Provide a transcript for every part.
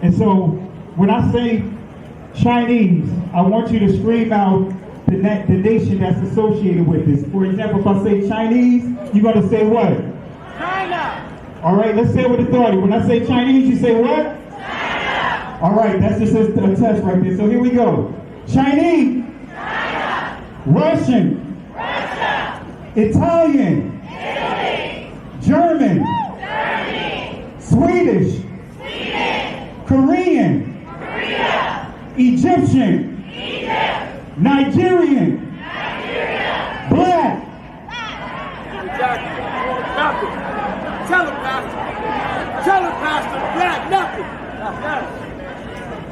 And so when I say Chinese, I want you to scream out the nation that's associated with this. For example, if I say Chinese, you're going to say what? China. All right, let's say it with authority. When I say Chinese, you say what? China. All right, that's just a test right there. So here we go. Chinese. China. Russian. Russia. Italian. Italy. German. Germany. Swedish. Sweden. Korean. Korea. Egyptian. Egypt. Nigerian. Nigeria. Black. Nothing. Tell him, Pastor. Tell him, Pastor. Black, nothing.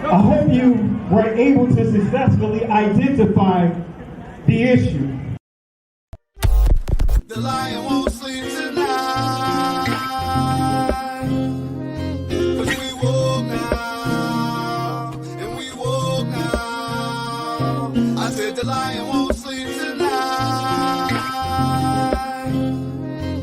I hope you were able to successfully identify the issue. The lion won't sleep tonight. 'Cause we woke now, and we woke now. I said the lion won't sleep tonight.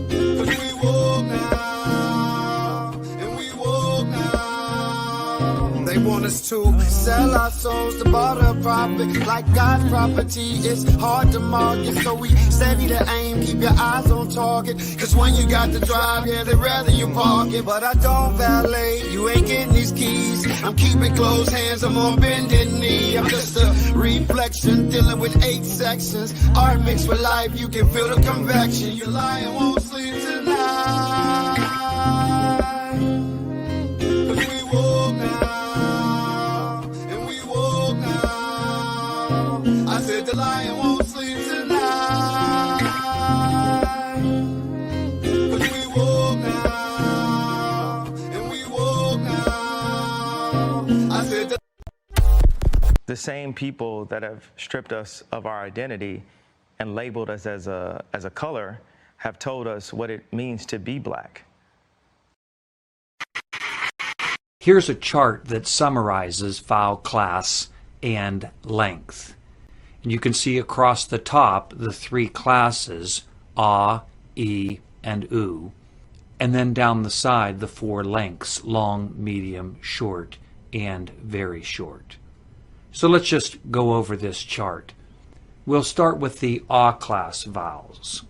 'Cause we woke now, and we woke now. They want us to sell our souls to barter profit. Like God's property, it's hard to market. So we steady to aim, keep your eyes on target. Cause when you got to drive, yeah, they'd rather you park it. But I don't valet, you ain't getting these keys. I'm keeping closed hands, I'm on bended knee. I'm just a reflection, dealing with 8 sections. Art mixed with life, you can feel the convection. Your lion won't sleep tonight. 'Cause we woke now, and we woke now. I said the lion won't sleep tonight. 'Cause we woke now, and we woke now. I said The same people that have stripped us of our identity and labeled us as a color have told us what it means to be black. Here's a chart that summarizes vowel class and length. And you can see across the top the 3 classes, ah, e, and u. And then down the side the 4 lengths, long, medium, short, and very short. So let's just go over this chart. We'll start with the ah class vowels.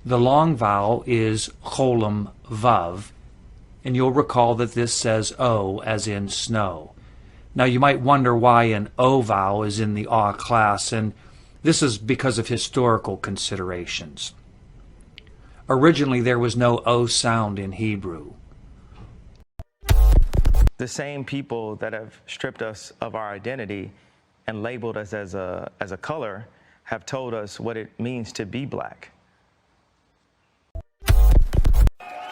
The long vowel is cholam vav, and you'll recall that this says O as in snow. Now you might wonder why an O vowel is in the ah class, and this is because of historical considerations. Originally there was no O sound in Hebrew. The same people that have stripped us of our identity and labeled us as a color have told us what it means to be black.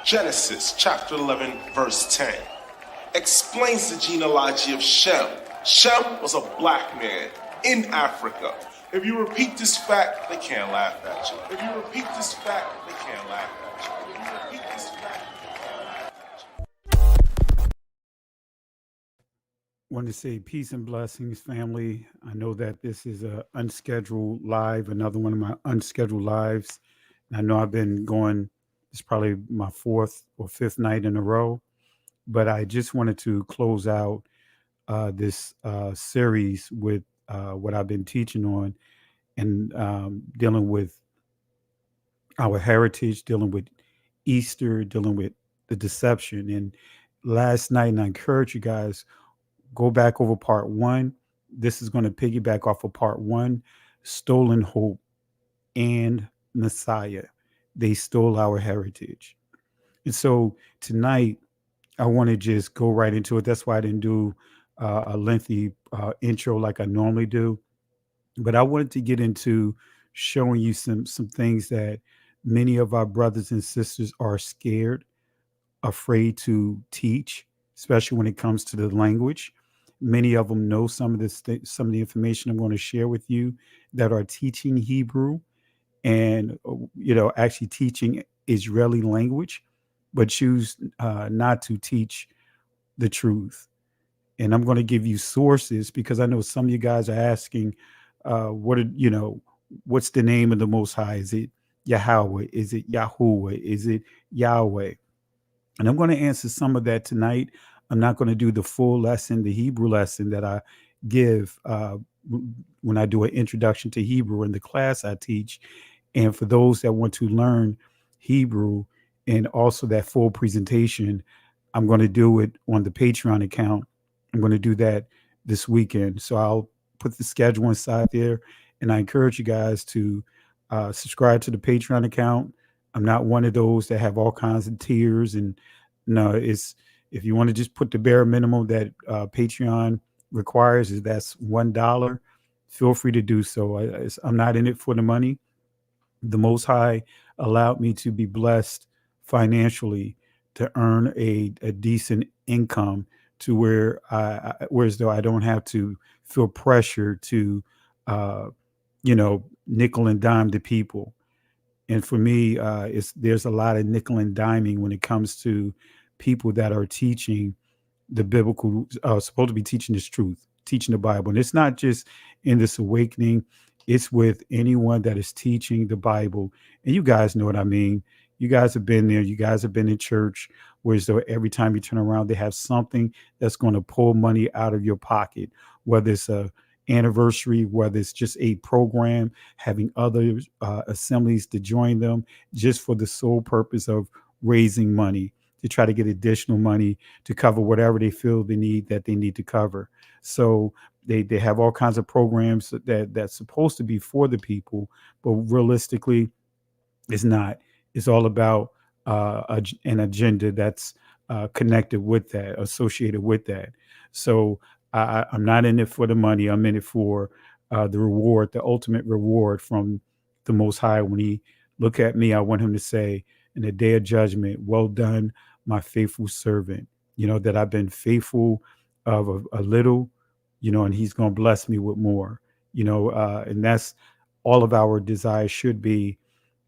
Genesis chapter 11 verse 10 explains the genealogy of Shem. Shem was a black man in Africa. If you repeat this fact, they can't laugh at you. If you repeat this fact, they can't laugh at you. If you repeat this fact, they can't laugh at you. Want to say peace and blessings, family. I know that this is a unscheduled live, another one of my unscheduled lives. I know I've been going, it's probably my 4th or 5th night in a row, but I just wanted to close out this series with what I've been teaching on and dealing with our heritage, dealing with Easter, dealing with the deception. And last night, and I encourage you guys, go back over part 1. This is going to piggyback off of part 1, Stolen Hope and Messiah. They stole our heritage. And so tonight, I want to just go right into it. That's why I didn't do a lengthy intro like I normally do. But I wanted to get into showing you some things that many of our brothers and sisters are scared, afraid to teach, especially when it comes to the language. Many of them know some of the information I'm going to share with you that are teaching Hebrew and actually teaching Israeli language, but choose not to teach the truth. And I'm going to give you sources because I know some of you guys are asking, what's the name of the Most High? Is it Yahweh? Is it Yahuwah? Is it Yahweh? And I'm going to answer some of that tonight. I'm not going to do the full lesson, the Hebrew lesson that I give when I do an introduction to Hebrew in the class I teach. And for those that want to learn Hebrew and also that full presentation, I'm going to do it on the Patreon account. I'm going to do that this weekend. So I'll put the schedule inside there, and I encourage you guys to subscribe to the Patreon account. I'm not one of those that have all kinds of tiers, and no, it's if you want to just put the bare minimum that Patreon requires, is that's $1. Feel free to do so. I'm not in it for the money. The Most High allowed me to be blessed financially to earn a decent income to where whereas though I don't have to feel pressure to, nickel and dime to people. And for me, there's a lot of nickel and diming when it comes to people that are teaching the biblical, supposed to be teaching this truth, teaching the Bible. And it's not just in this awakening, it's with anyone that is teaching the Bible. And you guys know what I mean. You guys have been there. You guys have been in church, whereas though every time you turn around, they have something that's going to pull money out of your pocket, whether it's a anniversary, whether it's just a program, having other assemblies to join them just for the sole purpose of raising money, to try to get additional money to cover whatever they feel they need to cover. So they have all kinds of programs that's supposed to be for the people, but realistically, it's not. It's all about an agenda that's connected with that, associated with that. So I'm not in it for the money. I'm in it for the reward, the ultimate reward from the Most High. When He look at me, I want Him to say in the day of judgment, "Well done, my faithful servant." That I've been faithful of a little, and He's going to bless me with more. And that's all of our desire should be,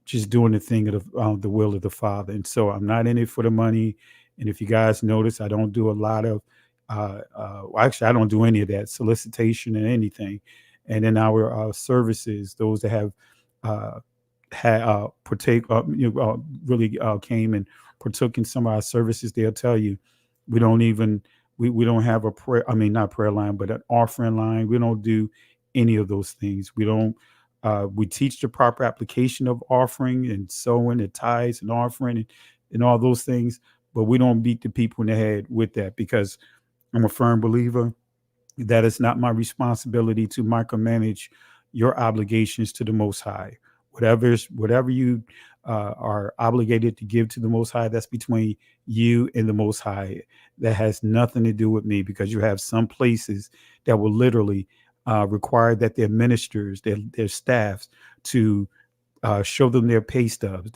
just doing the thing of the will of the Father. And so I'm not in it for the money. And if you guys notice, I don't do a lot of, actually, I don't do any of that solicitation and anything. And in our services, those that have really came and partook in some of our services, they'll tell you we don't even we don't have a prayer. I mean, not prayer line, but an offering line. We don't do any of those things. We don't. We teach the proper application of offering and sowing and tithes and offering and all those things, but we don't beat the people in the head with that, because I'm a firm believer that it's not my responsibility to micromanage your obligations to the Most High. Whatever you are obligated to give to the Most High, that's between you and the Most High. That has nothing to do with me, because you have some places that will literally require that their ministers, their staffs, to show them their pay stubs.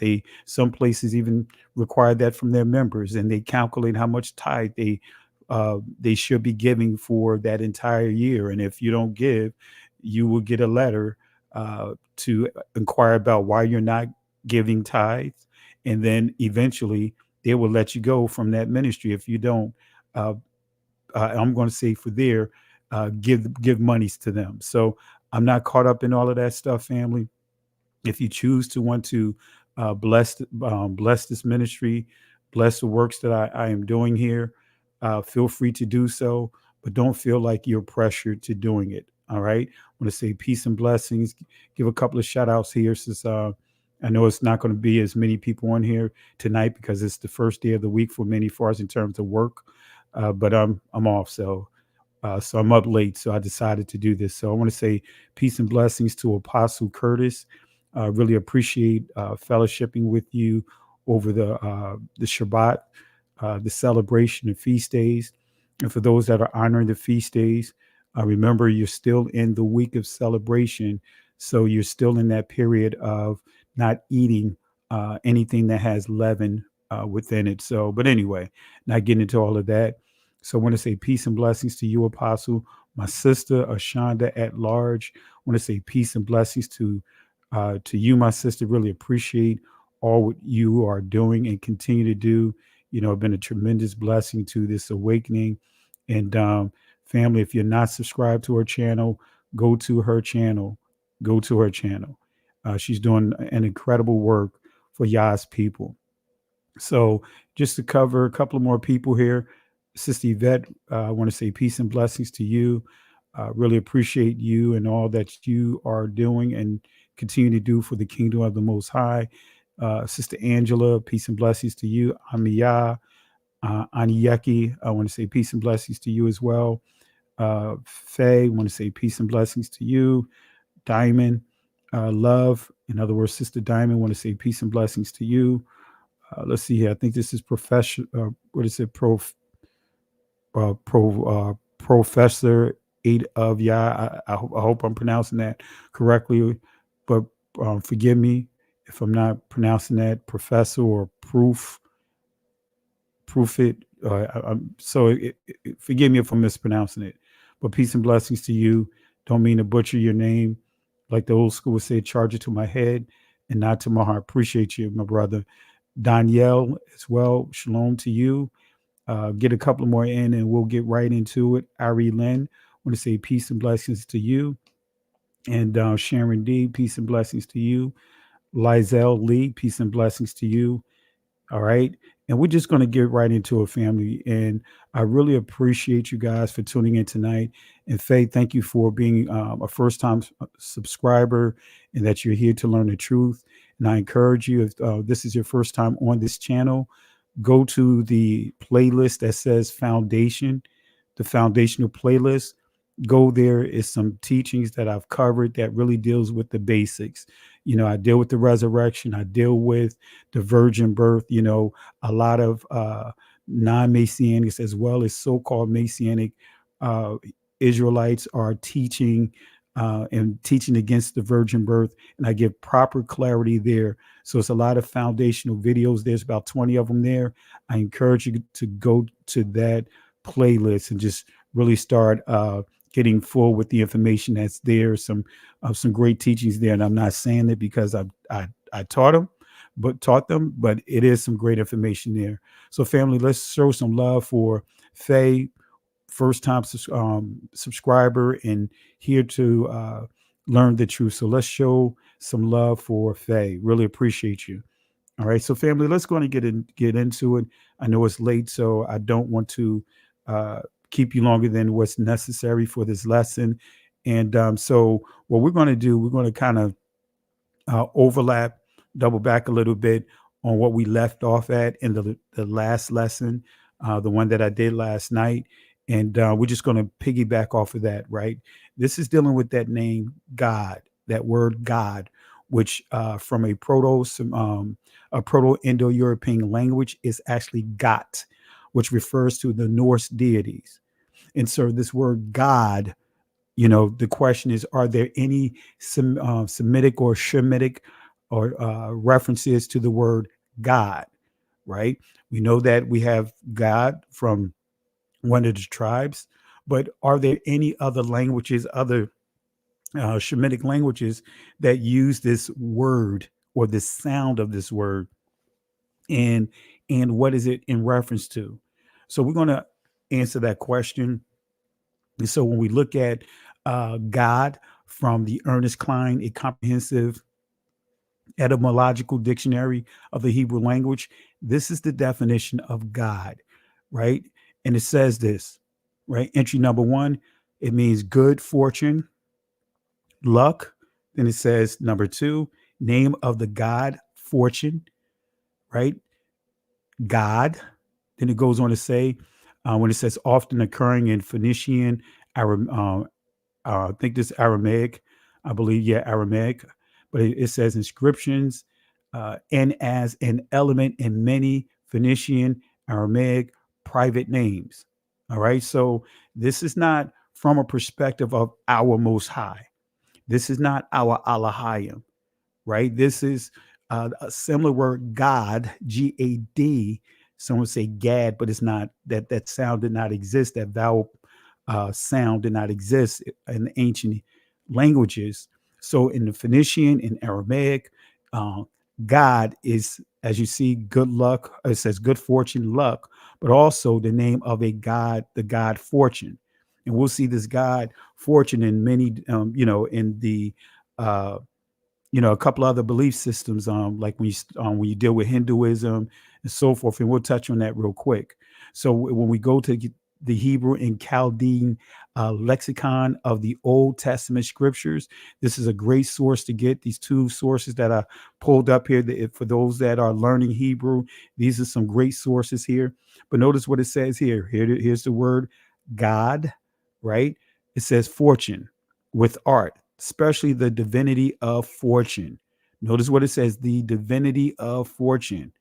Some places even require that from their members, and they calculate how much tithe they should be giving for that entire year. And if you don't give, you will get a letter to inquire about why you're not giving tithes, and then eventually they will let you go from that ministry if you don't. I'm going to say for their give monies to them. So I'm not caught up in all of that stuff, family. If you choose to want to bless this ministry, bless the works that I am doing here, feel free to do so, but don't feel like you're pressured to doing it. All right. I want to say peace and blessings. Give a couple of shout outs here, since I know it's not going to be as many people on here tonight because it's the first day of the week for many of us in terms of work. But I'm off. So I'm up late. So I decided to do this. So I want to say peace and blessings to Apostle Curtis. Really appreciate fellowshipping with you over the Shabbat, the celebration of feast days. And for those that are honoring the feast days, remember you're still in the week of celebration. So you're still in that period of not eating anything that has leaven within it. So, but anyway, not getting into all of that. So I want to say peace and blessings to you, Apostle. My sister, Ashonda at large. I want to say peace and blessings to you, my sister. Really appreciate all what you are doing and continue to do. It's been a tremendous blessing to this awakening. And family, if you're not subscribed to her channel, go to her channel. Go to her channel. She's doing an incredible work for Yah's people. So just to cover a couple of more people here, Sister Yvette, I want to say peace and blessings to you. Really appreciate you and all that you are doing and continue to do for the kingdom of the Most High. Sister Angela, peace and blessings to you. Amiya, Aniyeki, I want to say peace and blessings to you as well. Faye, I want to say peace and blessings to you. Diamond, love, in other words, Sister Diamond, want to say peace and blessings to you. Let's see here. I think this is what is it? Professor 8 of Yah. I hope I'm pronouncing that correctly, but forgive me if I'm not pronouncing that. Professor or proof it. Forgive me if I'm mispronouncing it. But peace and blessings to you. Don't mean to butcher your name. Like the old school would say, charge it to my head and not to my heart. Appreciate you, my brother. Danielle as well. Shalom to you. Get a couple more in and we'll get right into it. Ari Lynn, want to say peace and blessings to you. And Sharon D, peace and blessings to you. Lizelle Lee, peace and blessings to you. All right. And we're just going to get right into it, family. And I really appreciate you guys for tuning in tonight. And Faye, thank you for being a first-time subscriber and that you're here to learn the truth. And I encourage you, if this is your first time on this channel, go to the playlist that says Foundation, the foundational playlist. Go there is some teachings that I've covered that really deals with the basics. You know, I deal with the resurrection. I deal with the virgin birth. You know, a lot of non-Messianics as well as so-called Messianic Israelites are teaching and teaching against the virgin birth. And I give proper clarity there. So it's a lot of foundational videos. There's about 20 of them there. I encourage you to go to that playlist and just really start getting full with the information that's there. Some great teachings there. And I'm not saying it because I taught them, but it is some great information there. So family, let's show some love for Faye, first time subscriber and here to learn the truth. So let's show some love for Faye. Really appreciate you. All right. So family, let's go and get into it. I know it's late, so I don't want to keep you longer than what's necessary for this lesson. And so what we're going to do, we're going to kind of overlap, double back a little bit on what we left off at in the last lesson, the one that I did last night. And we're just going to piggyback off of that, right? This is dealing with that name, God, that word God, which from a Proto-Indo-European language is actually Got, which refers to the Norse deities. And so this word God, you know, the question is, are there any Semitic or Shemitic or references to the word God, right? We know that we have God from one of the tribes, but are there any other languages, other Shemitic languages that use this word or the sound of this word? And what is it in reference to? So we're going to answer that question. And so when we look at God from the Ernest Klein, a comprehensive etymological dictionary of the Hebrew language, this is the definition of God, right? And it says this, right? Entry number 1, it means good fortune, luck. Then it says number 2, name of the god fortune, right? God. Then it goes on to say, when it says often occurring in Phoenician, I think this is Aramaic, I believe, Aramaic, but it says inscriptions and as an element in many Phoenician, Aramaic private names. All right. So this is not from a perspective of our Most High. This is not our Elohim, right? This is a similar word, God, G-A-D. Someone say Gad, but it's not that sound did not exist. That vowel sound did not exist in the ancient languages. So in the Phoenician, in Aramaic, God is, as you see, good luck. It says good fortune, luck, but also the name of a god, the god fortune. And we'll see this god fortune in many, in the, a couple other belief systems, like when you deal with Hinduism and so forth. And we'll touch on that real quick. So when we go to the Hebrew and Chaldean lexicon of the Old Testament scriptures, this is a great source to get. These two sources that I pulled up here, for those that are learning Hebrew, these are some great sources here. But notice what it says here. Here's the word God, right? It says fortune with art, especially the divinity of fortune. Notice what it says, the divinity of fortune,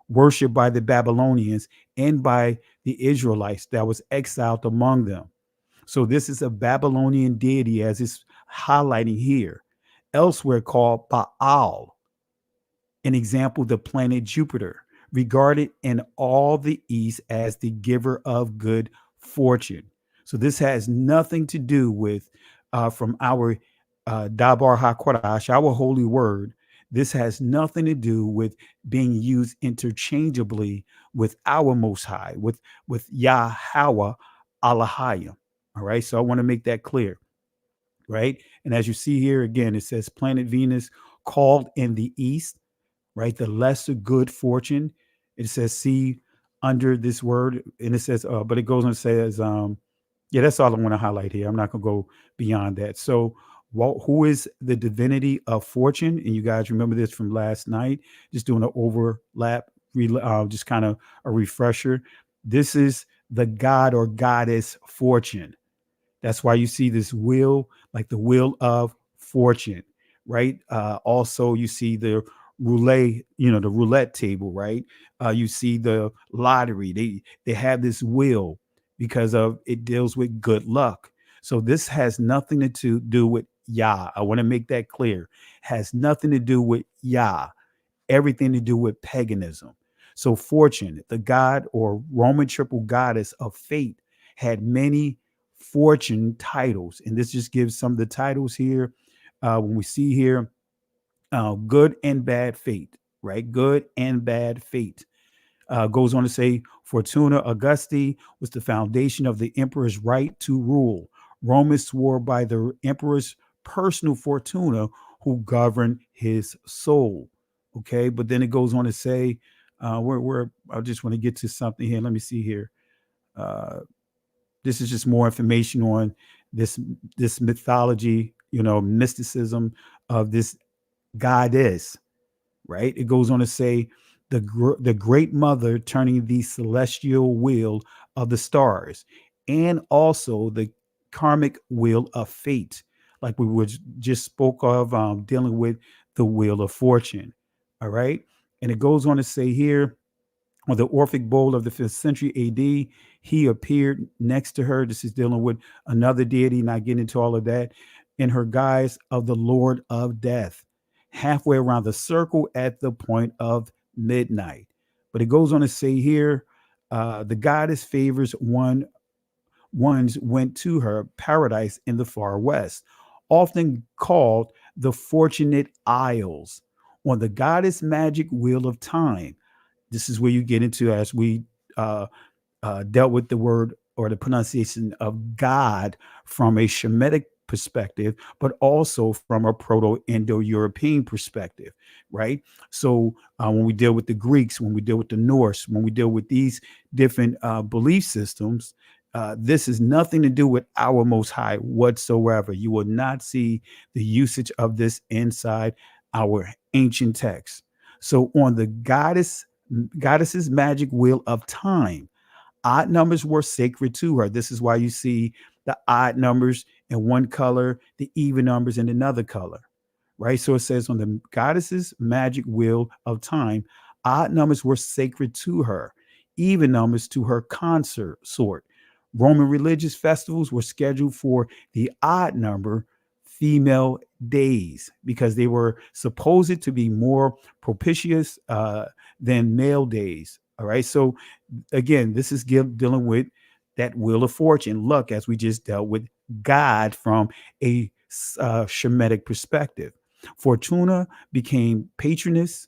worshipped by the Babylonians and by the Israelites that was exiled among them. So this is a Babylonian deity, as it's highlighting here. Elsewhere called Baal, an example, the planet Jupiter, regarded in all the East as the giver of good fortune. So this has nothing to do with, from our Dabar HaKodesh, our holy word. This has nothing to do with being used interchangeably with our Most High, with Yahweh Allahayim. All right, so I want to make that clear, right? And as you see here again, it says planet Venus called in the East, right? The lesser good fortune. It says see under this word, and it says, but it goes on and says, yeah, that's all I want to highlight here. I'm not going to go beyond that. So who is the divinity of fortune? And you guys remember this from last night, just doing an overlap, just kind of a refresher. This is the god or goddess fortune. That's why you see this wheel, like the wheel of fortune, right? Also, you see the roulette, the roulette table, right? You see the lottery. They have this wheel because of it deals with good luck. So this has nothing to do with Yah. I want to make that clear. Has nothing to do with Yah. Everything to do with paganism. So fortune, the god or Roman triple goddess of fate, had many fortune titles. And this just gives some of the titles here. When we see here, good and bad fate, right? Good and bad fate. Goes on to say, Fortuna Augusti was the foundation of the emperor's right to rule. Romans swore by the emperor's personal fortuna, who governed his soul. Okay, but then it goes on to say, where I just want to get to something here. Let me see here. This is just more information on this mythology, mysticism of this goddess, right? It goes on to say the great mother turning the celestial wheel of the stars, and also the karmic wheel of fate, like we were just spoke of, dealing with the wheel of fortune. All right. And it goes on to say here, on the Orphic Bowl of the 5th century AD, he appeared next to her. This is dealing with another deity, not getting into all of that, in her guise of the Lord of Death, halfway around the circle at the point of midnight. But it goes on to say here, the goddess favors ones went to her paradise in the far west, often called the Fortunate Isles, on the goddess magic wheel of time. This is where you get into, as we dealt with the word or the pronunciation of God from a Shemitic perspective, but also from a Proto-Indo-European perspective, right? So when we deal with the Greeks, when we deal with the Norse, when we deal with these different belief systems, this is nothing to do with our Most High whatsoever. You will not see the usage of this inside our ancient texts. So on the goddess's magic wheel of time, odd numbers were sacred to her. This is why you see the odd numbers in one color, the even numbers in another color, right? So it says on the goddess's magic wheel of time, odd numbers were sacred to her, even numbers to her consort. Roman religious festivals were scheduled for the odd number female days because they were supposed to be more propitious than male days. All right. So again, this is dealing with that wheel of fortune, luck, as we just dealt with God from a Shemitic perspective. Fortuna became patroness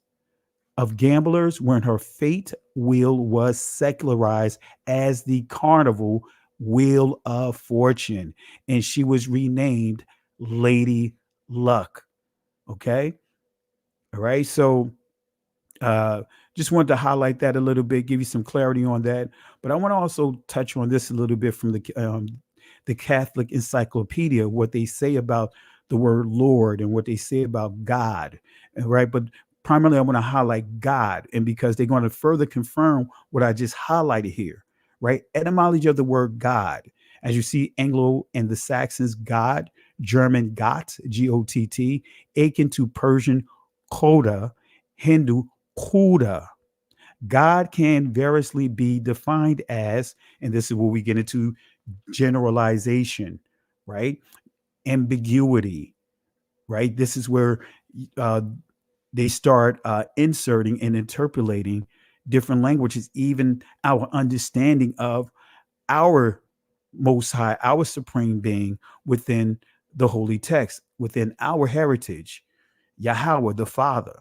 of gamblers when her fate wheel was secularized as the carnival wheel of fortune, and she was renamed Lady Luck. Okay. All right. So just wanted to highlight that a little bit, give you some clarity on that. But I want to also touch on this a little bit from the Catholic Encyclopedia, what they say about the word Lord and what they say about God, right? But primarily, I want to highlight God, and because they're going to further confirm what I just highlighted here, right? Etymology of the word God, as you see, Anglo and the Saxons, God, German Gott, Gott, akin to Persian Khoda, Hindu Khuda. God can variously be defined as, and this is where we get into generalization, right? Ambiguity, right? This is where they start inserting and interpolating different languages, even our understanding of our Most High, our Supreme Being within the Holy Text, within our heritage, Yahweh, the Father,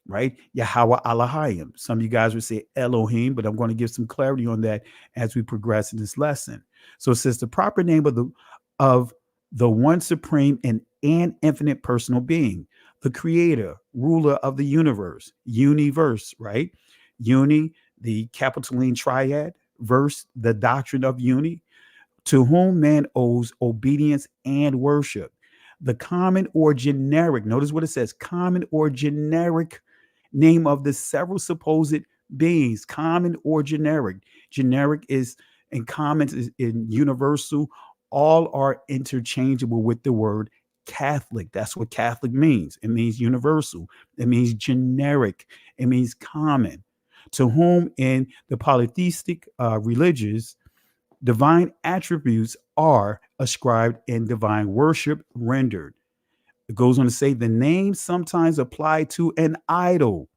right? Yahweh Elohim. Some of you guys would say Elohim, but I'm going to give some clarity on that as we progress in this lesson. So it says the proper name of the one supreme and infinite personal being, the creator, ruler of the universe, right? Uni, the Capitoline triad, verse, the doctrine of uni, to whom man owes obedience and worship. The common or generic, notice what it says, common or generic name of the several supposed beings, common or generic. Generic is, and common is in universal. All are interchangeable with the word Catholic. That's what Catholic means. It means universal. It means generic. It means common. To whom in the polytheistic religions, divine attributes are ascribed and divine worship rendered. It goes on to say the name sometimes applied to an idol.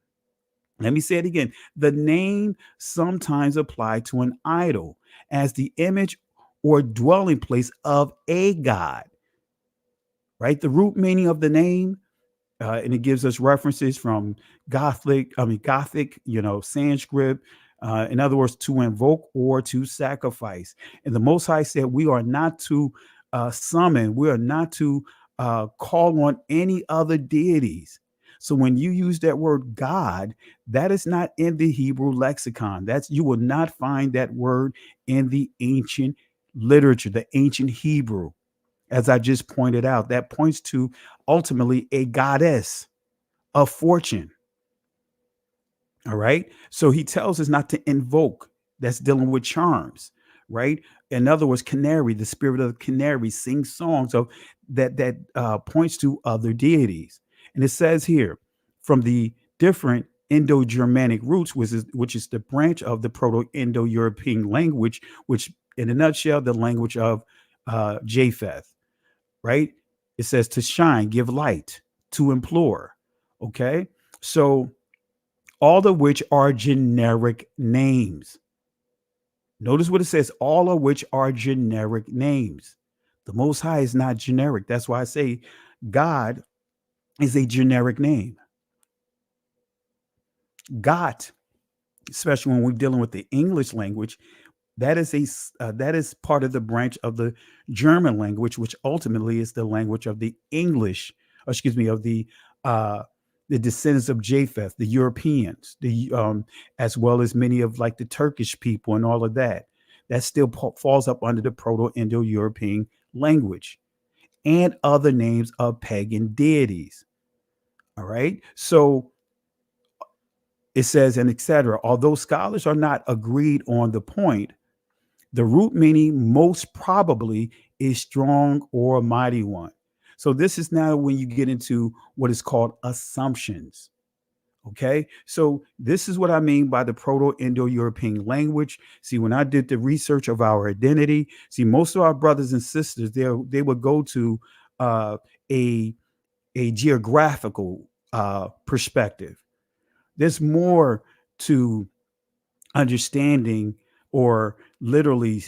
Let me say it again. The name sometimes applied to an idol as the image or dwelling place of a god, right? The root meaning of the name, and it gives us references from Gothic, Sanskrit. In other words, to invoke or to sacrifice. And the Most High said, we are not to summon, we are not to call on any other deities. So when you use that word God, that is not in the Hebrew lexicon. You will not find that word in the ancient literature, the ancient Hebrew. As I just pointed out, that points to ultimately a goddess of fortune. All right. So he tells us not to invoke. That's dealing with charms, right? In other words, canary, the spirit of the canary, sings songs of that points to other deities. And it says here, from the different Indo-Germanic roots, which is the branch of the Proto-Indo-European language, which in a nutshell, the language of Japheth, right? It says to shine, give light, to implore. Okay. So all of which are generic names. Notice what it says, all of which are generic names. The Most High is not generic. That's why I say God is a generic name. God, especially when we're dealing with the English language, that is part of the branch of the German language, which ultimately is the language of the English, of the descendants of Japheth, the Europeans, as well as many of like the Turkish people and all of that. That still falls up under the Proto-Indo-European language and other names of pagan deities. All right. So it says, and etc. Although scholars are not agreed on the point, the root meaning most probably is strong or mighty one. So this is now when you get into what is called assumptions. Okay, so this is what I mean by the Proto-Indo-European language. See, when I did the research of our identity, see, most of our brothers and sisters, they would go to a geographical perspective. There's more to understanding or literally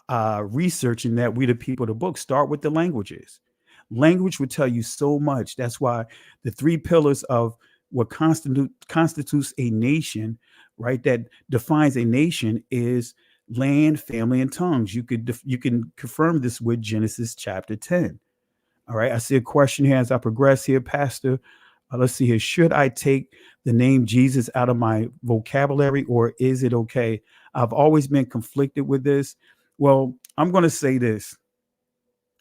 researching that we the people of the book. Start with the languages. Language would tell you so much. That's why the three pillars of what constitutes a nation, right, that defines a nation is land, family, and tongues. You can confirm this with Genesis chapter 10. All right, I see a question here as I progress here, Pastor. let's see here. Should I take the name Jesus out of my vocabulary, or is it okay? I've always been conflicted with this. Well, I'm going to say this,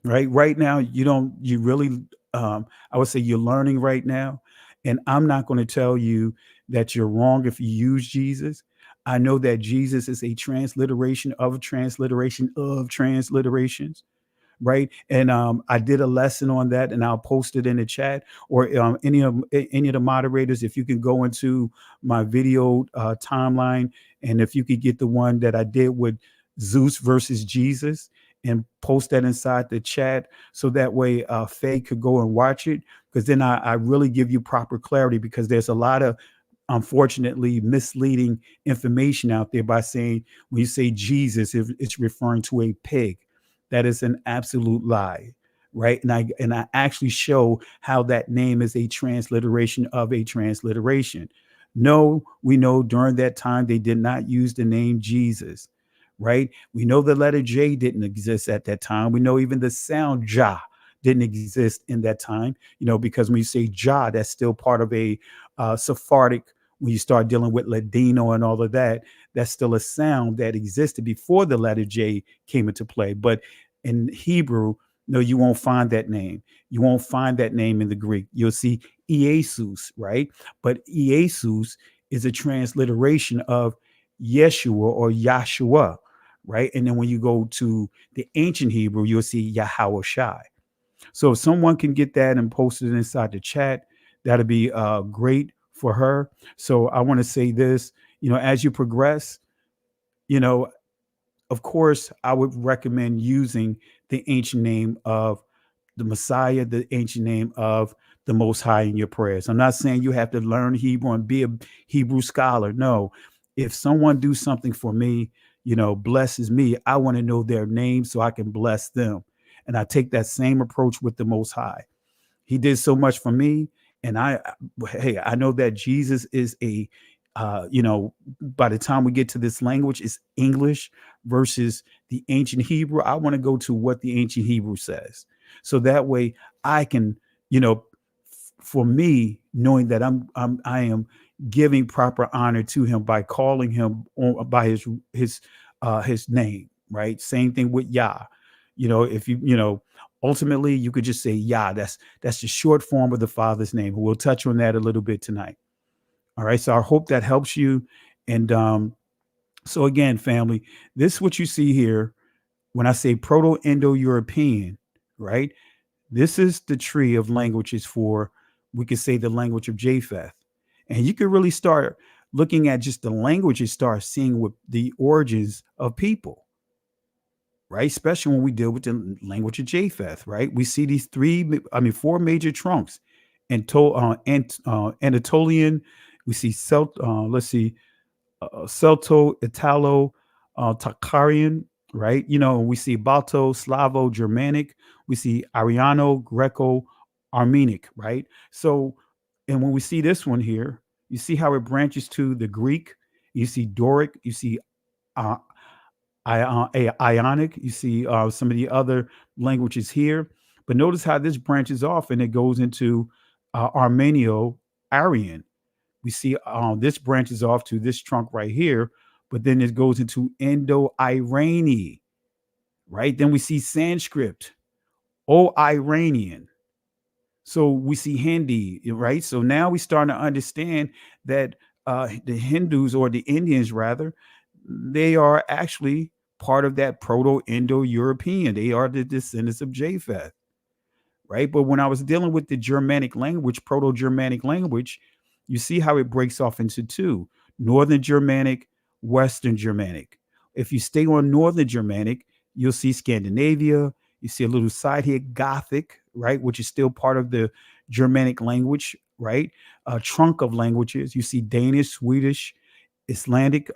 right? Right now, you really, I would say you're learning right now. And I'm not going to tell you that you're wrong if you use Jesus. I know that Jesus is a transliteration of transliteration of transliterations, right? And I did a lesson on that, and I'll post it in the chat, or any of the moderators, if you can go into my video timeline, and if you could get the one that I did with Zeus versus Jesus, and post that inside the chat, so that way Faye could go and watch it, because then I really give you proper clarity, because there's a lot of, unfortunately, misleading information out there by saying, when you say Jesus, it's referring to a pig. That is an absolute lie, right? And I actually show how that name is a transliteration of a transliteration. No, we know during that time they did not use the name Jesus, right? We know the letter J didn't exist at that time. We know even the sound Ja didn't exist in that time, because when you say Ja, that's still part of a Sephardic. When you start dealing with Ladino and all of that, that's still a sound that existed before the letter J came into play. But in Hebrew, no, you won't find that name. You won't find that name in the Greek. You'll see Iesus, right? But Iesus is a transliteration of Yeshua or Yahshua, right? And then when you go to the ancient Hebrew, you'll see Yahweh Shai. So if someone can get that and post it inside the chat, that'd be great for her. So I want to say this, as you progress, of course, I would recommend using the ancient name of the Messiah, the ancient name of the Most High in your prayers. I'm not saying you have to learn Hebrew and be a Hebrew scholar. No, if someone do something for me, blesses me, I want to know their name so I can bless them. And I take that same approach with the Most High. He did so much for me. And I know that Jesus is by the time we get to this language, it's English versus the ancient Hebrew. I want to go to what the ancient Hebrew says. So that way I can, for me, knowing that I am giving proper honor to him by calling him by his name, right? Same thing with Yah. If ultimately you could just say Yah. That's the short form of the Father's name. We'll touch on that a little bit tonight. All right. So I hope that helps you. And so again, family, this is what you see here. When I say Proto-Indo-European, right? This is the tree of languages for, we could say, the language of Japheth. And you could really start looking at just the languages, start seeing what the origins of people, right? Especially when we deal with the language of Japheth, right? We see these four major trunks. Anatolian, we see Celto, Italo, Takarian, right? We see Balto, Slavo, Germanic, we see Ariano, Greco, Armenic, right? So, and when we see this one here, you see how it branches to the Greek, you see Doric, you see Ionic, you see some of the other languages here. But notice how this branches off and it goes into Armenio-Aryan. We see this branches off to this trunk right here, but then it goes into Indo-Iranian, right? Then we see Sanskrit, O-Iranian. So we see Hindi, right? So now we start to understand that the Hindus, or the Indians rather, they are actually part of that Proto-Indo-European. They are the descendants of Japheth, right? But when I was dealing with the Germanic language, Proto-Germanic language, you see how it breaks off into two: Northern Germanic, Western Germanic. If you stay on Northern Germanic, you'll see Scandinavia. You see a little side here, Gothic, right, which is still part of the Germanic language, right? A trunk of languages. You see Danish, Swedish, Icelandic,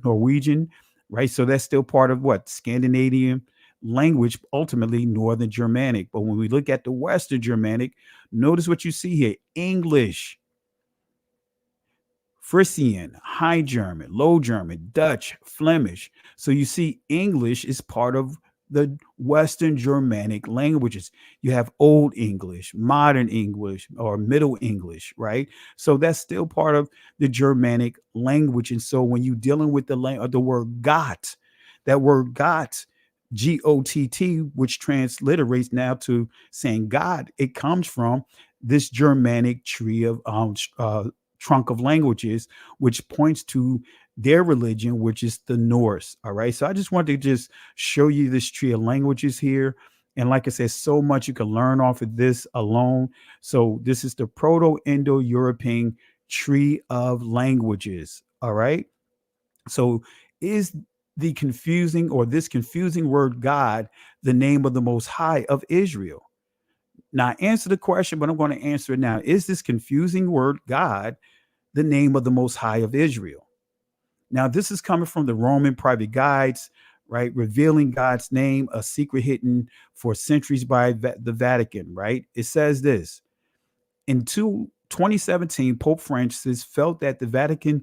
Norwegian, right? So that's still part of what? Scandinavian language, ultimately Northern Germanic. But when we look at the Western Germanic, notice what you see here: English, Frisian, High German, Low German, Dutch, Flemish. So you see English is part of the Western Germanic languages. You have Old English, Modern English, or Middle English, right? So that's still part of the Germanic language. And so when you're dealing with the word "got," that word "got," G-O-T-T, which transliterates now to saying God, it comes from this Germanic tree of trunk of languages, which points to their religion, which is the Norse. All right. So I just wanted to just show you this tree of languages here. And like I said, so much you can learn off of this alone. So this is the Proto-Indo-European tree of languages. All right. So is this confusing word God the name of the Most High of Israel? Now, I answered the question, but I'm going to answer it now. Is this confusing word God the name of the Most High of Israel? Now, this is coming from the Roman private guides, right? Revealing God's name, a secret hidden for centuries by the Vatican, right? It says this. In 2017, Pope Francis felt that the Vatican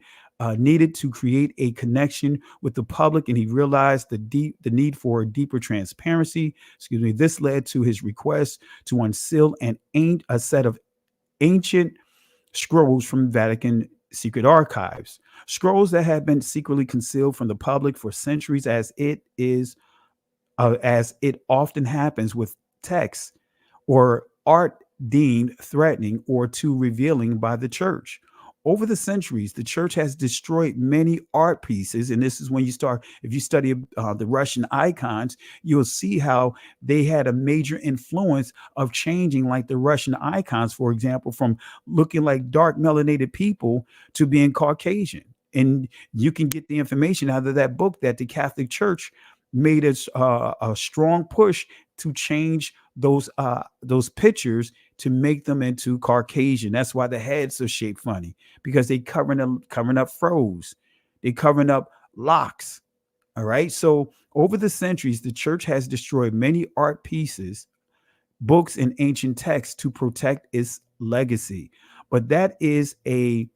needed to create a connection with the public, and he realized the need for deeper transparency. This led to his request to unseal a set of ancient scrolls from Vatican secret archives, scrolls that had been secretly concealed from the public for centuries, as it often happens with texts or art deemed threatening or too revealing by the church. Over the centuries, the church has destroyed many art pieces. And this is when if you study the Russian icons, you'll see how they had a major influence of changing, like the Russian icons, for example, from looking like dark melanated people to being Caucasian. And you can get the information out of that book that the Catholic Church made a strong push to change those pictures to make them into Caucasian. That's why the heads are shaped funny, because they covering up froze, they covering up locks. All right. So over the centuries, the church has destroyed many art pieces, books, and ancient texts to protect its legacy. But that is a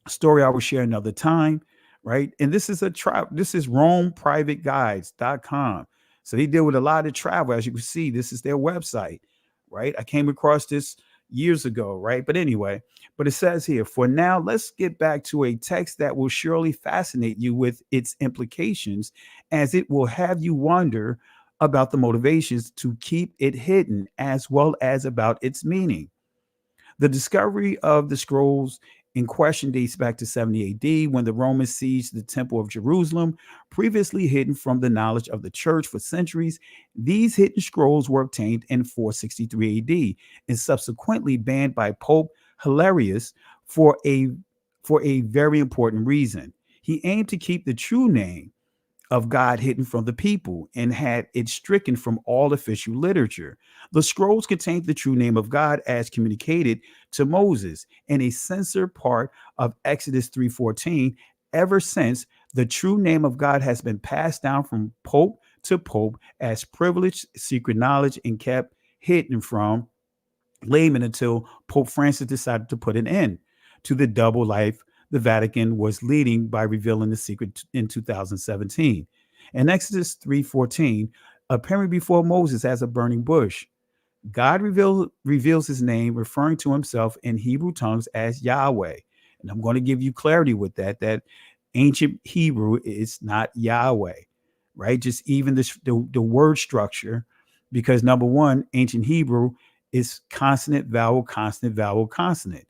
story I will share another time, right? And this is RomePrivateGuides.com. So they deal with a lot of travel. As you can see, this is their website, right? I came across this years ago, right? But anyway, but it says here, for now, let's get back to a text that will surely fascinate you with its implications, as it will have you wonder about the motivations to keep it hidden, as well as about its meaning. The discovery of the scrolls in question dates back to 70 AD, when the Romans sieged the Temple of Jerusalem, previously hidden from the knowledge of the church for centuries. These hidden scrolls were obtained in 463 AD and subsequently banned by Pope Hilarius for a very important reason. He aimed to keep the true name of God hidden from the people and had it stricken from all official literature. The scrolls contained the true name of God as communicated to Moses in a censored part of Exodus 3:14. Ever since, the true name of God has been passed down from pope to pope as privileged secret knowledge and kept hidden from laymen until Pope Francis decided to put an end to the double life the Vatican was leading by revealing the secret in 2017. In Exodus 3:14, appearing before Moses as a burning bush, God reveals his name, referring to himself in Hebrew tongues as Yahweh. And I'm going to give you clarity with that ancient Hebrew is not Yahweh, right? Just even the word structure, because number one, ancient Hebrew is consonant, vowel, consonant, vowel, consonant.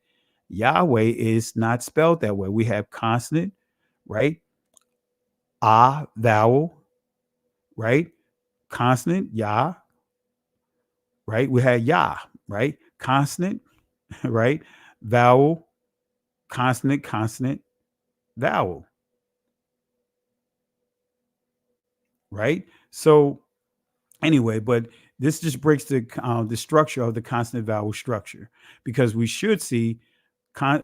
Yahweh is not spelled that way. We have consonant, right? Vowel, right? Consonant, Yah, right? We had Yah, right? Consonant, right? Vowel, consonant, consonant, vowel, right? So anyway, but this just breaks the structure of the consonant vowel structure, because we should see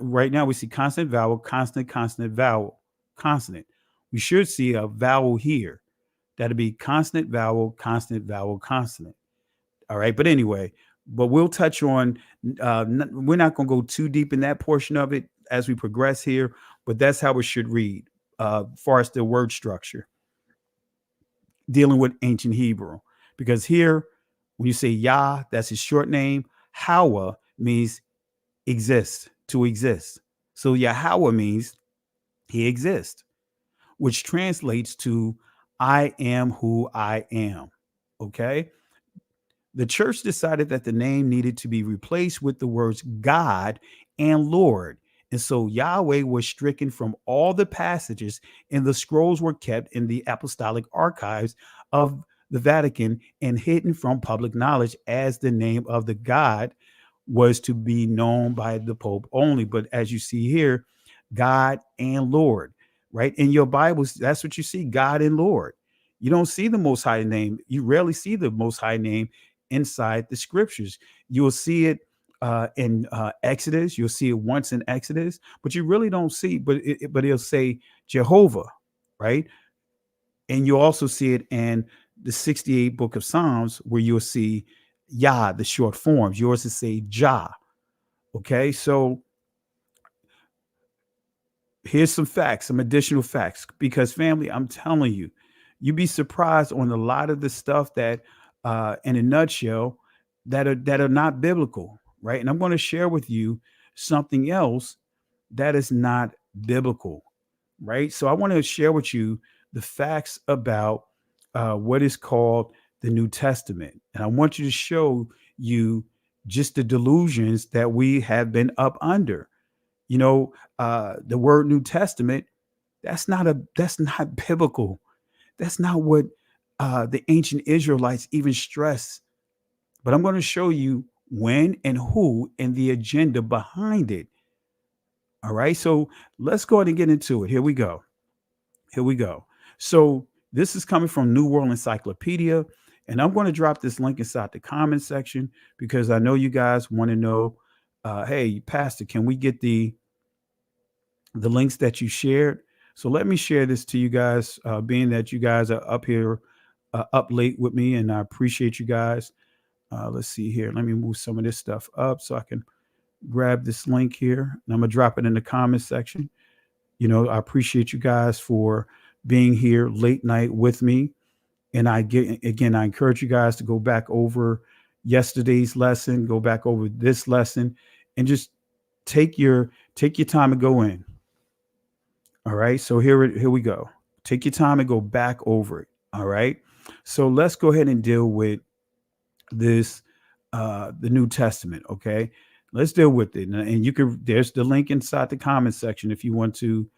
right now we see consonant, vowel, consonant, consonant, vowel, consonant. We should see a vowel here. That'll be consonant, vowel, consonant, vowel, consonant. All right. But anyway, but we'll touch on, we're not going to go too deep in that portion of it as we progress here, but that's how it should read as far as the word structure. dealing with ancient Hebrew. Because here, when you say Yah, that's his short name. Hawa means exist, to exist. So Yahweh means he exists, which translates to I am who I am. Okay. The church decided that the name needed to be replaced with the words God and Lord. And so Yahweh was stricken from all the passages, and the scrolls were kept in the apostolic archives of the Vatican and hidden from public knowledge, as the name of the God was to be known by the Pope only. But as you see here, God and Lord, right? In your Bibles, that's what you see, God and Lord. You don't see the Most High name. You rarely see the Most High name inside the scriptures. You'll see it in Exodus. You'll see it once in Exodus, but you really don't see. But it'll say Jehovah, right? And you'll also see it in the 68 book of Psalms, where you'll see Yah, the short forms. Yours to say Jah. Okay, so here's some facts, some additional facts, because family, I'm telling you, you'd be surprised on a lot of the stuff that, in a nutshell, that are not biblical, right? And I'm going to share with you something else that is not biblical, right? So I want to share with you the facts about what is called the New Testament, and I want you to show you just the delusions that we have been up under. You know, the word New Testament, that's not biblical. That's not what the ancient Israelites even stress. But I'm going to show you when and who and the agenda behind it. All right. So let's go ahead and get into it. Here we go. Here we go. So this is coming from New World Encyclopedia. And I'm going to drop this link inside the comment section, because I know you guys want to know, hey, Pastor, can we get the links that you shared? So let me share this to you guys, being that you guys are up here, up late with me, and I appreciate you guys. Let's see here. Let me move some of this stuff up so I can grab this link here. And I'm going to drop it in the comment section. You know, I appreciate you guys for being here late night with me. And I encourage you guys to go back over yesterday's lesson, go back over this lesson, and just take your time and go in. All right. So here we go. Take your time and go back over it. All right. So let's go ahead and deal with this, the New Testament. Okay. Let's deal with it. And you can, there's the link inside the comment section if you want to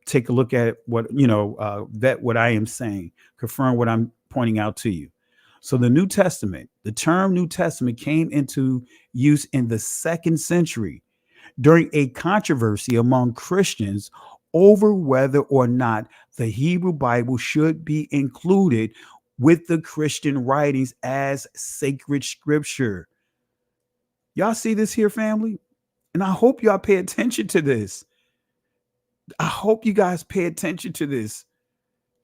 take a look at what, vet what I am saying, confirm what I'm pointing out to you. So the New Testament, the term New Testament came into use in the 2nd century during a controversy among Christians over whether or not the Hebrew Bible should be included with the Christian writings as sacred scripture. Y'all see this here, family? And I hope y'all pay attention to this. I hope you guys pay attention to this.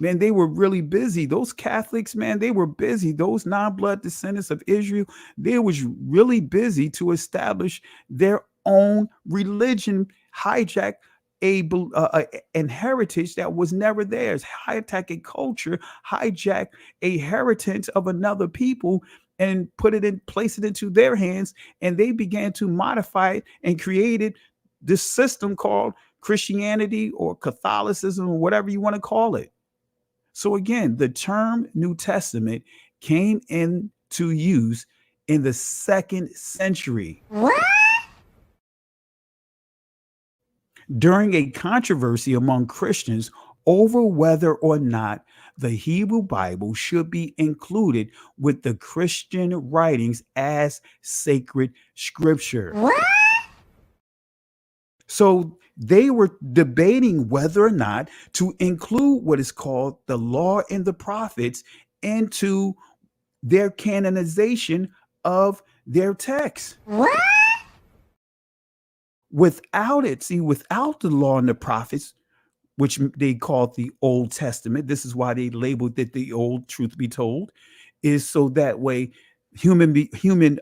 Man, they were really busy. Those Catholics, man, they were busy. Those non-blood descendants of Israel, they was really busy to establish their own religion, hijack an heritage that was never theirs, hijack a culture, hijack a heritage of another people, and place it into their hands. And they began to modify it and created this system called Christianity or Catholicism or whatever you want to call it. So again, the term New Testament came into use in the 2nd century. What? During a controversy among Christians over whether or not the Hebrew Bible should be included with the Christian writings as sacred scripture. What? So they were debating whether or not to include what is called the law and the prophets into their canonization of their text. What? Without the law and the prophets, which they called the Old Testament, this is why they labeled it the Old, truth be told, is so that way human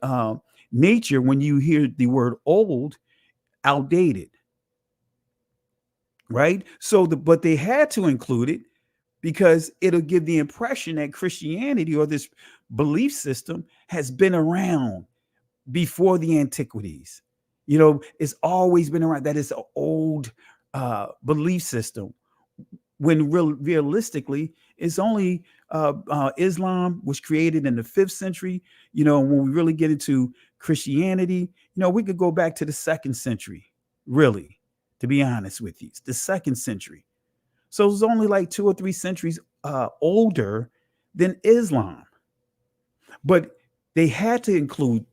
nature, when you hear the word old, outdated. Right. So but they had to include it because it'll give the impression that Christianity or this belief system has been around before the antiquities. It's always been around. That is an old belief system, when realistically, it's only Islam was created in the 5th century. When we really get into Christianity, we could go back to the 2nd century, really, to be honest with you. It's the 2nd century. So it's only like 2 or 3 centuries older than Islam. But they had to include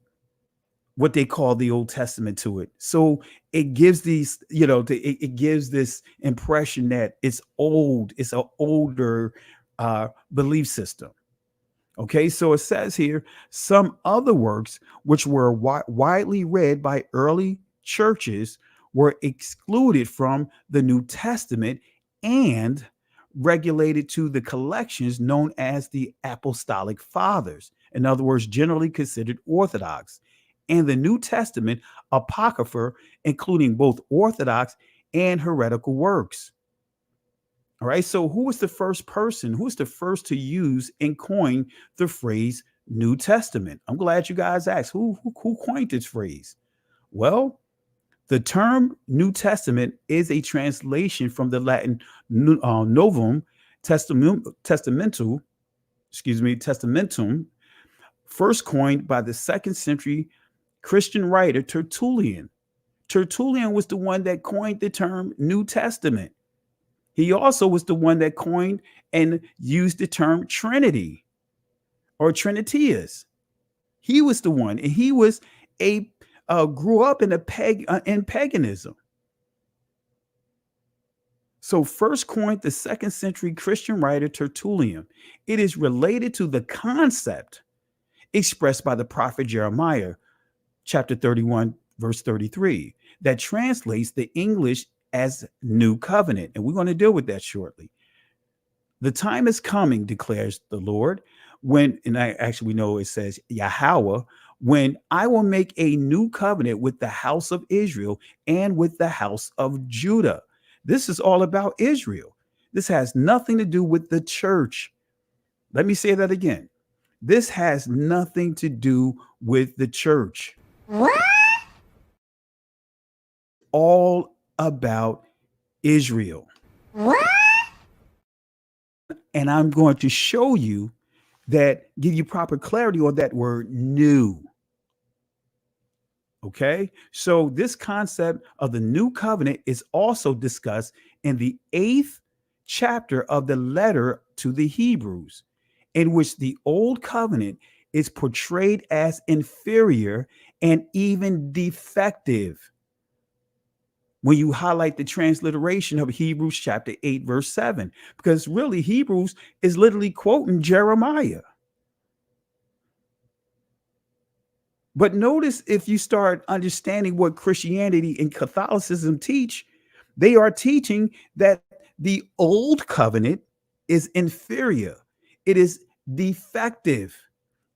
what they call the Old Testament to it. So it gives these, it gives this impression that it's old. It's an older belief system. Okay, so it says here, some other works which were widely read by early churches were excluded from the New Testament and regulated to the collections known as the Apostolic Fathers. In other words, generally considered Orthodox. And the New Testament Apocrypha, including both Orthodox and heretical works. All right, so who was the first person? Who was the first to use and coin the phrase New Testament? I'm glad you guys asked. Who coined this phrase? Well, the term New Testament is a translation from the Latin Novum Testamentum, first coined by the 2nd century Christian writer Tertullian. Tertullian was the one that coined the term New Testament. He also was the one that coined and used the term Trinity or Trinitius. He was the one, and he was grew up in paganism. So first coined the 2nd century Christian writer Tertullian. It is related to the concept expressed by the prophet Jeremiah, chapter 31, verse 33, that translates the English as New Covenant. And we're going to deal with that shortly. The time is coming, declares the Lord, we know it says yahuwah, when I will make a new covenant with the house of Israel and with the house of Judah. This is all about Israel. This has nothing to do with the church. Let me say that again. This has nothing to do with the church. What? All about Israel. What? And I'm going to show you that, give you proper clarity on that word new. Okay, so this concept of the new covenant is also discussed in the 8th chapter of the letter to the Hebrews, in which the old covenant is portrayed as inferior and even defective. When you highlight the transliteration of Hebrews chapter 8, verse 7, because really Hebrews is literally quoting Jeremiah. But notice, if you start understanding what Christianity and Catholicism teach, they are teaching that the old covenant is inferior. It is defective.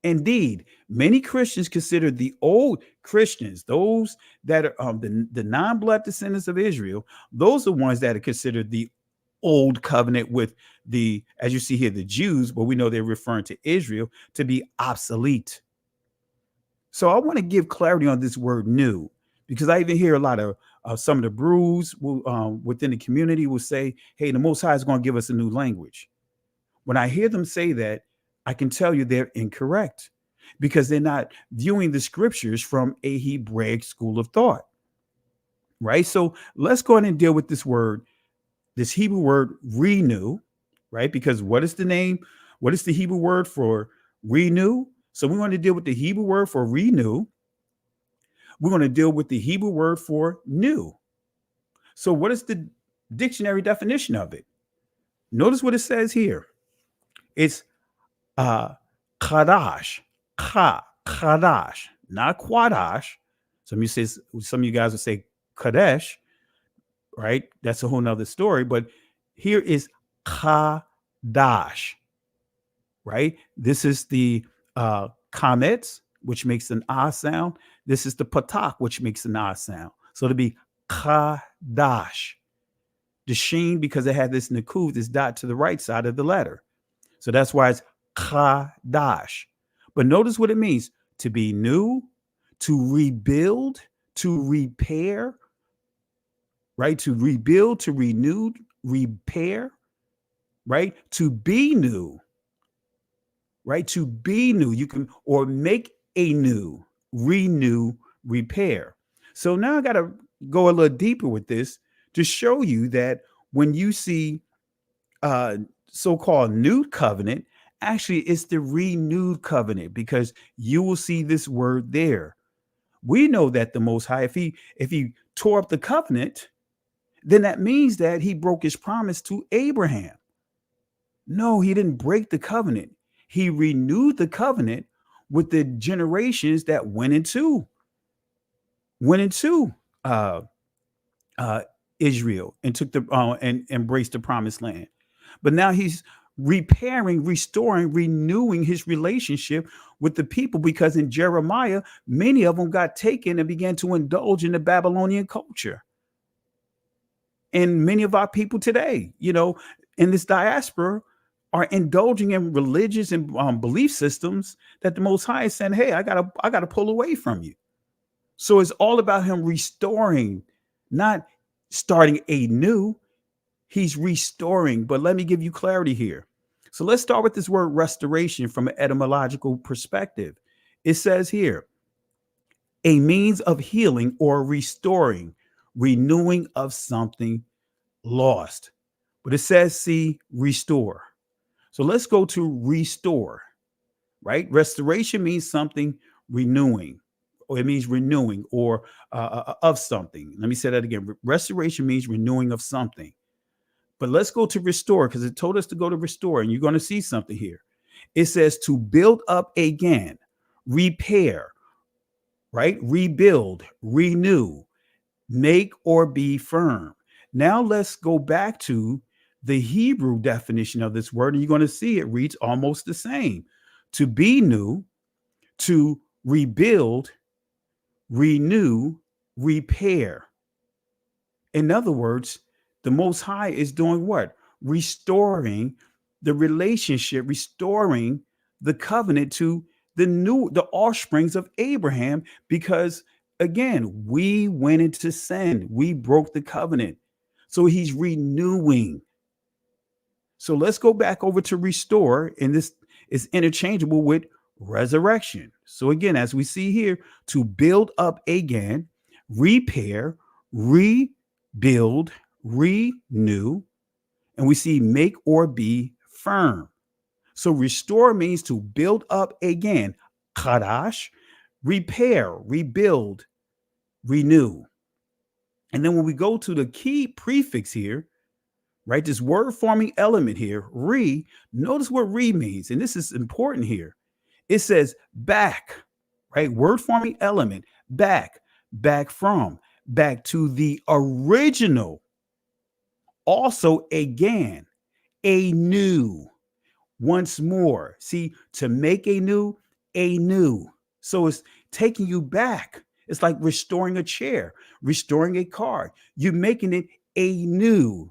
Indeed, many Christians consider the old Christians, those that are the non-blood descendants of Israel, those are ones that are considered the old covenant with the, as you see here, the Jews, but we know they're referring to Israel, to be obsolete. So I want to give clarity on this word new, because I even hear a lot of some of the brews within the community will say, hey, the Most High is going to give us a new language. When I hear them say that, I can tell you they're incorrect, because they're not viewing the scriptures from a Hebraic school of thought. Right. So let's go ahead and deal with this word, this Hebrew word renew. Right. Because what is the name? What is the Hebrew word for renew? So we want to deal with the Hebrew word for renew. We're going to deal with the Hebrew word for new. So what is the dictionary definition of it? Notice what it says here. It's Kadash, Kadash, not Quadash. Some of you guys would say Kadesh, right? That's a whole nother story. But here is Kadash, right? This is the Kametz, which makes an ah sound. This is the Patak, which makes an ah sound. So to be Kadash. the sheen, because it had this nakuv, this dot to the right side of the letter. So that's why it's chadash. But notice what it means: to be new, to rebuild, to repair, right? To rebuild, to renew, repair, right? To be new, right? To be new. You can, or make a new, renew, repair. So now I got to go a little deeper with this to show you that when you see so-called new covenant, actually it's the renewed covenant, because you will see this word there. We know that the Most High, if he tore up the covenant, then that means that he broke his promise to Abraham. No, he didn't break the covenant. He renewed the covenant with the generations that went into Israel and took the and embraced the promised land. But now he's repairing, restoring, renewing his relationship with the people, because in Jeremiah, many of them got taken and began to indulge in the Babylonian culture. And many of our people today, in this diaspora, are indulging in religious and belief systems that the Most High is saying, hey, I gotta pull away from you. So it's all about him restoring, not starting anew. He's restoring. But let me give you clarity here. So let's start with this word restoration from an etymological perspective. It says here, a means of healing or restoring, renewing of something lost. But it says, see, restore. So let's go to restore, right? Restoration means something renewing, or it means renewing or of something. Let me say that again. Restoration means renewing of something. But let's go to restore, because it told us to go to restore, and you're going to see something here. It says to build up again, repair, right? Rebuild, renew, make or be firm. Now let's go back to the Hebrew definition of this word, and you're going to see it reads almost the same. To be new, to rebuild, renew, repair. In other words, the Most High is doing what? Restoring the relationship, restoring the covenant to the offsprings of Abraham, because again, we went into sin. We broke the covenant. So he's renewing. So let's go back over to restore, and this is interchangeable with resurrection. So again, as we see here, to build up again, repair, rebuild, renew, and we see make or be firm. So restore means to build up again, chadash, repair, rebuild, renew. And then when we go to the key prefix here, right, this word forming element here, notice what means. And this is important here. It says back, right? Word forming element, back from, back to the original. Also again, anew, once more. See, to make anew. So it's taking you back. It's like restoring a chair, restoring a car. You're making it anew.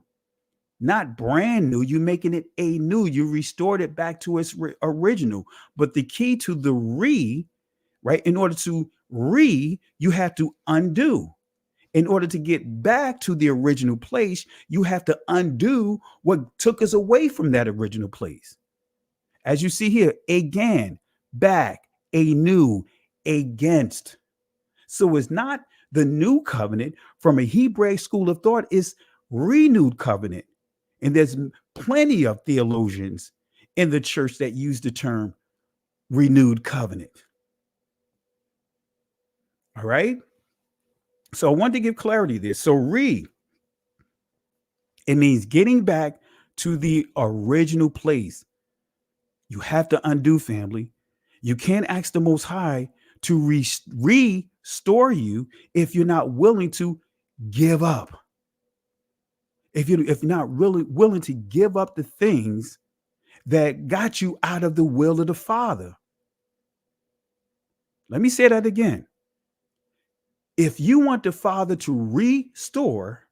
Not brand new, you're making it anew. You restored it back to its original. But the key to the right? In order to you have to undo. In order to get back to the original place, you have to undo what took us away from that original place. As you see here, again, back, anew, against. So it's not the new covenant from a Hebraic school of thought, it's renewed covenant. And there's plenty of theologians in the church that use the term renewed covenant. All right. So I want to give clarity there. So it means getting back to the original place. You have to undo, family. You can't ask the Most High to restore you if you're not willing to give up. If you're not really willing to give up the things that got you out of the will of the Father. Let me say that again. If you want the Father to restore,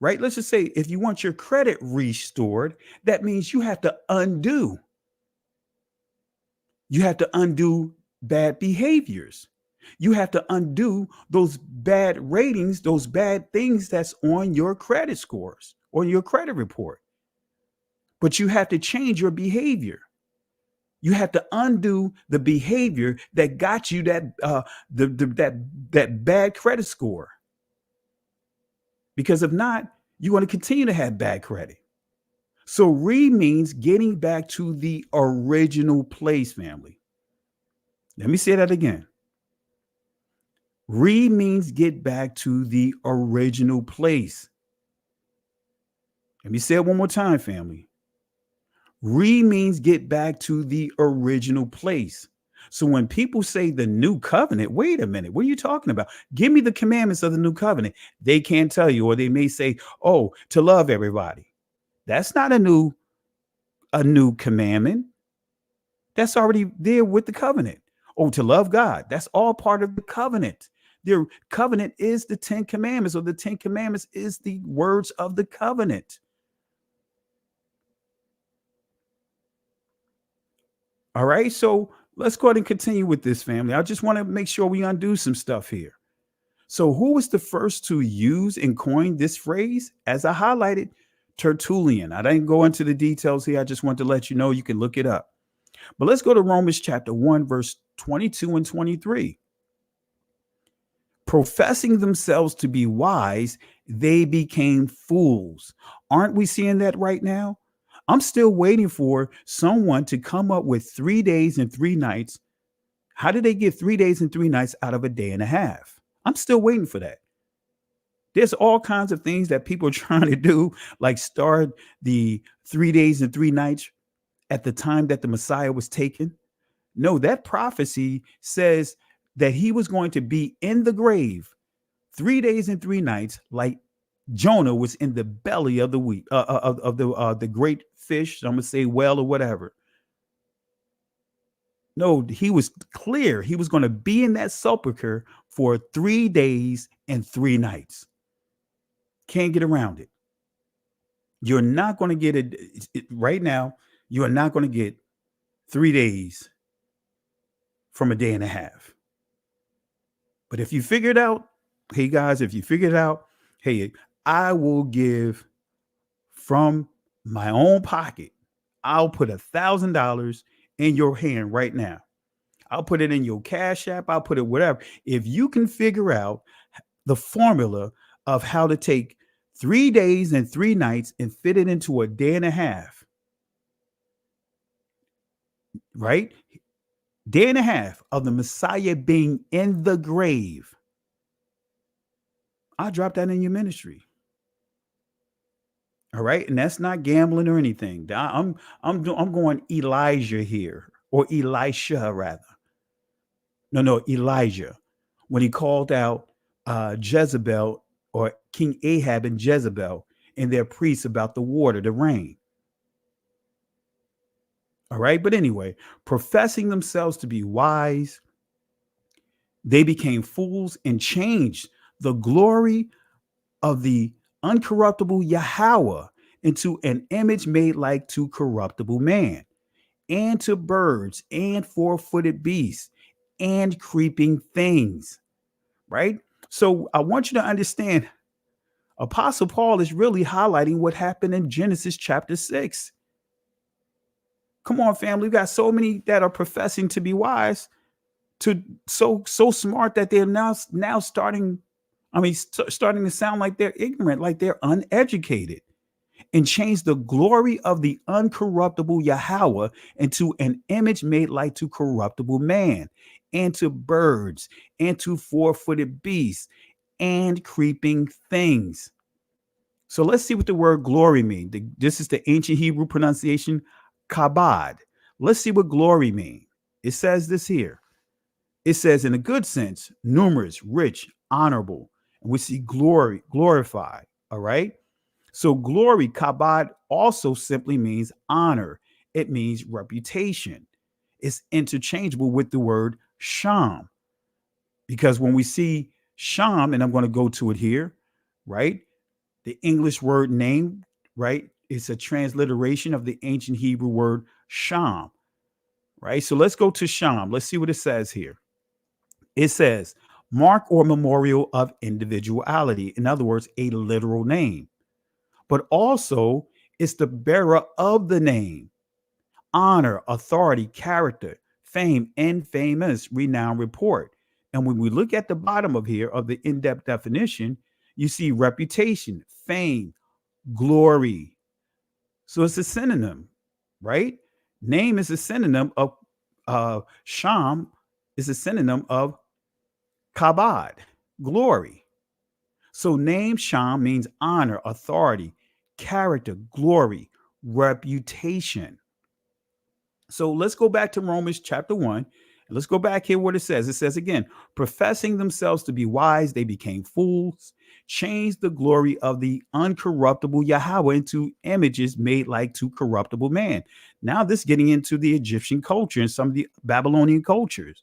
right? Let's just say if you want your credit restored, that means you have to undo. You have to undo bad behaviors. You have to undo those bad ratings, those bad things that's on your credit scores or your credit report. But you have to change your behavior. You have to undo the behavior that got you that that bad credit score. Because if not, you're going to continue to have bad credit. So means getting back to the original place, family. Let me say that again. Means get back to the original place. Let me say it one more time, family. Means get back to the original place. So when people say the new covenant, wait a minute, what are you talking about? Give me the commandments of the new covenant. They can't tell you, or they may say, oh, to love everybody. That's not a new commandment. That's already there with the covenant. Oh, to love God. That's all part of the covenant. The covenant is the 10 commandments, or the 10 commandments is the words of the covenant. All right, so let's go ahead and continue with this, family. I just want to make sure we undo some stuff here. So who was the first to use and coin this phrase? As I highlighted, Tertullian. I didn't go into the details here. I just want to let you know you can look it up. But let's go to Romans chapter 1, verse 22 and 23. Professing themselves to be wise, they became fools. Aren't we seeing that right now? I'm still waiting for someone to come up with 3 days and 3 nights. How did they get 3 days and 3 nights out of a day and a half? I'm still waiting for that. There's all kinds of things that people are trying to do, like start the 3 days and 3 nights at the time that the Messiah was taken. No, that prophecy says that he was going to be in the grave 3 days and 3 nights, like Jonah was in the belly of the great fish. I'm gonna say whale or whatever. No, he was clear. He was going to be in that sepulcher for 3 days and 3 nights. Can't get around it. You're not going to get it right now. You are not going to get 3 days from a day and a half. But if you figure it out, hey guys, if you figure it out, hey, I will give from my own pocket. I'll put $1,000 in your hand right now. I'll put it in your Cash App. I'll put it whatever. If you can figure out the formula of how to take 3 days and 3 nights and fit it into a day and a half, right? Day and a half of the Messiah being in the grave. I'll drop that in your ministry. All right. And that's not gambling or anything. I'm going Elijah here, or Elisha rather. No, Elijah. When he called out Jezebel, or King Ahab and Jezebel and their priests about the water, the rain. All right. But anyway, professing themselves to be wise, they became fools and changed the glory of the uncorruptible yahuwah into an image made like to corruptible man, and to birds and four-footed beasts and creeping things. Right? So I want you to understand, Apostle Paul is really highlighting what happened in Genesis chapter 6. Come on, family. We got so many that are professing to be wise, to so smart that they're now starting to sound like they're ignorant, like they're uneducated, and change the glory of the uncorruptible Yahweh into an image made like to corruptible man, and to birds, and to four-footed beasts, and creeping things. So let's see what the word glory means. This is the ancient Hebrew pronunciation, kabod. Let's see what glory means. It says this here. It says, in a good sense, numerous, rich, honorable. And we see glory, glorified. All right. So glory, kabod, also simply means honor. It means reputation. It's interchangeable with the word sham. Because when we see sham, and I'm going to go to it here, right? The English word name, right? It's a transliteration of the ancient Hebrew word sham, right? So let's go to sham. Let's see what it says here. It says, mark or memorial of individuality. In other words, a literal name. But also, it's the bearer of the name. Honor, authority, character, fame, and famous, renown, report. And when we look at the bottom of here of the in-depth definition, you see reputation, fame, glory. So it's a synonym, right? Name is a synonym of sham is a synonym of kabod, glory. So name sham means honor, authority, character, glory, reputation. So let's go back to Romans chapter 1. And let's go back here what it says. It says again, professing themselves to be wise, they became fools, changed the glory of the uncorruptible Yahweh into images made like to corruptible man. Now this getting into the Egyptian culture and some of the Babylonian cultures.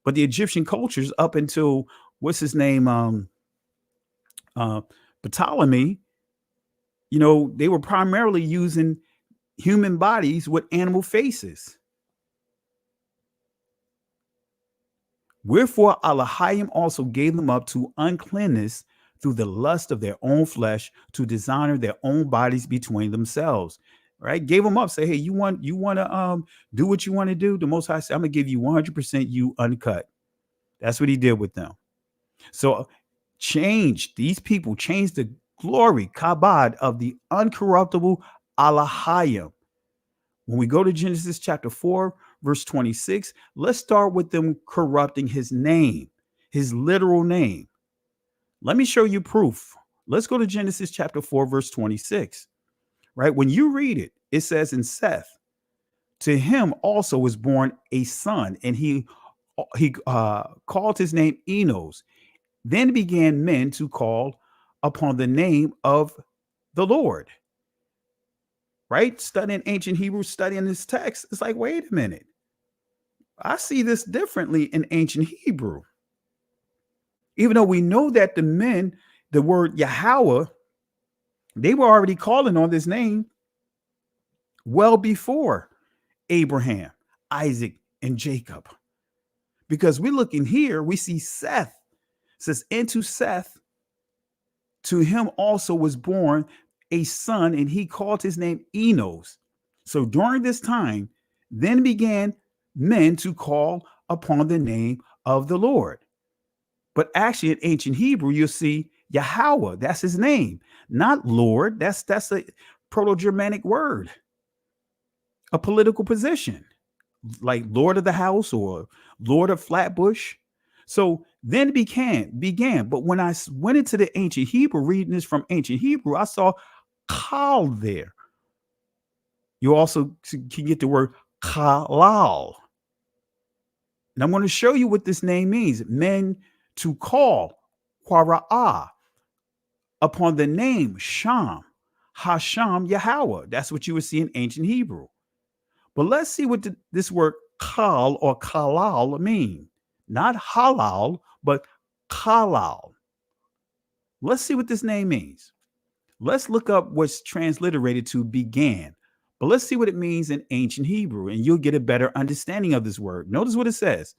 But the Egyptian cultures up until, what's his name? Ptolemy, they were primarily using human bodies with animal faces. Wherefore Elohim also gave them up to uncleanness through the lust of their own flesh, to dishonor their own bodies between themselves. Right? Gave them up. Say, hey, you want to do what you want to do? The Most High said, I'm gonna give you 100% you uncut. That's what he did with them. So these people changed the glory, kabod, of the uncorruptible Elohim. When we go to Genesis chapter 4, verse 26, let's start with them corrupting his name, his literal name. Let me show you proof. Let's go to Genesis chapter 4, verse 26. Right? When you read it, it says in Seth, to him also was born a son, and he called his name Enos. Then began men to call upon the name of the Lord. Right? Studying ancient Hebrew, studying this text, it's like, wait a minute. I see this differently in ancient Hebrew. Even though we know that the men, the word yahuwah, they were already calling on this name well before Abraham, Isaac, and Jacob. Because we look in here, we see Seth. It says, into Seth, to him also was born a son, and he called his name Enos. So during this time, then began men to call upon the name of the Lord. But actually in ancient Hebrew, you'll see Yahweh, that's his name, not Lord. That's a Proto-Germanic word, a political position, like Lord of the House or Lord of Flatbush. So then began. But when I went into the ancient Hebrew, reading this from ancient Hebrew, I saw kal there. You also can get the word kalal. And I'm going to show you what this name means. Men to call, quara'ah, upon the name Sham, Hasham Yahweh. That's what you would see in ancient Hebrew. But let's see what this word kal or kalal mean. Not halal, but kalal. Let's see what this name means. Let's look up what's transliterated to began. But let's see what it means in ancient Hebrew, and you'll get a better understanding of this word. Notice what it says.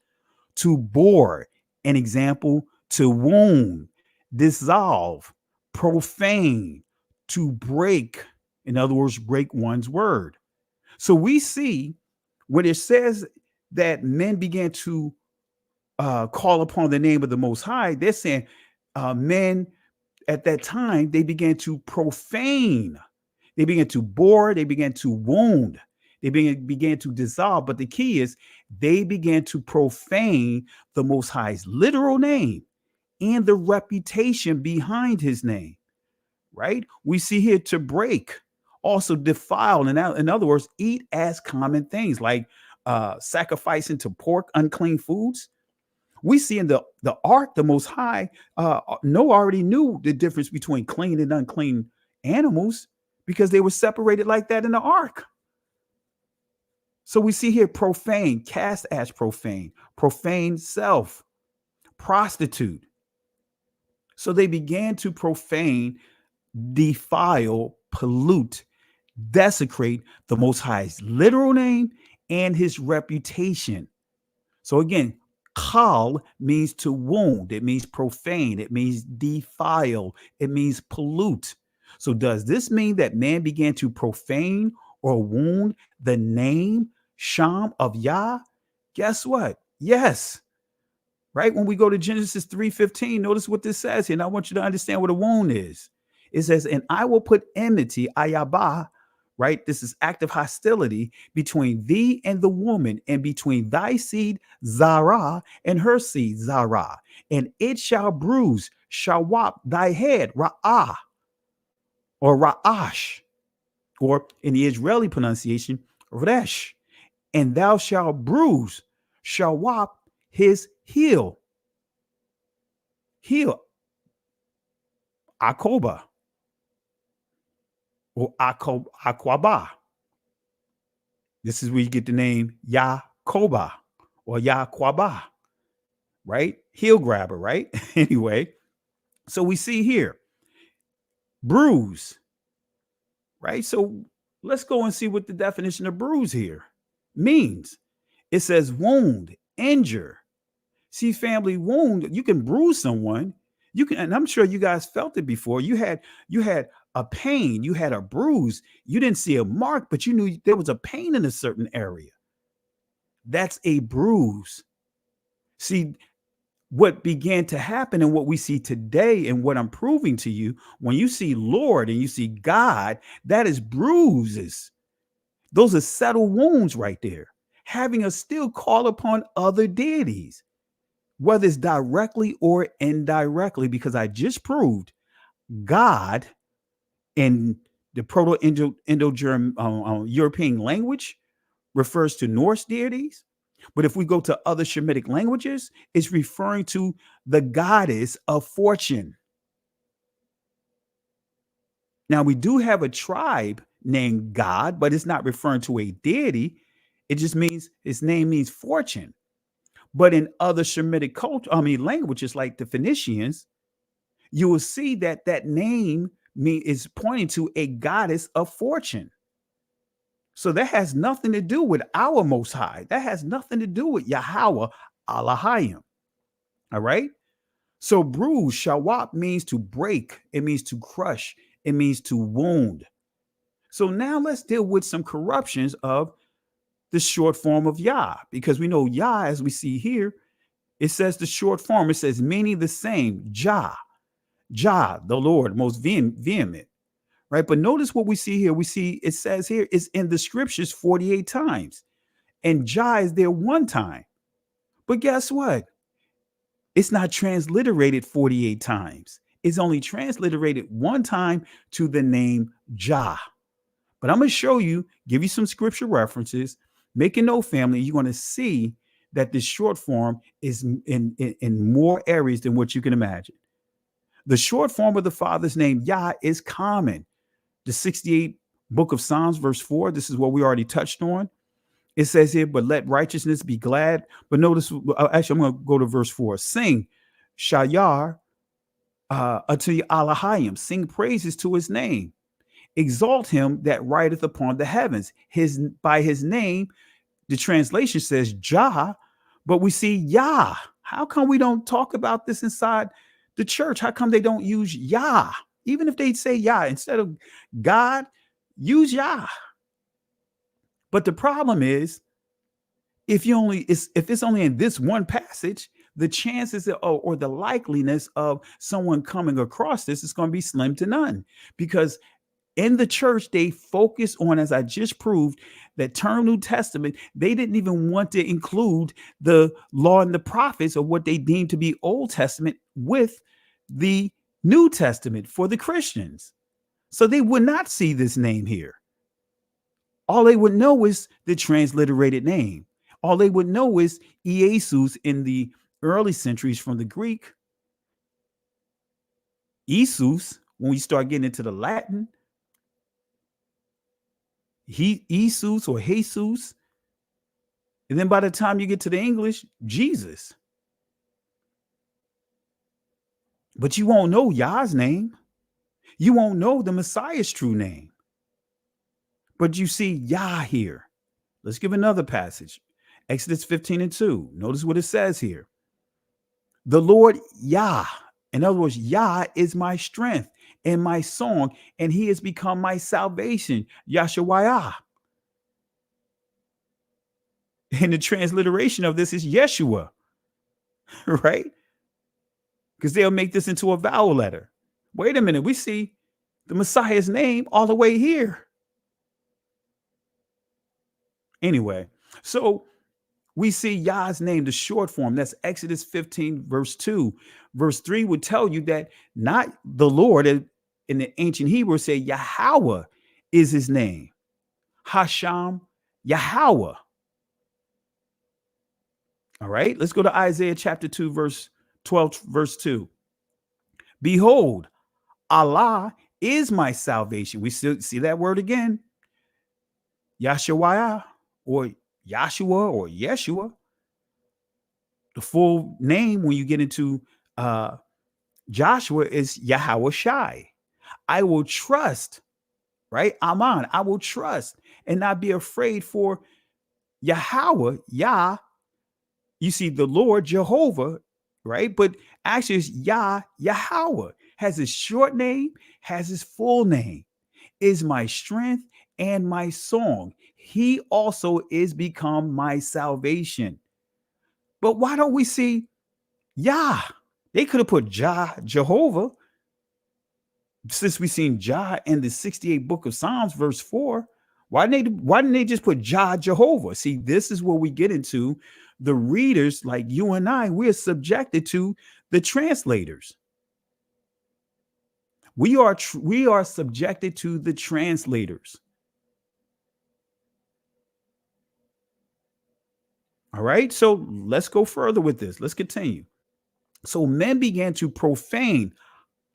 To bore, an example, to wound, dissolve, profane, to break. In other words, break one's word. So we see when it says that men began to call upon the name of the Most High, they're saying men at that time, they began to profane. They began to bore. They began to wound. They began to dissolve. But the key is they began to profane the Most High's literal name and the reputation behind his name, right? We see here to break, also defile. And in other words, eat as common things like sacrificing to pork, unclean foods. We see in the ark, the Most High, Noah already knew the difference between clean and unclean animals because they were separated like that in the ark. So we see here profane, cast as profane, profane self, prostitute. So they began to profane defile, pollute, desecrate the Most High's literal name and his reputation. So again, kal means to wound, it means profane, it means defile, it means pollute. So does this mean that man began to profane or wound the name Sham of Yah? Guess what? Yes. Right? When we go to Genesis 3:15, notice what this says here. And I want you to understand what a wound is. It says, and I will put enmity, ayabah, right? This is active hostility between thee and the woman, and between thy seed, Zara, and her seed, Zara. And it shall bruise, shall whop thy head, Ra'ah, or Ra'ash, or in the Israeli pronunciation, Resh. And thou shalt bruise, shall whop his heel, Akoba, or Akwaba. This is where you get the name Yakoba or Yakwaba, right? Heel grabber, right? Anyway, so we see here, bruise, right? So let's go and see what the definition of bruise here means. It says wound, injure. See, family, wound, you can bruise someone. You can, and I'm sure you guys felt it before. You had a pain, you had a bruise. You didn't see a mark, but you knew there was a pain in a certain area. That's a bruise. See, what began to happen and what we see today and what I'm proving to you, when you see Lord and you see God, that is bruises. Those are subtle wounds right there. Having us still call upon other deities, whether it's directly or indirectly, because I just proved God in the Proto-Indo-European language refers to Norse deities. But if we go to other Shemitic languages, it's referring to the goddess of fortune. Now, we do have a tribe named God, but it's not referring to a deity. It just means his name means fortune. But in other Shemitic languages like the Phoenicians, you will see that that name is pointing to a goddess of fortune. So that has nothing to do with our Most High. That has nothing to do with Yahweh Elohim. All right. So bruise, shawap, means to break. It means to crush. It means to wound. So now let's deal with some corruptions of the short form of Yah, because we know Yah, as we see here, it says the short form. It says meaning the same, Jah, the Lord, most vehement. Right. But notice what we see here. We see it says here it's in the scriptures 48 times. And Jah is there one time. But guess what? It's not transliterated 48 times. It's only transliterated one time to the name Jah. But I'm going to show you, give you some scripture references, make a note, family. You're going to see that this short form is in more areas than what you can imagine. The short form of the Father's name, Yah, is common. The 68th book of Psalms, verse 4, this is what we already touched on. It says here, but let righteousness be glad. But notice, actually, I'm going to go to verse 4. Sing, Shayar, unto Elohim. Sing praises to his name. Exalt him that rideth upon the heavens. By his name, the translation says Jah, but we see Yah. How come we don't talk about this inside the church? How come they don't use Yah? Even if they say Yah instead of God, use Yah. But the problem is, if it's only in this one passage, the chances or the likeliness of someone coming across this is going to be slim to none. Because in the church, they focus on, as I just proved, that term New Testament. They didn't even want to include the law and the prophets, or what they deemed to be Old Testament, with the New Testament for the Christians. So they would not see this name here. All they would know is the transliterated name. All they would know is Iesus in the early centuries from the Greek. Isus, when we start getting into the Latin, Isus or Jesus. And then by the time you get to the English, Jesus. But you won't know Yah's name. You won't know the Messiah's true name. But you see Yah here. Let's give another passage. Exodus 15:2. Notice what it says here. The Lord Yah. In other words, Yah is my strength and my song, and he has become my salvation. Yahshua. And the transliteration of this is Yeshua, right? Because they'll make this into a vowel letter. Wait a minute. We see the Messiah's name all the way here. Anyway, so we see Yah's name, the short form. That's Exodus 15, verse 2. Verse 3 would tell you that not the Lord, in the ancient Hebrew, say Yahweh is his name. Hasham, Yahweh. All right, let's go to Isaiah chapter 2, verse 12, verse 2. Behold, Allah is my salvation. We still see that word again. Yahshua or Yahshua or Yeshua. The full name when you get into Joshua is Yahweh Shai. I will trust, right? Aman. I will trust and not be afraid for Yahweh, Yah. You see the Lord Jehovah, right? But actually it's Yahweh. Has his short name, has his full name, is my strength and my song. He also is become my salvation. But why don't we see Yah? They could have put Jehovah, since we've seen Jah in the 68th book of Psalms, verse 4. Why didn't they just put Jehovah? See, this is where we get into the readers like you and I. We're subjected to the translators. We are subjected to the translators. All right, so let's go further with this. Let's continue. So men began to profane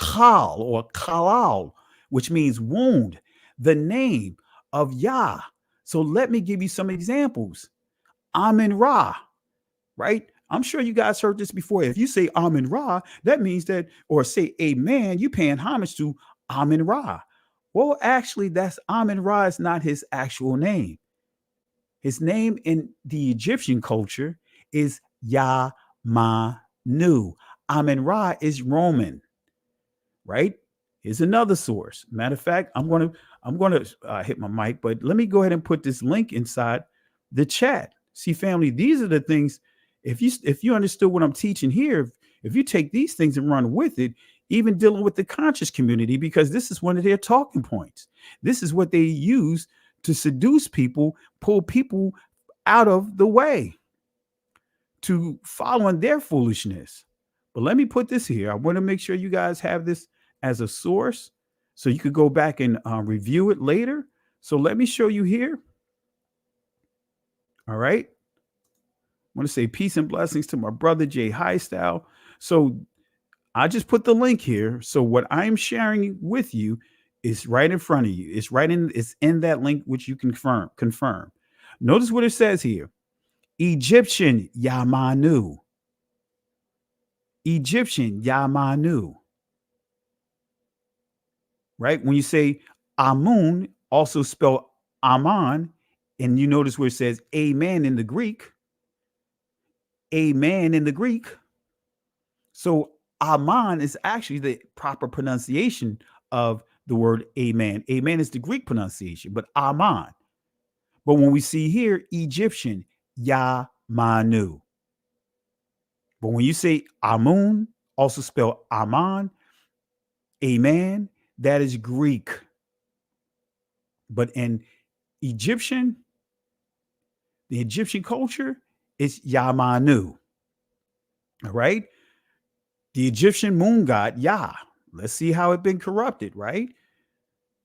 Kal or Kalal, which means wound, the name of Yah. So let me give you some examples. Amen Ra, right? I'm sure you guys heard this before. If you say Amen Ra, that means that, or say amen, you're paying homage to Amen Ra. Well, actually, that's Amen Ra is not his actual name. His name in the Egyptian culture is Yamanu. Amen Ra is Roman, right? Here's another source. Matter of fact, I'm going to hit my mic, but let me go ahead and put this link inside the chat. See, family, these are the things. If you understood what I'm teaching here, if you take these things and run with it, even dealing with the conscious community, because this is one of their talking points. This is what they use to seduce people, pull people out of the way to following their foolishness. But let me put this here. I want to make sure you guys have this as a source so you could go back and review it later. So let me show you here. All right. I want to say peace and blessings to my brother, Jay Highstyle. So I just put the link here. So what I'm sharing with you is right in front of you. It's in that link, which you can confirm. Notice what it says here. Egyptian Yamanu. Egyptian Yamanu. Right? When you say Amun, also spell Aman, and you notice where it says amen in the Greek. Amen in the Greek. So Aman is actually the proper pronunciation of the word amen. Amen is the Greek pronunciation, but Aman. But when we see here, Egyptian, Yamanu. But when you say Amun, also spell Aman, amen, that is Greek. But in Egyptian, the Egyptian culture, it's Yamanu. All right. The Egyptian moon god, Yah. Let's see how it's been corrupted, right?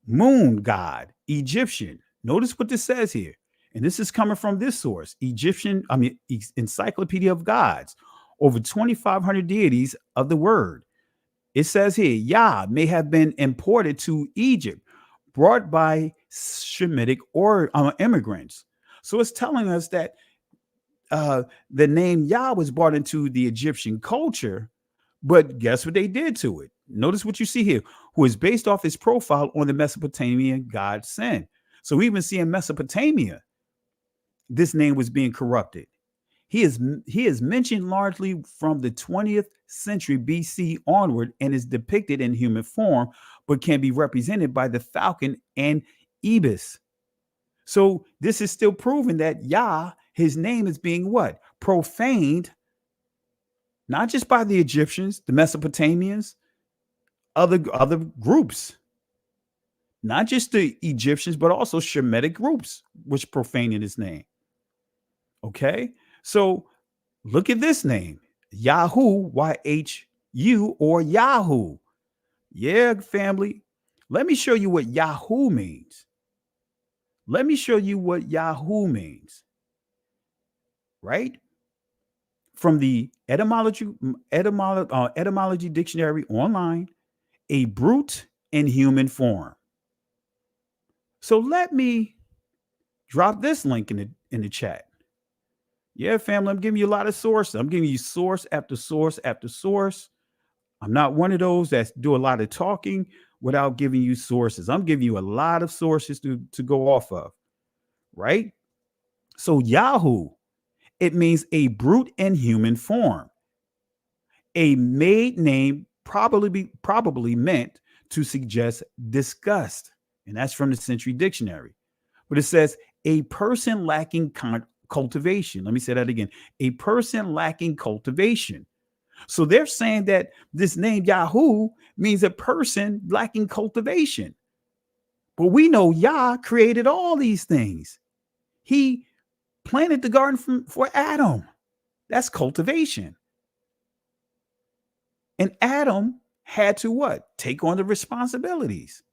Moon god, Egyptian. Notice what this says here. And this is coming from this source, Encyclopedia of Gods, over 2,500 deities of the word. It says here, Yah may have been imported to Egypt, brought by Shemitic or immigrants. So it's telling us that the name Yah was brought into the Egyptian culture, but guess what they did to it? Notice what you see here, who is based off his profile on the Mesopotamian god Sin. So even seeing Mesopotamia, this name was being corrupted. He is mentioned largely from the 20th century BC onward and is depicted in human form, but can be represented by the falcon and ibis. So this is still proving that Yah, his name is being what? Profaned, not just by the Egyptians, the Mesopotamians, other groups, not just the Egyptians, but also Shemitic groups, which profaned his name. Okay, so look at this name, Yahu, Y-H-U, or Yahoo. Yeah, family. Let me show you what Yahoo means. Let me show you what Yahoo means. Right? From the etymology dictionary online, a brute in human form. So let me drop this link in the chat. Yeah, family, I'm giving you a lot of sources. I'm giving you source after source after source. I'm not one of those that do a lot of talking without giving you sources. I'm giving you a lot of sources to go off of, right? So Yahoo, it means a brute in human form. A made name probably meant to suggest disgust. And that's from the Century Dictionary. But it says a person lacking cultivation. Let me say that again. A person lacking cultivation. So they're saying that this name Yahoo means a person lacking cultivation. But we know Yah created all these things. He planted the garden for Adam. That's cultivation. And Adam had to what? Take on the responsibilities.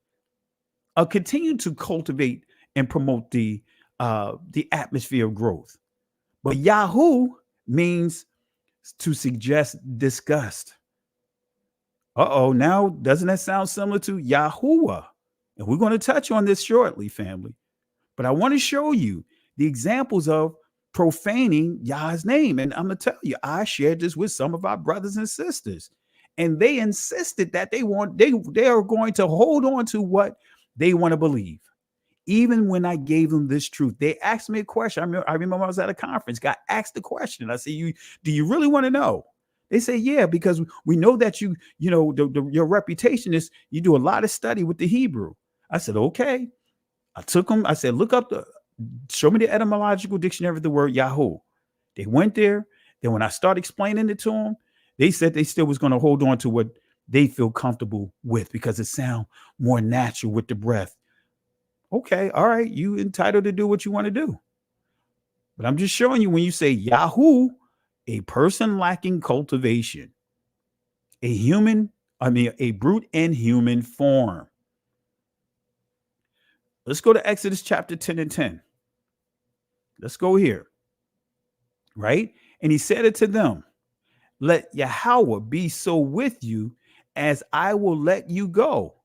Continue to cultivate and promote the atmosphere of growth. But Yahoo means to suggest disgust. Now doesn't that sound similar to yahuwah? And we're going to touch on this shortly, family. But I want to show you the examples of profaning Yah's name. And I'm going to tell you, I shared this with some of our brothers and sisters. And they insisted that they are going to hold on to what they want to believe. Even when I gave them this truth, they asked me a question. I remember I was at a conference, got asked the question. I said, do you really want to know? They say, yeah, because we know that your reputation is you do a lot of study with the Hebrew. I said, okay. I took them. I said, show me the etymological dictionary of the word Yahoo. They went there. Then when I started explaining it to them, they said they still was going to hold on to what they feel comfortable with because it sounds more natural with the breath. Okay, all right, you entitled to do what you want to do. But I'm just showing you when you say Yahoo, a person lacking cultivation, a brute in human form. Let's go to Exodus chapter 10 and 10. Let's go here. Right? And he said it to them, let Yahuwah be so with you as I will let you go,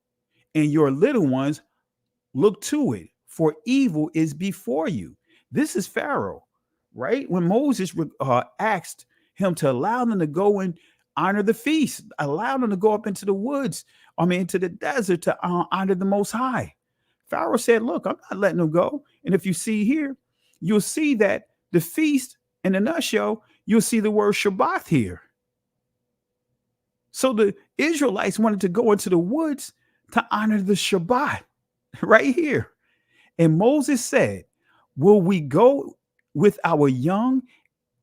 and your little ones look to it, for evil is before you. This is Pharaoh, right? When Moses asked him to allow them to go and honor the feast, allow them to go up into the woods, into the desert to honor the Most High. Pharaoh said, look, I'm not letting them go. And if you see here, you'll see that the feast in a nutshell, you'll see the word Shabbat here. So the Israelites wanted to go into the woods to honor the Shabbat right here. And Moses said, will we go with our young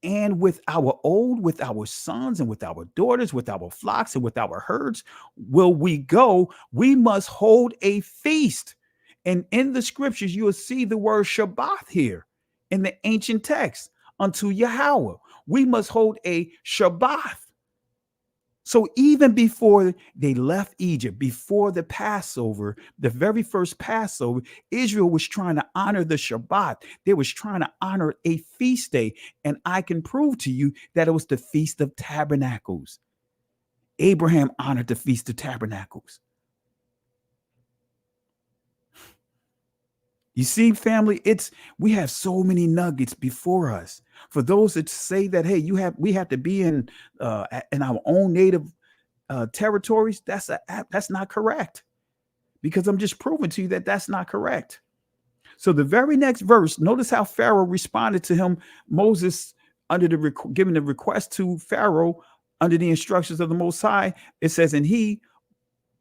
and with our old, with our sons and with our daughters, with our flocks and with our herds? Will we go? We must hold a feast. And in the scriptures, you will see the word Shabbat here in the ancient text unto Yahweh. We must hold a Shabbat. So even before they left Egypt, before the Passover, the very first Passover, Israel was trying to honor the Shabbat. They was trying to honor a feast day. And I can prove to you that it was the Feast of Tabernacles. Abraham honored the Feast of Tabernacles. You see, family, we have so many nuggets before us. For those that say that, hey, we have to be in our own native territories, that's not correct, because I'm just proving to you that that's not correct. So the very next verse, notice how Pharaoh responded to him, Moses, under the giving the request to Pharaoh under the instructions of the Most High. It says, and he,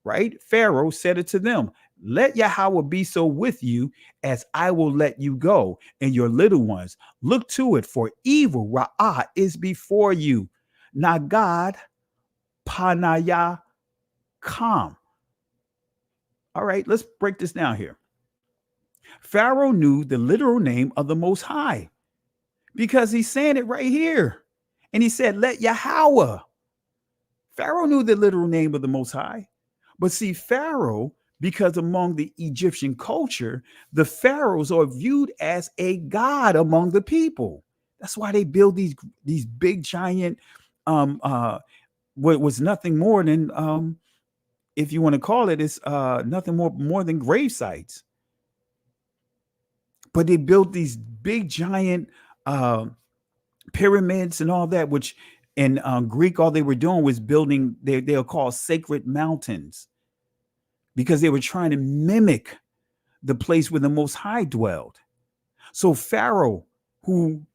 right, Pharaoh said it to them, let Yahweh be so with you as I will let you go and your little ones. Look to it, for evil, Ra'ah, is before you. Nagad, Panaya, Kam. All right, let's break this down here. Pharaoh knew the literal name of the Most High because he's saying it right here. And he said, let Yahweh. Pharaoh knew the literal name of the Most High. But see, Pharaoh, because among the Egyptian culture, the pharaohs are viewed as a god among the people. That's why they build these big giant, what was nothing more than, if you want to call it, it's nothing more than grave sites. But they built these big giant pyramids and all that, which in Greek, all they were doing was building, they are called sacred mountains, because they were trying to mimic the place where the Most High dwelled. So Pharaoh, who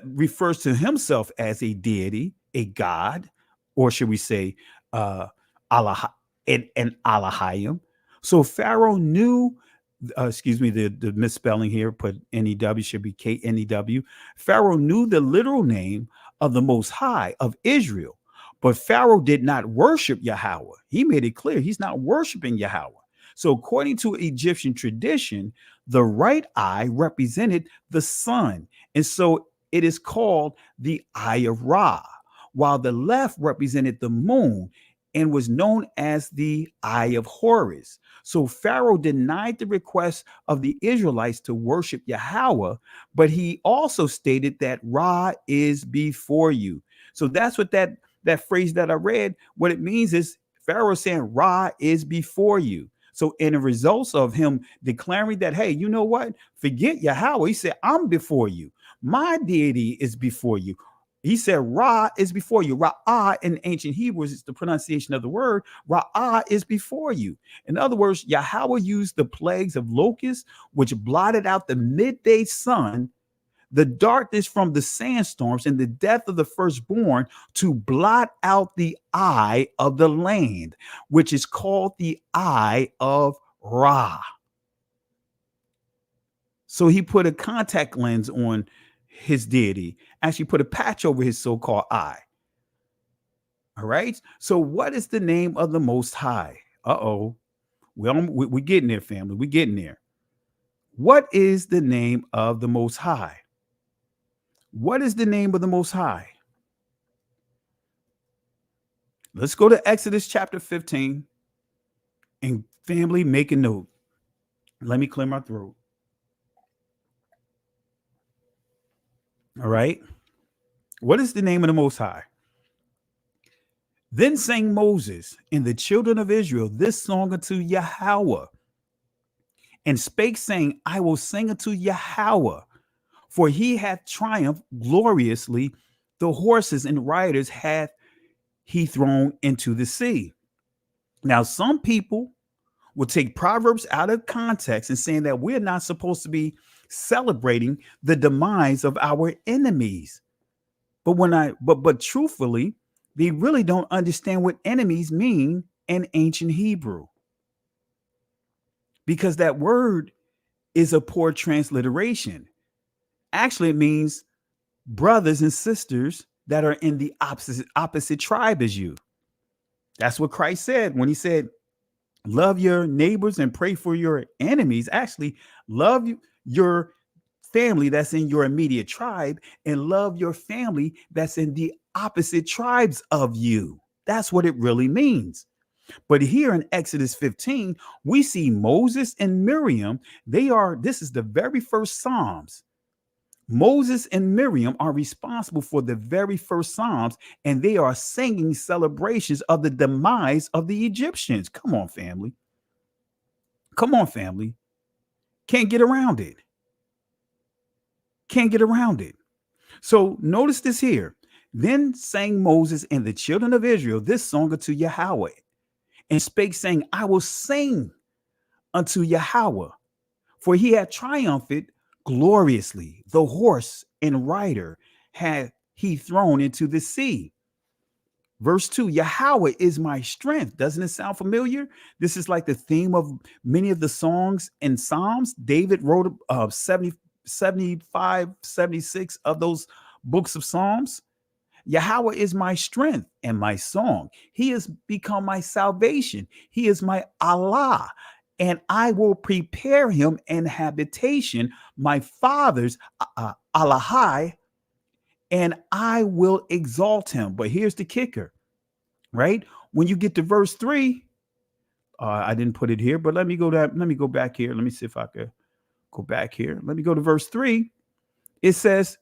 refers to himself as a deity, a god, or should we say Allah and Allahayim. So Pharaoh knew, excuse me, the misspelling here, put N-E-W, should be K-N-E-W. Pharaoh knew the literal name of the Most High of Israel, but Pharaoh did not worship Yahweh. He made it clear he's not worshiping Yahweh. So according to Egyptian tradition, the right eye represented the sun. And so it is called the Eye of Ra, while the left represented the moon and was known as the Eye of Horus. So Pharaoh denied the request of the Israelites to worship Yahweh, but he also stated that Ra is before you. So that's what that phrase that I read, what it means is Pharaoh saying Ra is before you. So in the results of him declaring that, hey, you know what? Forget Yahweh. He said, I'm before you. My deity is before you. He said, Ra is before you. Ra'ah in ancient Hebrew is the pronunciation of the word. Ra'ah is before you. In other words, Yahweh used the plagues of locusts, which blotted out the midday sun, the darkness from the sandstorms, and the death of the firstborn to blot out the eye of the land, which is called the Eye of Ra. So he put a contact lens on his deity, actually put a patch over his so-called eye. All right. So what is the name of the Most High? We're getting there, family. We're getting there. What is the name of the Most High? What is the name of the Most High? Let's go to Exodus chapter 15. And family, make a note. Let me clear my throat. All right. What is the name of the Most High? Then sang Moses and the children of Israel this song unto Yahweh, and spake, saying, I will sing unto Yahweh, for he hath triumphed gloriously. The horses and riders hath he thrown into the sea. Now, some people will take Proverbs out of context and saying that we're not supposed to be celebrating the demise of our enemies. But truthfully, they really don't understand what enemies mean in ancient Hebrew, because that word is a poor transliteration. Actually, it means brothers and sisters that are in the opposite tribe as you. That's what Christ said when he said, love your neighbors and pray for your enemies. Actually, love your family that's in your immediate tribe and love your family that's in the opposite tribes of you. That's what it really means. But here in Exodus 15, we see Moses and Miriam. This is the very first Psalms. Moses and Miriam are responsible for the very first Psalms, and they are singing celebrations of the demise of the Egyptians. Come on, family. Come on, family. Can't get around it. Can't get around it. So notice this here. Then sang Moses and the children of Israel this song unto Yahweh, and spake, saying, I will sing unto Yahweh, for he had triumphed gloriously. The horse and rider had he thrown into the sea. Verse 2, Yahweh is my strength. Doesn't it sound familiar? This is like the theme of many of the songs and Psalms. David wrote 75, 76 of those books of Psalms. Yahweh is my strength and my song. He has become my salvation. He is my Allah, and I will prepare him an habitation, my father's Allahai, and I will exalt him. But here's the kicker, right? When you get to verse 3, I didn't put it here, but let me go back here. Let me see if I could go back here. Let me go to verse 3. It says,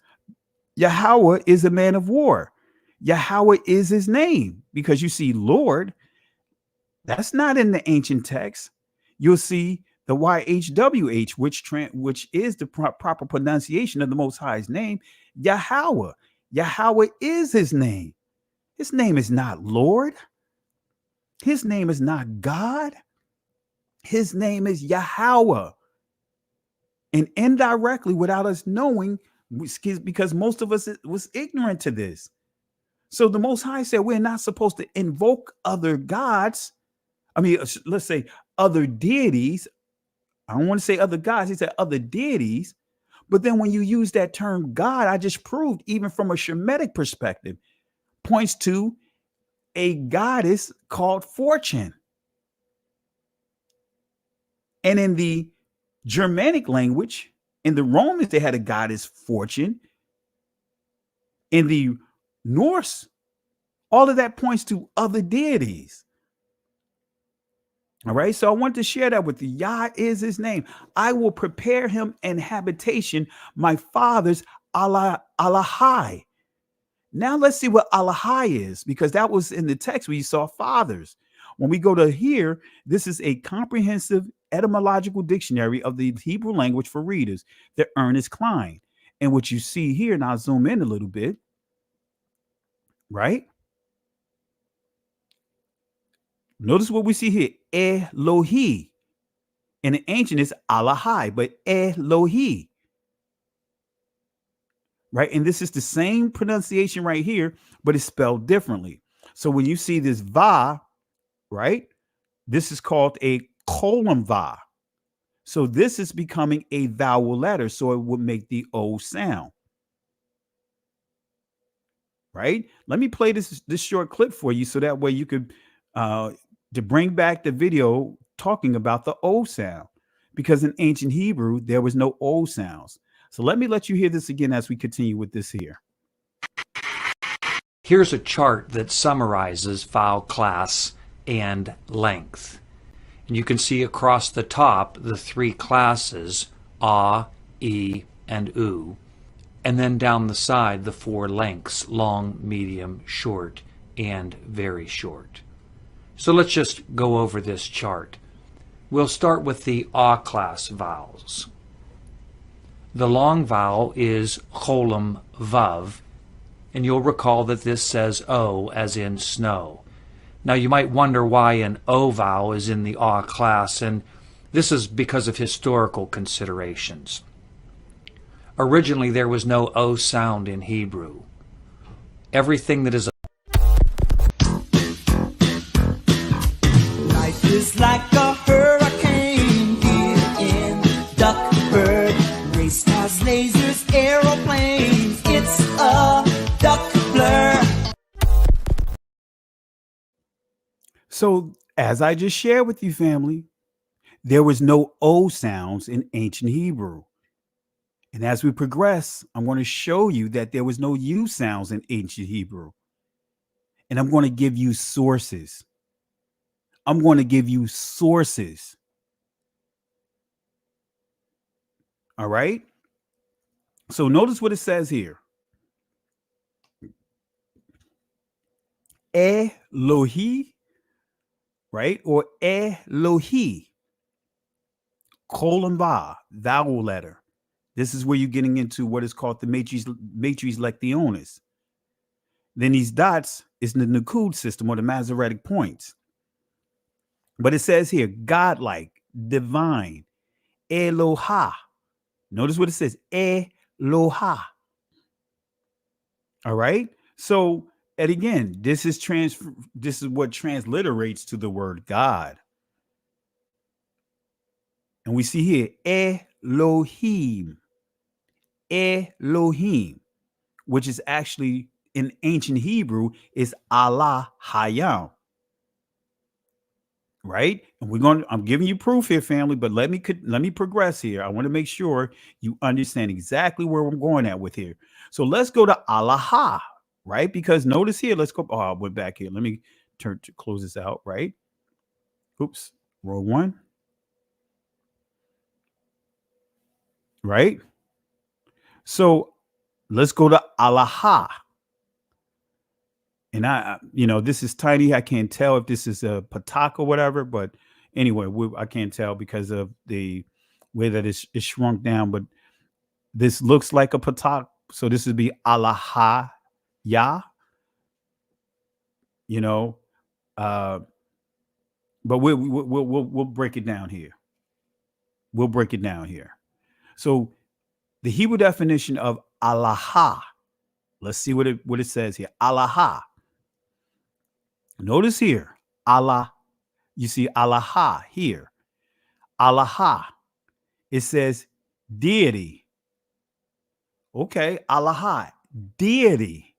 Yahweh is a man of war. Yahweh is his name, because you see Lord, that's not in the ancient text. You'll see the YHWH, which is the proper pronunciation of the Most High's name, Yahweh. Yahweh is his name. His name is not Lord. His name is not God. His name is Yahweh. And indirectly, without us knowing, because most of us was ignorant to this. So the Most High said we're not supposed to invoke other gods. I mean, let's say other deities. I don't want to say other gods. He said other deities. But then when you use that term God, I just proved, even from a Shemitic perspective, points to a goddess called Fortune. And in the Germanic language, in the Romans, they had a goddess Fortune. In the Norse, all of that points to other deities. All right, so I want to share that with you. Yah is his name. I will prepare him an habitation, my father's Allahai. Now let's see what Allahai is, because that was in the text where you saw fathers. When we go to here, this is a comprehensive etymological dictionary of the Hebrew language for readers, the Ernest Klein. And what you see here, and I'll zoom in a little bit, right? Notice what we see here, Elohi. In the ancient, it's Allahai, but Elohi. Right? And this is the same pronunciation right here, but it's spelled differently. So when you see this Va, right, this is called a colon Va. So this is becoming a vowel letter, so it would make the O sound. Right? Let me play this short clip for you, so that way you could to bring back the video talking about the O sound, because in ancient Hebrew, there was no O sounds. So let you hear this again as we continue with this here. Here's a chart that summarizes vowel class and length. And you can see across the top the three classes, A, E, and U. And then down the side, the four lengths, long, medium, short, and very short. So let's just go over this chart. We'll start with the A class vowels. The long vowel is cholam vav, and you'll recall that this says O as in snow. Now you might wonder why an O vowel is in the A class, and this is because of historical considerations. Originally there was no O sound in Hebrew. Everything that is is like a hurricane here in Duckburg. Race cars, lasers, aeroplanes. It's a duck blur. So, as I just shared with you, family, there was no O sounds in ancient Hebrew. And as we progress, I'm going to show you that there was no U sounds in ancient Hebrew. And I'm going to give you sources. I'm going to give you sources. All right. So notice what it says here. Elohi, right? Or Elohi, colon va, vowel letter. This is where you're getting into what is called the matrix lectionis. Then these dots is the Nakud system or the Masoretic points. But it says here, godlike, divine, Eloha. Notice what it says, Eloha. All right. So, and again, this is what transliterates to the word God. And we see here, Elohim, Elohim, which is actually in ancient Hebrew is Allah Hayam. Right? And I'm giving you proof here, family, but let me progress here. I want to make sure you understand exactly where I'm going at with here. So let's go to Allah, right? Because notice here, let's go. Oh, I went back here. Let me close this out, right? Oops, row one. Right? So let's go to Allah. And this is tiny. I can't tell if this is a patak or whatever, but anyway, I can't tell because of the way that it's shrunk down. But this looks like a patak, so this would be Allah ya. But we'll break it down here. We'll break it down here. So the Hebrew definition of Allah. Let's see what it says here. Allah. Notice here, Allah. You see Allah here. Allah. It says deity. Okay, Allah, deity.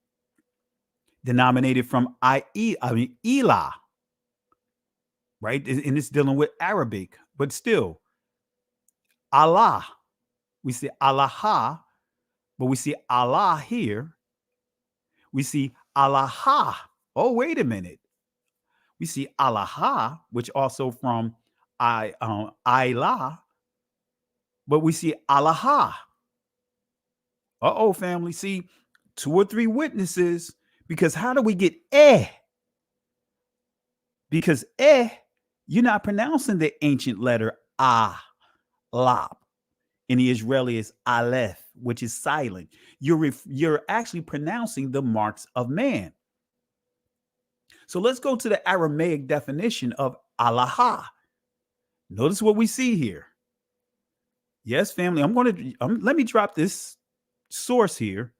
Denominated from Elah. Right? And it's dealing with Arabic, but still. Allah. We see Allah, but we see Allah here. We see Allah. Oh, wait a minute. We see Allah, which also from Ilah, but we see Allah. Uh-oh, family. See, 2 or 3 witnesses, because how do we get Because you're not pronouncing the ancient letter lab. In the Israeli is aleph, which is silent. You're actually pronouncing the marks of man. So let's go to the Aramaic definition of Allah. Notice what we see here. Yes, family, let me drop this source here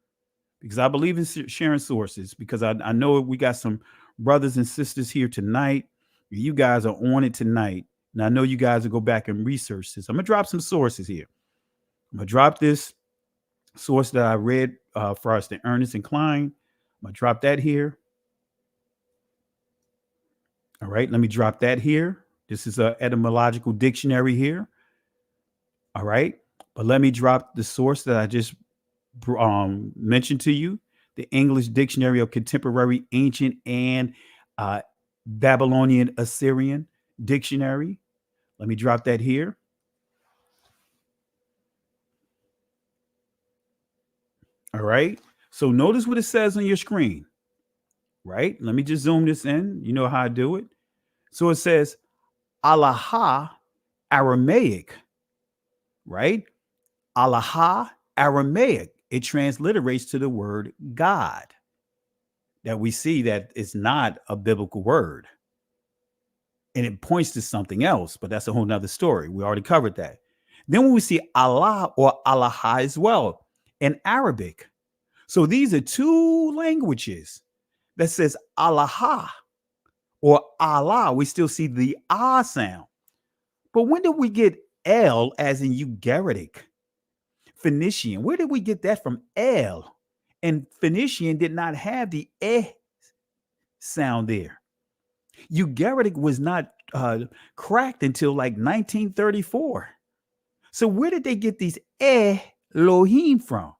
because I believe in sharing sources, because I know we got some brothers and sisters here tonight. You guys are on it tonight. And I know you guys will go back and research this. I'm going to drop some sources here. I'm going to drop this source that I read for us, the Ernest and Klein. I'm going to drop that here. All right, let me drop that here. This is an etymological dictionary here. All right, but let me drop the source that I just mentioned to you, the English Dictionary of Contemporary Ancient and Babylonian Assyrian Dictionary. Let me drop that here. All right, so notice what it says on your screen. Right, let me just zoom this in. You know how I do it. So it says Allah Aramaic, right? Allah Aramaic. It transliterates to the word God. That we see that it's not a biblical word. And it points to something else, but that's a whole nother story. We already covered that. Then when we see Allah or Allah as well in Arabic. So these are 2 languages that says Allah or Allah. We still see the ah sound. But when did we get El as in Ugaritic? Phoenician. Where did we get that from? El. And Phoenician did not have the sound there. Ugaritic was not cracked until like 1934. So where did they get these Elohim from?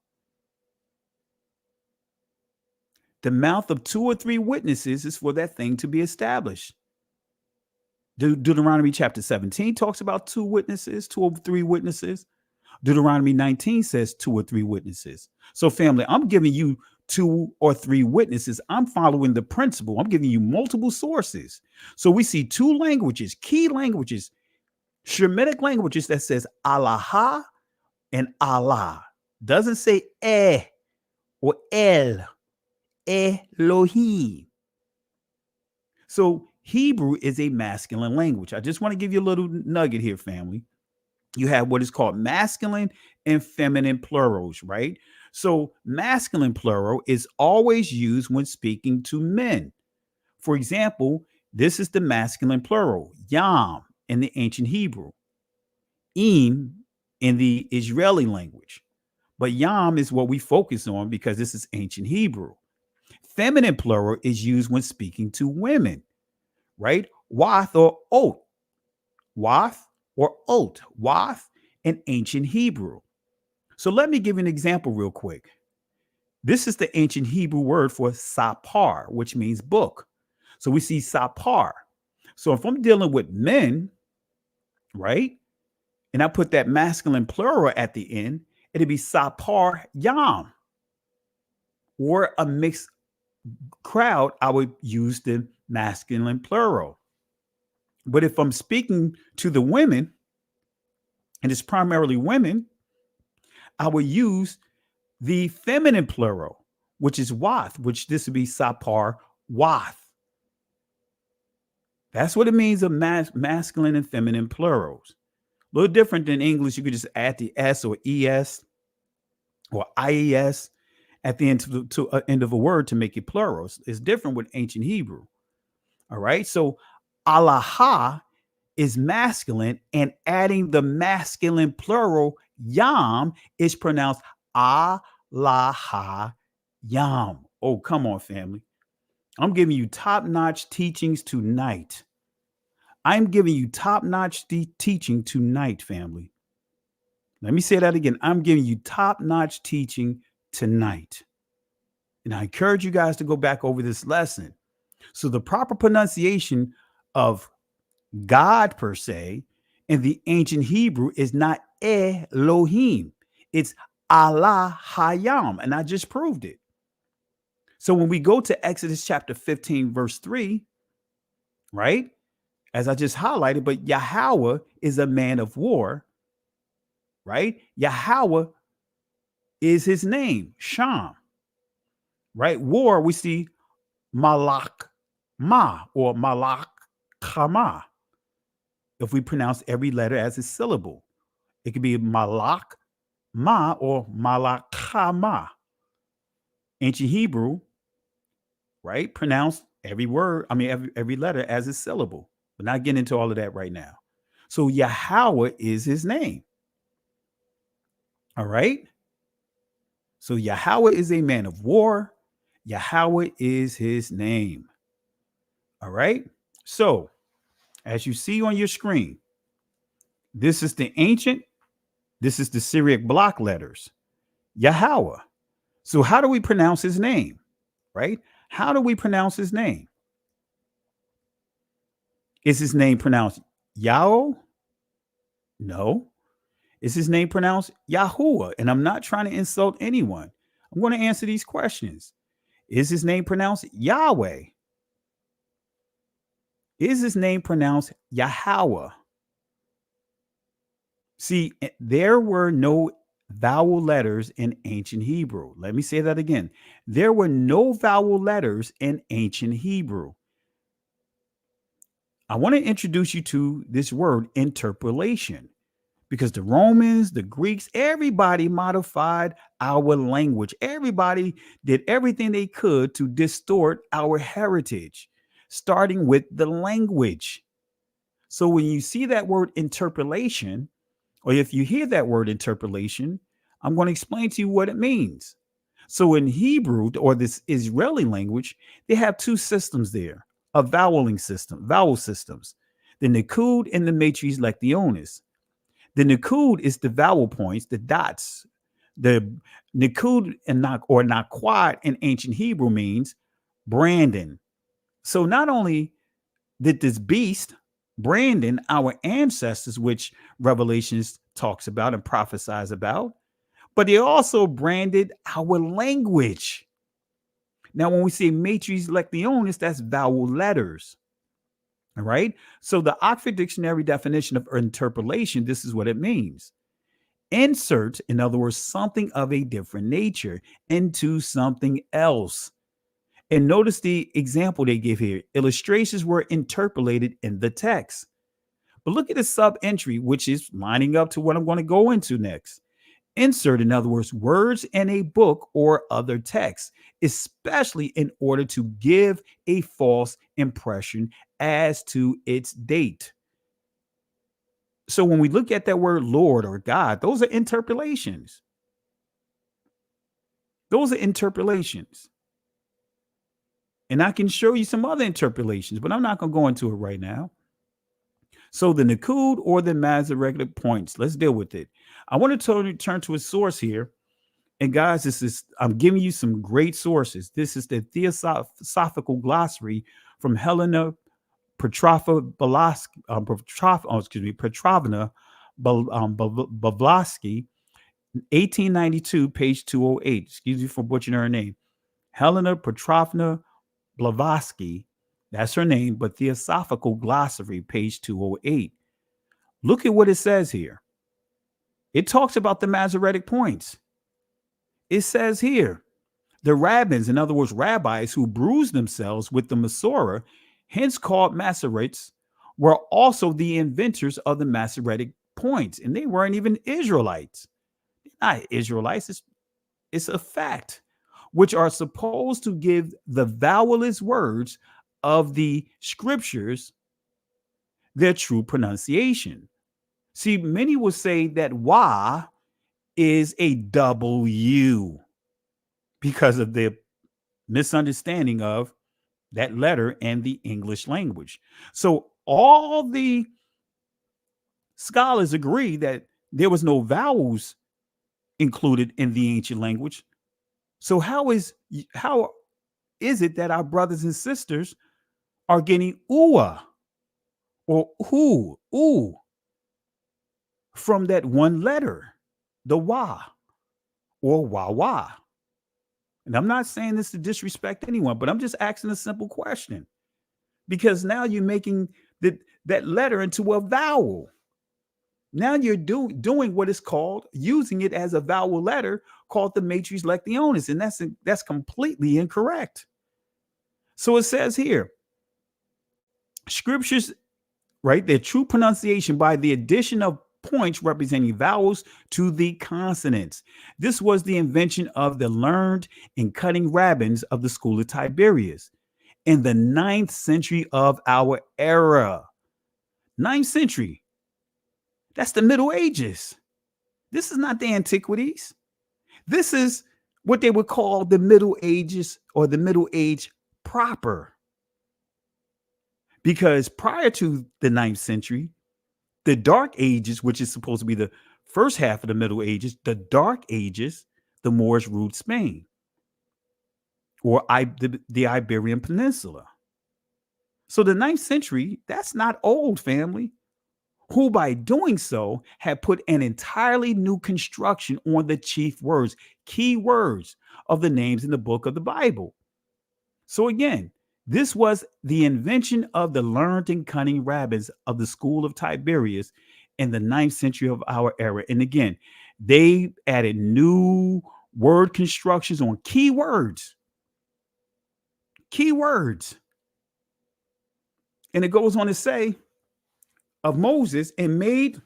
The mouth of 2 or 3 witnesses is for that thing to be established. Deuteronomy chapter 17 talks about 2 witnesses, 2 or 3 witnesses. Deuteronomy 19 says 2 or 3 witnesses. So family, I'm giving you 2 or 3 witnesses. I'm following the principle. I'm giving you multiple sources. So we see 2 languages, key languages, Shemitic languages that says Allah and Allah. Doesn't say or El. Elohim. So Hebrew is a masculine language. I just want to give you a little nugget here, family. You have what is called masculine and feminine plurals, right? So masculine plural is always used when speaking to men. For example, this is the masculine plural, yam in the ancient Hebrew, im in the Israeli language. But yam is what we focus on because this is ancient Hebrew. Feminine plural is used when speaking to women, right? Wath or ot. Wath or ot. Wath in ancient Hebrew. So let me give you an example real quick. This is the ancient Hebrew word for sapar, which means book. So we see sapar. So if I'm dealing with men, right, and I put that masculine plural at the end, it'd be sapar yam. Or a mixed crowd, I would use the masculine plural. But if I'm speaking to the women, and it's primarily women, I would use the feminine plural, which is wath, which this would be sapar wath. That's what it means of masculine and feminine plurals. A little different than English. You could just add the S or ES or IES at the end of a word to make it plurals. It's different with ancient Hebrew. All right. So alaha is masculine, and adding the masculine plural yam is pronounced alaha yam. Oh, come on, family. I'm giving you top-notch teachings tonight. I'm giving you top-notch teaching tonight, family. Let me say that again. I'm giving you top-notch teaching tonight. And I encourage you guys to go back over this lesson. So the proper pronunciation of God per se in the ancient Hebrew is not Elohim. It's Allah Hayam. And I just proved it. So when we go to Exodus chapter 15, verse 3, right? As I just highlighted, but Yahweh is a man of war, right? Yahweh is his name, Sham, right? War, we see Malak Ma or Malak Kama. If we pronounce every letter as a syllable, it could be Malak Ma or Malak Kama. Ancient Hebrew, right? Pronounce every word, every letter as a syllable. But not getting into all of that right now. So Yahweh is his name. All right. So Yahweh is a man of war. Yahweh is his name. All right. So as you see on your screen, this is the ancient, this is the Syriac block letters, Yahweh. So how do we pronounce his name? Right? How do we pronounce his name? Is his name pronounced Yahweh? No. Is his name pronounced Yahuwah? And I'm not trying to insult anyone. I'm going to answer these questions. Is his name pronounced Yahweh? Is his name pronounced Yahweh? See, there were no vowel letters in ancient Hebrew. Let me say that again. There were no vowel letters in ancient Hebrew. I want to introduce you to this word interpolation, because the Romans, the Greeks, everybody modified our language. Everybody did everything they could to distort our heritage, starting with the language. So when you see that word interpolation, or if you hear that word interpolation, I'm going to explain to you what it means. So in Hebrew, or this Israeli language, they have two systems there, a vowel systems, the Nikud and the Matres Lectionis. The Nikud is the vowel points, the dots. The Nikud and Naquad in ancient Hebrew means Brandon. So not only did this beast, Brandon, our ancestors, which Revelations talks about and prophesies about, but they also branded our language. Now, when we say Matres Lectionis, that's vowel letters. All right. So the Oxford Dictionary definition of interpolation, this is what it means. Insert, in other words, something of a different nature into something else. And notice the example they give here. Illustrations were interpolated in the text. But look at the sub-entry, which is lining up to what I'm going to go into next. Insert, in other words, words in a book or other text, especially in order to give a false impression as to its date. So when we look at that word Lord or God, those are interpolations. Those are interpolations. And I can show you some other interpolations, but I'm not going to go into it right now. So the Nakud or the Masoretic points, let's deal with it. I want to turn to a source here. And guys, I'm giving you some great sources. This is the Theosophical Glossary from Helena Petrovna Blavatsky, 1892, page 208. Excuse me for butchering her name. Helena Petrovna Blavatsky, that's her name, but Theosophical Glossary, page 208. Look at what it says here. It talks about the Masoretic points. It says here, the rabbins, in other words, rabbis who bruised themselves with the Masorah, hence called Masoretes, were also the inventors of the Masoretic points. And they weren't even Israelites. They're not Israelites. It's a fact, which are supposed to give the vowelless words of the scriptures their true pronunciation. See, many will say that wah is a double U because of the misunderstanding of that letter and the English language. So all the scholars agree that there was no vowels included in the ancient language. So how is it that our brothers and sisters are getting uwa or ooh from that one letter, the wah or wah? And I'm not saying this to disrespect anyone, but I'm just asking a simple question, because now you're making that letter into a vowel. Now you're doing what is called, using it as a vowel letter called the matrix lectionis, and that's completely incorrect. So it says here, scriptures, right, their true pronunciation by the addition of points representing vowels to the consonants. This was the invention of the learned and cunning rabbins of the school of Tiberias in the 9th century of our era. 9th century. That's the Middle Ages. This is not the Antiquities. This is what they would call the Middle Ages or the Middle Age proper. Because prior to the 9th century, the Dark Ages, which is supposed to be the first half of the Middle Ages, the Dark Ages, the Moors ruled Spain or the Iberian Peninsula. So the 9th century, that's not old, family, who by doing so had put an entirely new construction on the chief words, key words of the names in the book of the Bible. So again, this was the invention of the learned and cunning rabbins of the school of Tiberias in the 9th century of our era. And again, they added new word constructions on key words. Key words. And it goes on to say of Moses, and made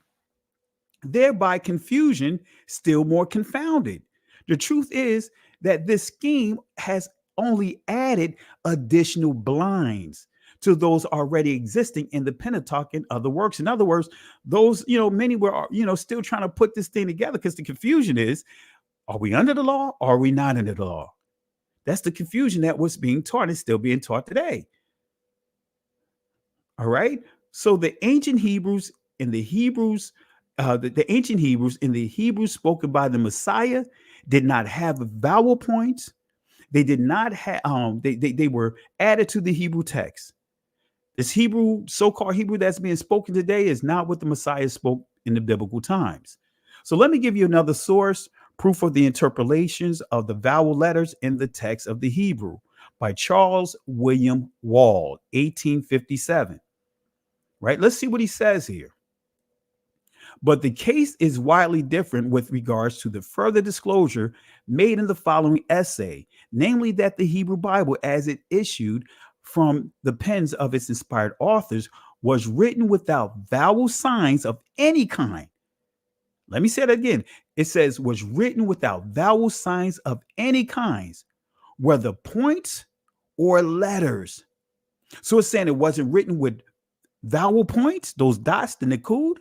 thereby confusion still more confounded. The truth is that this scheme has only added additional blinds to those already existing in the Pentateuch and other works. In other words, those, many were, still trying to put this thing together, because the confusion is, are we under the law or are we not under the law? That's the confusion that was being taught and still being taught today. All right. So the ancient Hebrews and the Hebrews, the ancient Hebrews and the Hebrews spoken by the Messiah did not have vowel points. They did not have, they were added to the Hebrew text. This Hebrew, so-called Hebrew that's being spoken today is not what the Messiah spoke in the biblical times. So let me give you another source, proof of the interpolations of the vowel letters in the text of the Hebrew by Charles William Wald, 1857. Right? Let's see what he says here. But the case is widely different with regards to the further disclosure made in the following essay namely that the Hebrew Bible, as it issued from the pens of its inspired authors, was written without vowel signs of any kind. Let me say that again. It says was written without vowel signs of any kinds, whether points or letters. So it's saying it wasn't written with vowel points, those dots, the nikud,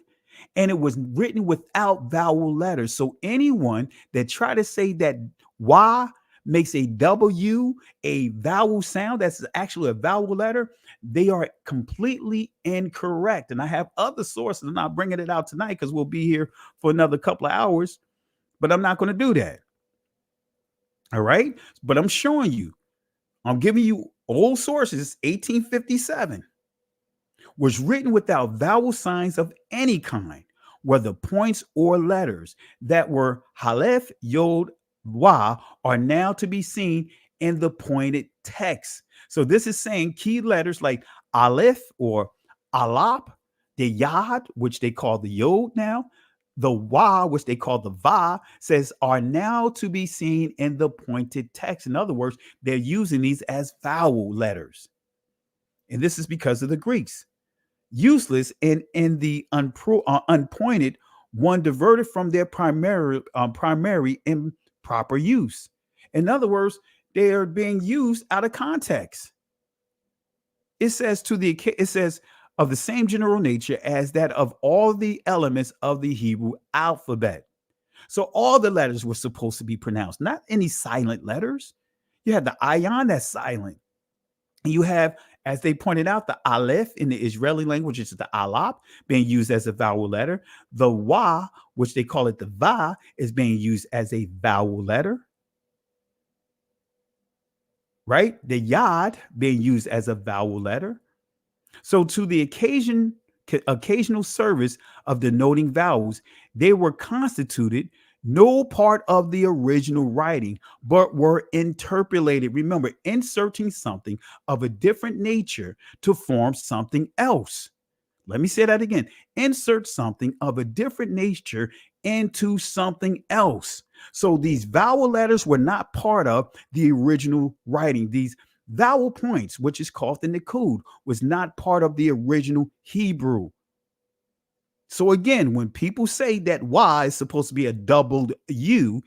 and it was written without vowel letters. So anyone that try to say that Y makes a W a vowel sound, that's actually a vowel letter, they are completely incorrect. And I have other sources, and I'm bringing it out tonight because we'll be here for another couple of hours, but I'm not going to do that. All right. But I'm showing you, I'm giving you old sources. 1857 was written without vowel signs of any kind, whether points or letters, that were Halef, Yod, Wa are now to be seen in the pointed text. So this is saying key letters like Aleph or Alap, the Yad, which they call the Yod now, the Wa, which they call the Va, says are now to be seen in the pointed text. In other words, they're using these as vowel letters. And this is because of the Greeks. Useless and in the unpointed, one diverted from their primary improper use. In other words, they are being used out of context. It says of the same general nature as that of all the elements of the Hebrew alphabet. So all the letters were supposed to be pronounced, not any silent letters. You have the ayin that's silent. And you have, as they pointed out, the aleph in the Israeli language, which is the alap, being used as a vowel letter. The wa, which they call it the va, is being used as a vowel letter. Right? The yad being used as a vowel letter. So to the occasional service of denoting vowels, they were constituted no part of the original writing, but were interpolated. Remember, inserting something of a different nature to form something else. Let me say that again. Insert something of a different nature into something else. So these vowel letters were not part of the original writing. These vowel points, which is called the nikud, was not part of the original Hebrew. So again, when people say that Y is supposed to be a doubled U,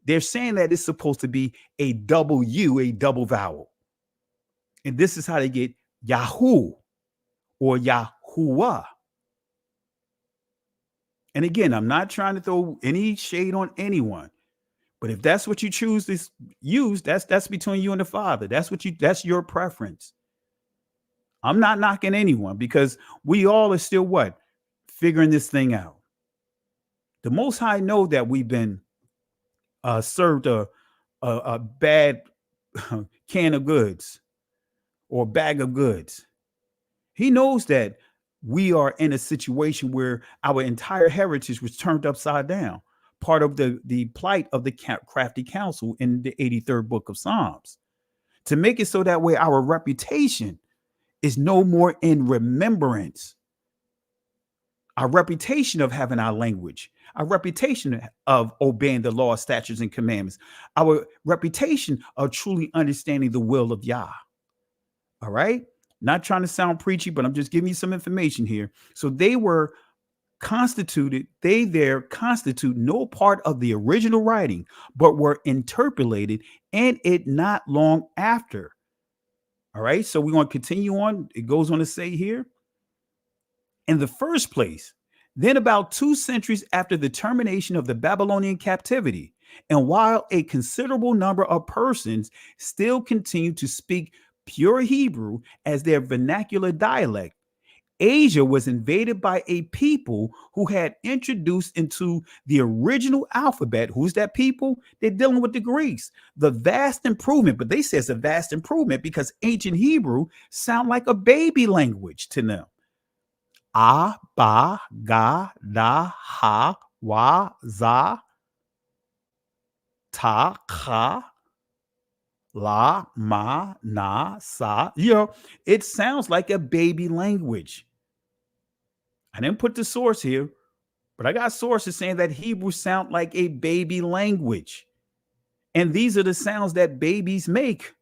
they're saying that it's supposed to be a double U, a double vowel. And this is how they get Yahu or Yahuwah. And again, I'm not trying to throw any shade on anyone, but if that's what you choose to use, that's between you and the Father. That's your preference. I'm not knocking anyone because we all are still what? Figuring this thing out. The Most High know that we've been served a bad can of goods or bag of goods. He knows that we are in a situation where our entire heritage was turned upside down, part of the plight of the crafty counsel in the 83rd book of Psalms, to make it so that way our reputation is no more in remembrance. Our reputation of having our language, our reputation of obeying the law, statutes, and commandments, our reputation of truly understanding the will of Yah. All right? Not trying to sound preachy, but I'm just giving you some information here. So they were constituted, they constitute no part of the original writing, but were interpolated and it not long after. All right? So we're going to continue on. It goes on to say here, in the first place, then about 2 centuries after the termination of the Babylonian captivity, and while a considerable number of persons still continue to speak pure Hebrew as their vernacular dialect, Asia was invaded by a people who had introduced into the original alphabet. Who's that people? They're dealing with the Greeks. The vast improvement, but they say it's a vast improvement because ancient Hebrew sound like a baby language to them. A, ba, ga, da, ha, wa, za, ta, cha, la, ma, na, sa. It sounds like a baby language. I didn't put the source here, but I got sources saying that Hebrew sound like a baby language. And these are the sounds that babies make.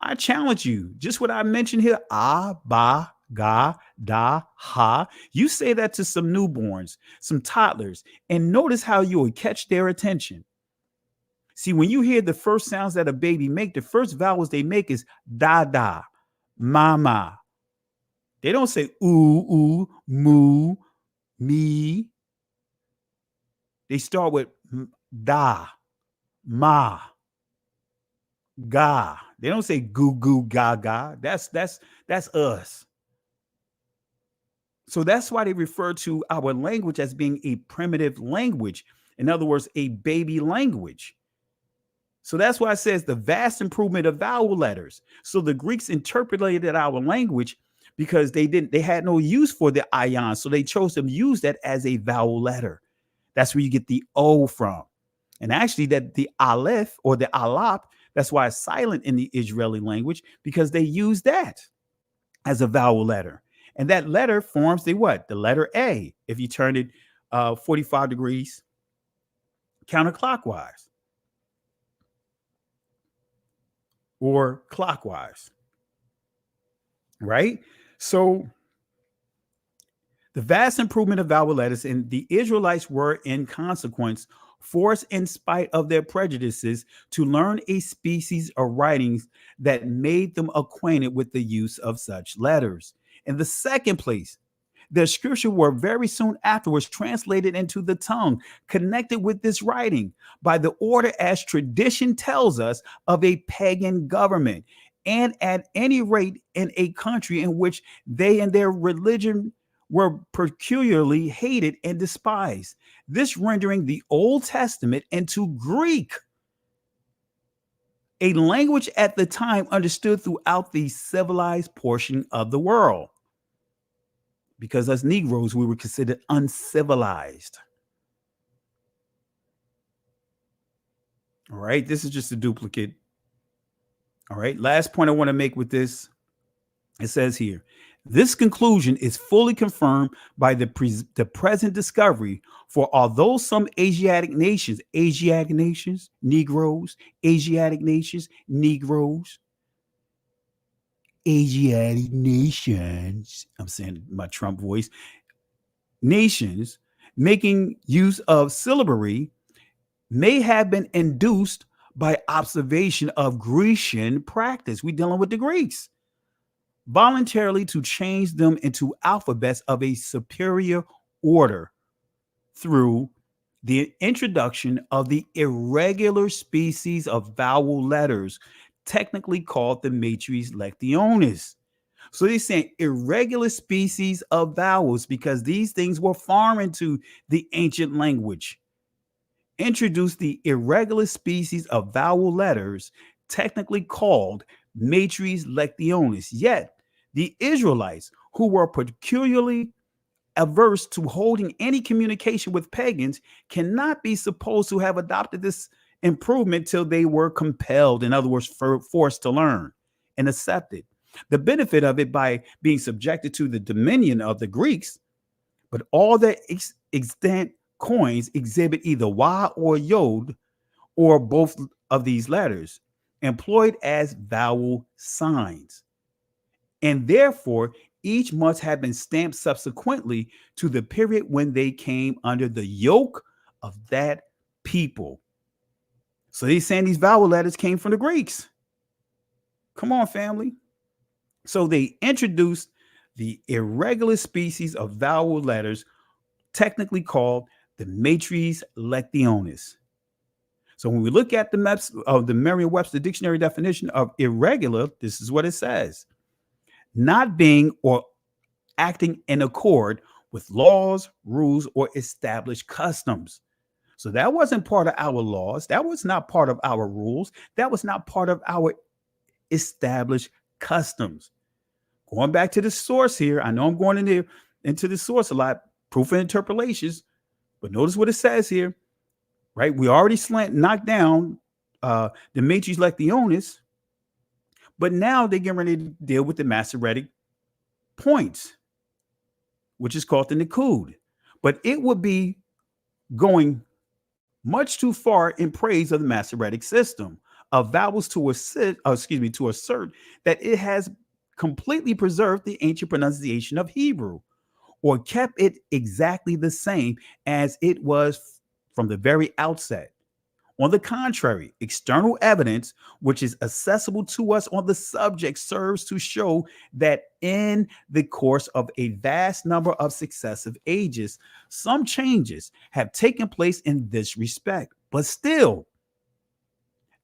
I challenge you, just what I mentioned here, ah, ba, ga, da, ha. You say that to some newborns, some toddlers, and notice how you will catch their attention. See, when you hear the first sounds that a baby make, the first vowels they make is da, da, ma, ma. They don't say ooh, ooh, moo, me. They start with da, ma, ga. They don't say goo goo ga ga. That's us. So that's why they refer to our language as being a primitive language. In other words, a baby language. So that's why it says the vast improvement of vowel letters. So the Greeks interpolated our language because they had no use for the ion. So they chose to use that as a vowel letter. That's where you get the O from. And actually that the aleph or the alap, that's why it's silent in the Israeli language, because they use that as a vowel letter. And that letter forms the what? The letter A, if you turn it 45 degrees counterclockwise or clockwise, right? So the vast improvement of vowel letters, and the Israelites were in consequence forced, in spite of their prejudices, to learn a species of writings that made them acquainted with the use of such letters. In the second place, their scripture were very soon afterwards translated into the tongue, connected with this writing by the order, as tradition tells us, of a pagan government, and at any rate in a country in which they and their religion were peculiarly hated and despised. This rendering the Old Testament into Greek, a language at the time understood throughout the civilized portion of the world. Because as Negroes, we were considered uncivilized. All right, this is just a duplicate. All right, last point I want to make with this. It says here, this conclusion is fully confirmed by the present discovery. For although some Asiatic nations, Negroes, Asiatic nations, Negroes, Asiatic nations, I'm saying my Trump voice, nations making use of syllabary may have been induced by observation of Grecian practice. We're dealing with the Greeks. Voluntarily to change them into alphabets of a superior order through the introduction of the irregular species of vowel letters, technically called the matres lectionis. So they're saying irregular species of vowels because these things were foreign to the ancient language. Introduced the irregular species of vowel letters, technically called matres lectionis. Yet the Israelites, who were peculiarly averse to holding any communication with pagans, cannot be supposed to have adopted this improvement till they were compelled, in other words, forced to learn and accepted the benefit of it by being subjected to the dominion of the Greeks. But all the extant coins exhibit either Y or Yod or both of these letters, employed as vowel signs. And therefore, each must have been stamped subsequently to the period when they came under the yoke of that people. So they're saying these vowel letters came from the Greeks. Come on, family. So they introduced the irregular species of vowel letters, technically called the matres lectionis. So when we look at the maps of the Merriam-Webster dictionary definition of irregular, this is what it says: not being or acting in accord with laws, rules, or established customs. So that wasn't part of our laws. That was not part of our rules. That was not part of our established customs. Going back to the source here, I know I'm going into the source a lot, proof and interpolations, but notice what it says here, right? We already knocked down the matres lectionis, but now they're getting ready to deal with the Masoretic points, which is called the Nikud. But it would be going much too far in praise of the Masoretic system of vowels to assert that it has completely preserved the ancient pronunciation of Hebrew, or kept it exactly the same as it was from the very outset. On the contrary, external evidence, which is accessible to us on the subject, serves to show that in the course of a vast number of successive ages, some changes have taken place in this respect, but still,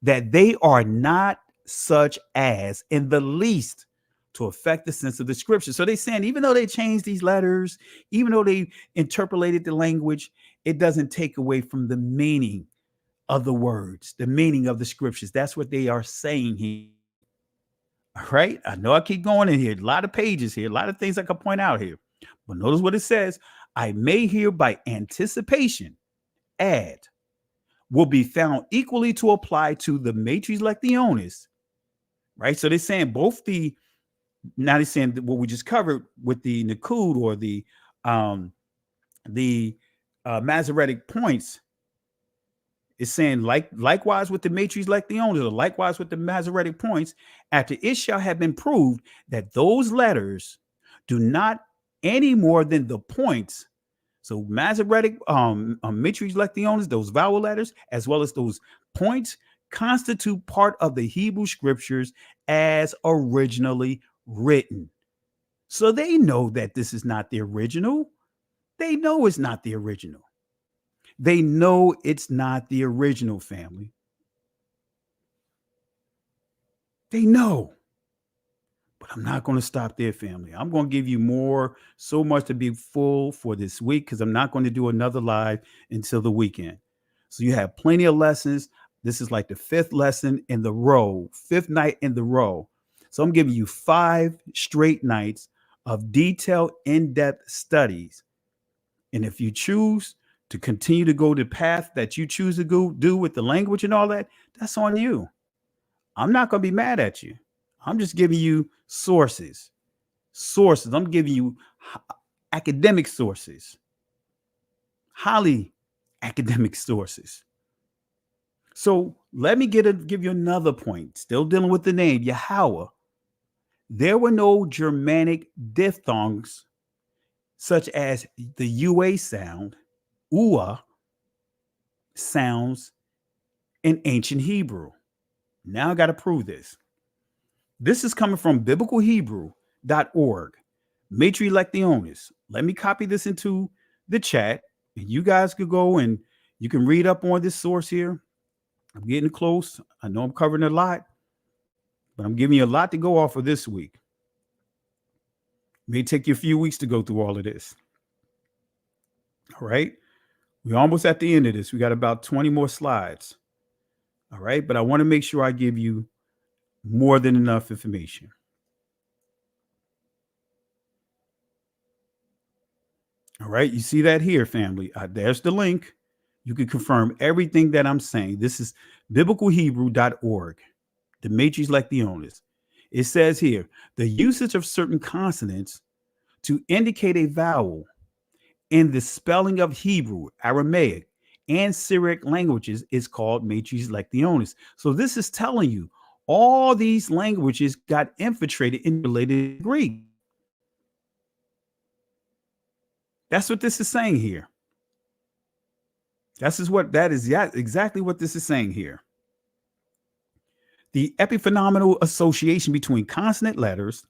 that they are not such as in the least to affect the sense of the scripture. So they're saying, even though they changed these letters, even though they interpolated the language, it doesn't take away from the meaning of the words, the meaning of the scriptures. That's what they are saying here. All right. I know I keep going in here. A lot of pages here, a lot of things I can point out here. But notice what it says. I may here by anticipation add will be found equally to apply to the matres lectionis. Right. So they're saying both the, now they're saying what we just covered with the Nakud or the Masoretic points. It's saying likewise with the matres lectionis, or likewise with the Masoretic points, after it shall have been proved that those letters do not any more than the points. So Masoretic matres lectionis, those vowel letters, as well as those points, constitute part of the Hebrew scriptures as originally written. So they know that this is not the original. They know it's not the original. They know it's not the original, family. They know. But I'm not going to stop there, family. I'm going to give you more, so much to be full for this week, because I'm not going to do another live until the weekend. So you have plenty of lessons. This is like the fifth lesson in the row, fifth night in the row. So I'm giving you 5 straight nights of detailed, in-depth studies. And if you choose to continue to go the path that you choose to go do with the language and all that, that's on you. I'm not going to be mad at you. I'm just giving you sources. I'm giving you academic sources, highly academic sources. So let me give you another point. Still dealing with the name yahuwah. There were no Germanic diphthongs such as the UA sound, UA sounds in ancient Hebrew. Now I got to prove this. This is coming from biblicalhebrew.org. Matres lectionis. Let me copy this into the chat, and you guys could go and you can read up on this source here. I'm getting close. I know I'm covering a lot, but I'm giving you a lot to go off of this week. It may take you a few weeks to go through all of this. All right. We're almost at the end of this. We got about 20 more slides. All right. But I want to make sure I give you more than enough information. All right. You see that here, family. There's the link. You can confirm everything that I'm saying. This is biblicalhebrew.org, the matres lectionis. It says here, the usage of certain consonants to indicate a vowel in the spelling of Hebrew, Aramaic, and Syriac languages is called matres lectionis. So this is telling you all these languages got infiltrated in related to Greek. That's what this is saying here. That is exactly what this is saying here. The epiphenomenal association between consonant letters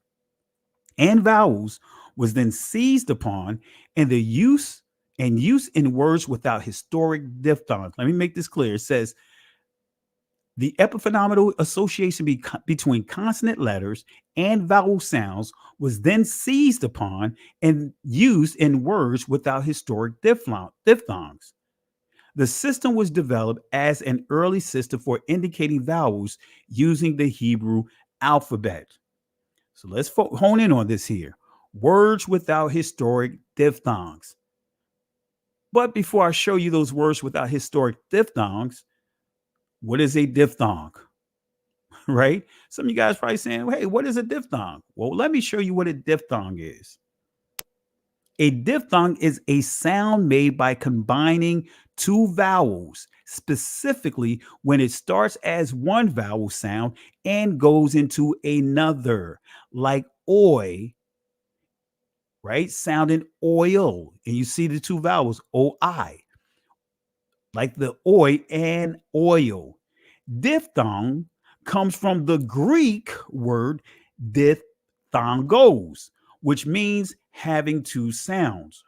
and vowels was then seized upon, and the use in words without historic diphthongs. Let me make this clear. It says the epiphenomenal association between consonant letters and vowel sounds was then seized upon and used in words without historic diphthongs. The system was developed as an early system for indicating vowels using the Hebrew alphabet. So let's hone in on this here. Words without historic diphthongs. But before I show you those words without historic diphthongs, what is a diphthong? Right? Some of you guys probably saying, hey, what is a diphthong? Well, let me show you what a diphthong is. A diphthong is a sound made by combining two vowels, specifically when it starts as one vowel sound and goes into another, like oi, right? Sounding oil. And you see the two vowels, O-I, like the oi and oil. Diphthong comes from the Greek word diphthongos, which means having two sounds.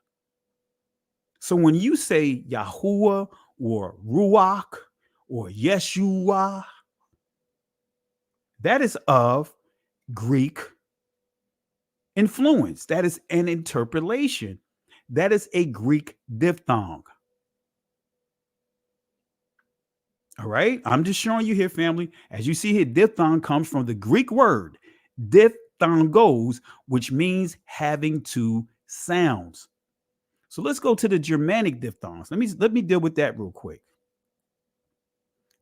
So when you say yahuwah or ruach or yeshua, that is of Greek influence. That is an interpolation. That is a Greek diphthong. All right. I'm just showing you here, family. As you see here, diphthong comes from the Greek word diphthongos, which means having two sounds. So let's go to the Germanic diphthongs. Let me deal with that real quick.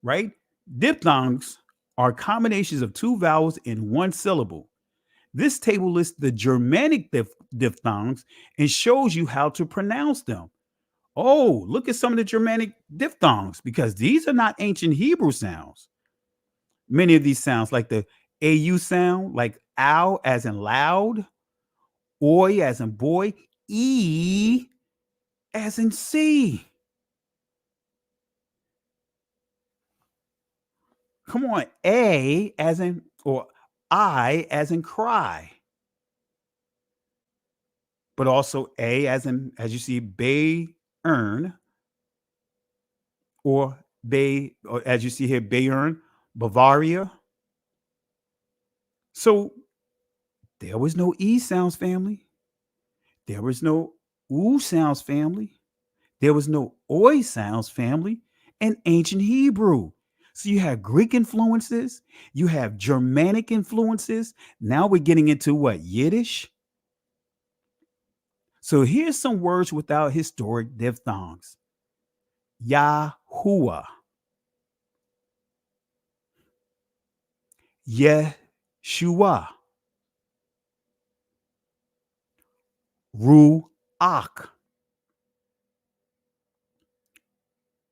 Right? Diphthongs are combinations of two vowels in one syllable. This table lists the Germanic diphthongs and shows you how to pronounce them. Oh, look at some of the Germanic diphthongs, because these are not ancient Hebrew sounds. Many of these sounds, like the AU sound, like ow as in loud, oi as in boy, E as in see. Come on, A as in, or I as in cry. But also A as in, as you see, bay earn, or Bay, or as you see here, Bayern, Bavaria. So there was no E sounds, family. There was no oo sounds, family. There was no oi sounds, family, in ancient Hebrew. So you have Greek influences, you have Germanic influences. Now we're getting into what? Yiddish. So here's some words without historic diphthongs. Yahuwah, Yeshua, Ruach.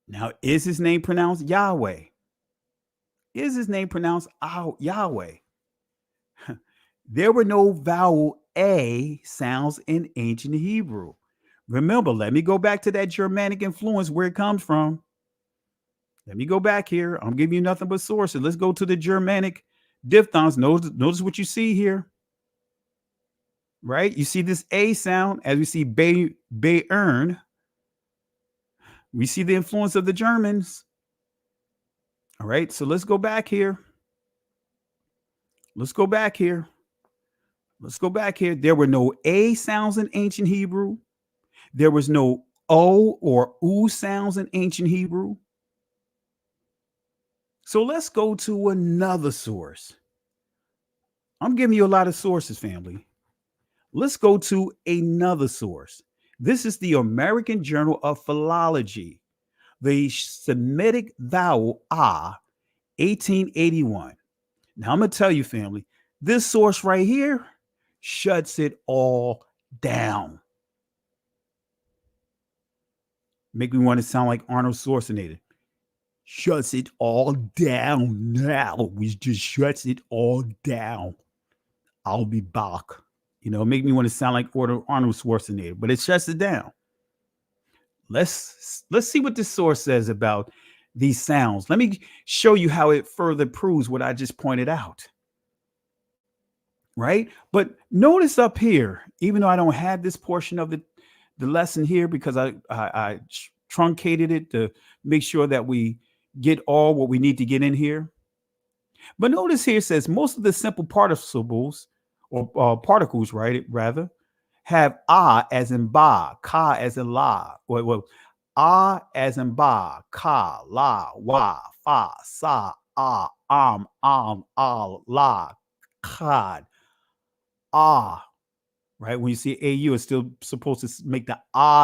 Now, is his name pronounced Yahweh? Is his name pronounced Yahweh? There were no vowel A sounds in ancient Hebrew. Remember, let me go back to that Germanic influence where it comes from. Let me go back here. I'm giving you nothing but sources. Let's go to the Germanic diphthongs. Notice what you see here. Right? You see this A sound as we see Bayern. We see the influence of the Germans. All right, so let's go back here. Let's go back here. Let's go back here. There were no A sounds in ancient Hebrew. There was no O or U sounds in ancient Hebrew. So let's go to another source. I'm giving you a lot of sources, family. Let's go to another source. This is the American Journal of Philology, the Semitic vowel ah, 1881. Now I'm going to tell you, family, this source right here shuts it all down. Make me want to sound like Arnold Schwarzenegger. Shuts it all down now. We just shuts it all down. I'll be back. You know, make me want to sound like Arnold Schwarzenegger, but it shuts it down. Let's see what this source says about these sounds. Let me show you how it further proves what I just pointed out. Right? But notice up here, even though I don't have this portion of the lesson here because I truncated it to make sure that we get all what we need to get in here. But notice here it says most of the simple participles or particles, right, rather, have as in ba, ka as in la, well, as in ba, ka, la, wa, fa, sa, al, la, kad, right? When you see AU, it's still supposed to make the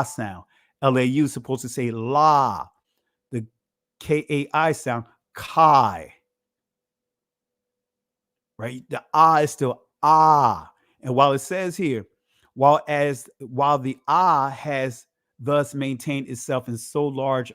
sound. LAU is supposed to say la. The KAI sound, kai. Right? The is still ah. And while it says here, while the has thus maintained itself in so large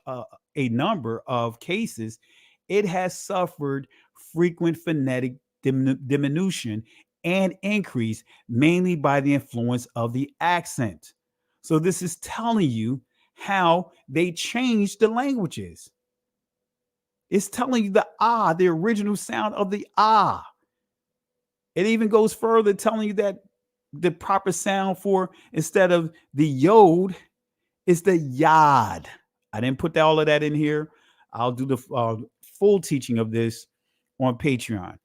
a number of cases, it has suffered frequent phonetic diminution and increase, mainly by the influence of the accent. So this is telling you how they changed the languages. It's telling you the original sound of the ah. It even goes further, telling you that the proper sound for, instead of the yod, is the yad. I didn't put all of that in here. I'll do the full teaching of this on Patreon.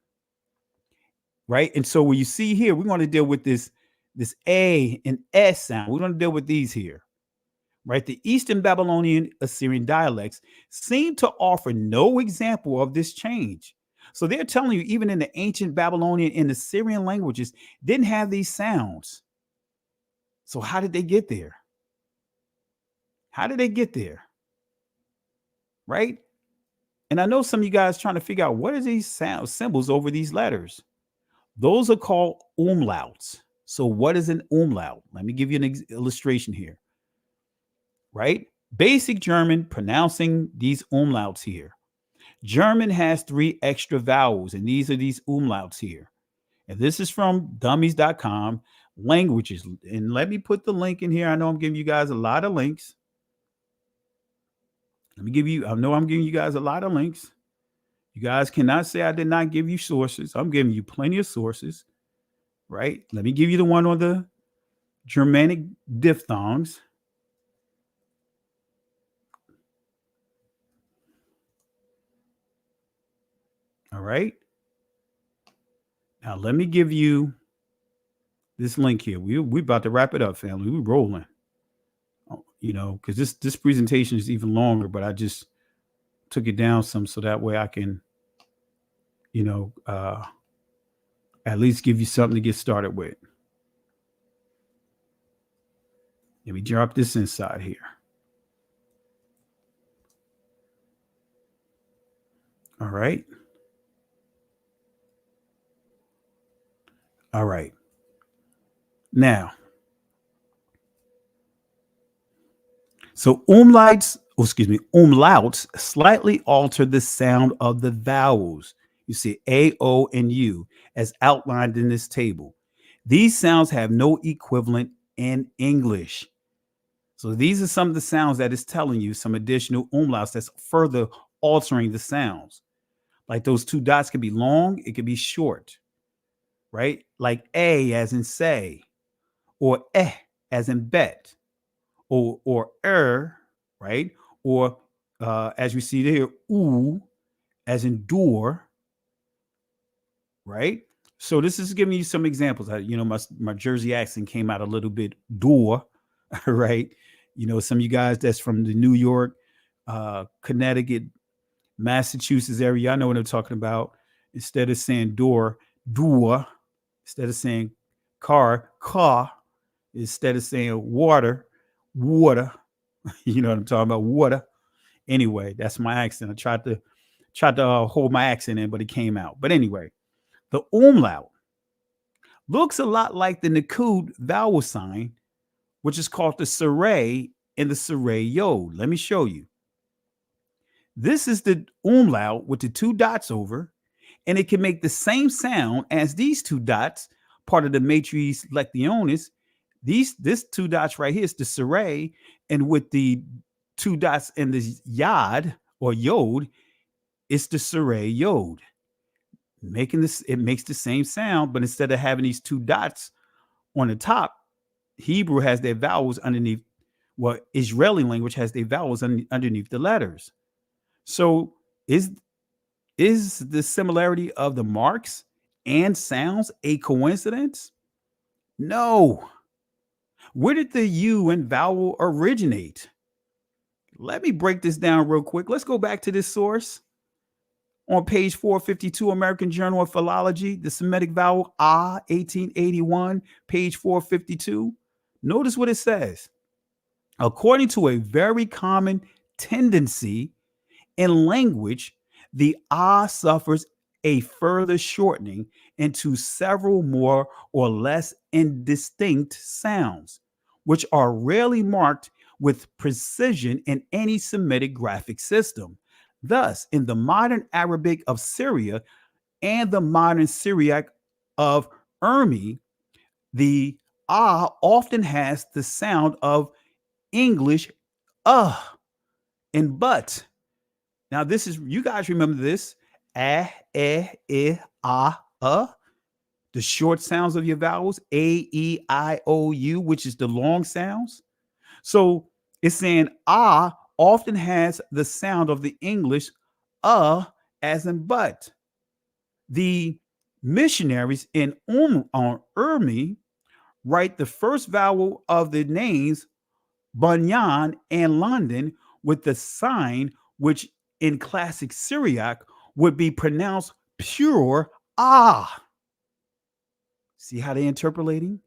Right? And so when you see here, we're going to deal with this A and S sound. We're going to deal with these here. Right? The Eastern Babylonian Assyrian dialects seem to offer no example of this change. So they're telling you, even in the ancient Babylonian and Assyrian languages, didn't have these sounds. So how did they get there? How did they get there? Right? And I know some of you guys trying to figure out, what are these sound symbols over these letters? Those are called umlauts. So what is an umlaut? Let me give you an illustration here. Right? Basic German, pronouncing these umlauts here. German has 3 extra vowels, and these are these umlauts here. And this is from dummies.com, languages. And let me put the link in here. I know I'm giving you guys a lot of links. I know I'm giving you guys a lot of links. You guys cannot say I did not give you sources. I'm giving you plenty of sources, right? Let me give you the one on the Germanic diphthongs. All right. Now let me give you this link here. We're about to wrap it up, family. We're rolling. Because this presentation is even longer, but I just took it down some so that way I can, at least give you something to get started with. Let me drop this inside here. All right. All right. Now, so umlauts slightly alter the sound of the vowels. You see A, O, and U as outlined in this table. These sounds have no equivalent in English. So these are some of the sounds that is telling you, some additional umlauts that's further altering the sounds. Like those 2 dots can be long, it can be short, right? Like A as in say, or as in bet, or right? Or as we see there, oo as in door, right? So this is giving you some examples. My Jersey accent came out a little bit door, right? Some of you guys that's from the New York, Connecticut, Massachusetts area, I know what I'm talking about. Instead of saying door. Instead of saying car. Instead of saying water. You know what I'm talking about, water. Anyway, that's my accent. I tried to hold my accent in, but it came out. But anyway, the umlaut looks a lot like the Nakud vowel sign, which is called the Saray and the Saray Yod. Let me show you. This is the umlaut with the 2 dots over, and it can make the same sound as these 2 dots, part of the matrice lectionis. This 2 dots right here is the Saray, and with the 2 dots in the yad or yod, it's the Saray Yod. It makes the same sound, but instead of having these 2 dots on the top, Hebrew has their vowels underneath. Well, Israeli language has their vowels underneath the letters. So is the similarity of the marks and sounds a coincidence? No. Where did the U and vowel originate? Let me break this down real quick. Let's go back to this source. On page 452, American Journal of Philology, the Semitic vowel ah, 1881, page 452. Notice what it says. According to a very common tendency in language, the ah suffers a further shortening into several more or less indistinct sounds, which are rarely marked with precision in any Semitic graphic system. Thus, in the modern Arabic of Syria and the modern Syriac of Urmi, the often has the sound of English and but. Now, this is, you guys remember this, the short sounds of your vowels, A, E, I, O, U, which is the long sounds. So it's saying often has the sound of the English as in but. The missionaries in Urmi write the first vowel of the names Bunyan and London with the sign which in classic Syriac would be pronounced pure See how they're interpolating?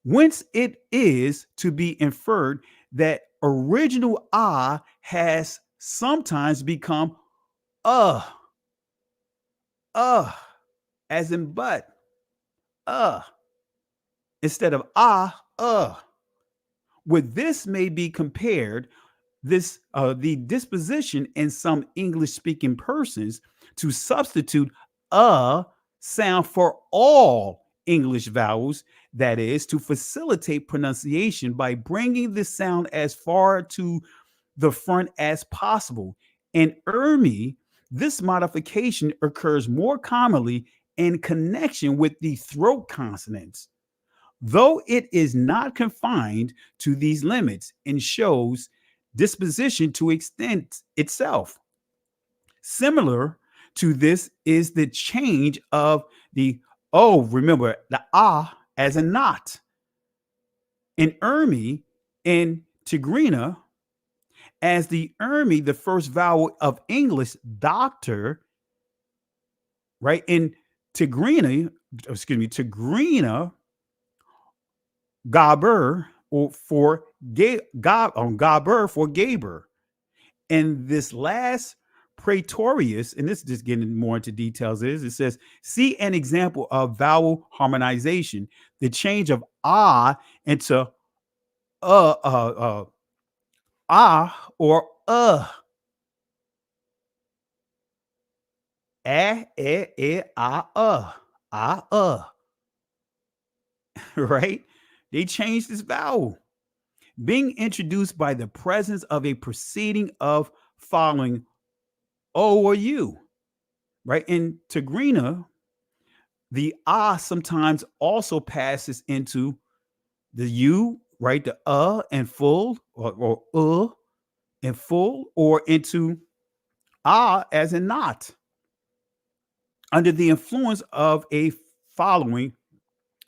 Whence it is to be inferred that original has sometimes become as in but, instead of with this may be compared the disposition in some English speaking persons to substitute sound for all English vowels, that is, to facilitate pronunciation by bringing the sound as far to the front as possible. In Urmi, this modification occurs more commonly in connection with the throat consonants, though it is not confined to these limits and shows disposition to extend itself. Similar to this is the change of the remember the as a not. In Urmi and Tigrina, as the Urmi, the first vowel of English doctor, right? In Tigrina, Gaber or for Gaber for Gaber. And this last Praetorius, and this is just getting more into details, it says, see an example of vowel harmonization, the change of into or right? They changed this vowel, being introduced by the presence of a preceding of following O or U, right? In Tigrina, the sometimes also passes into the U, right? The and full, or and full, or into as in not, under the influence of a following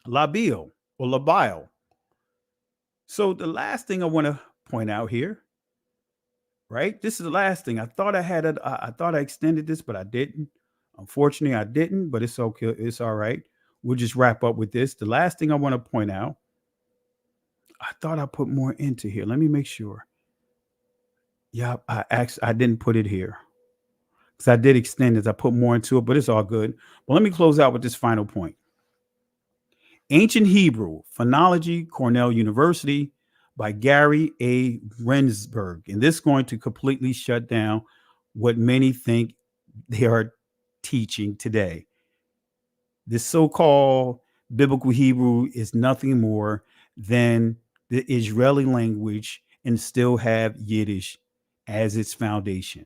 labial or labile. So the last thing I want to point out here, right? This is the last thing. I thought I had it. I thought I extended this, but I didn't. Unfortunately, I didn't, but it's okay. It's all right. We'll just wrap up with this. The last thing I want to point out, I thought I put more into here. Let me make sure. Yeah, I didn't put it here because I did extend it. I put more into it, but it's all good. Well, let me close out with this final point. Ancient Hebrew, Phonology, Cornell University, by Gary A. Rensburg. And this is going to completely shut down what many think they are teaching today. This so-called biblical Hebrew is nothing more than the Israeli language and still have Yiddish as its foundation.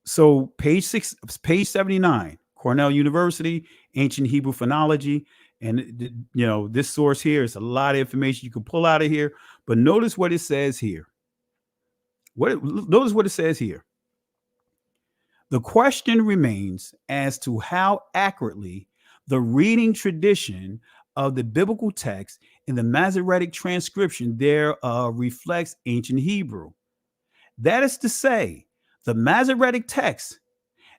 So page 79, Cornell University, Ancient Hebrew Phonology. And, this source here is a lot of information you can pull out of here. But notice what it says here. Notice what it says here. The question remains as to how accurately the reading tradition of the biblical text in the Masoretic transcription thereof reflects ancient Hebrew. That is to say, the Masoretic text,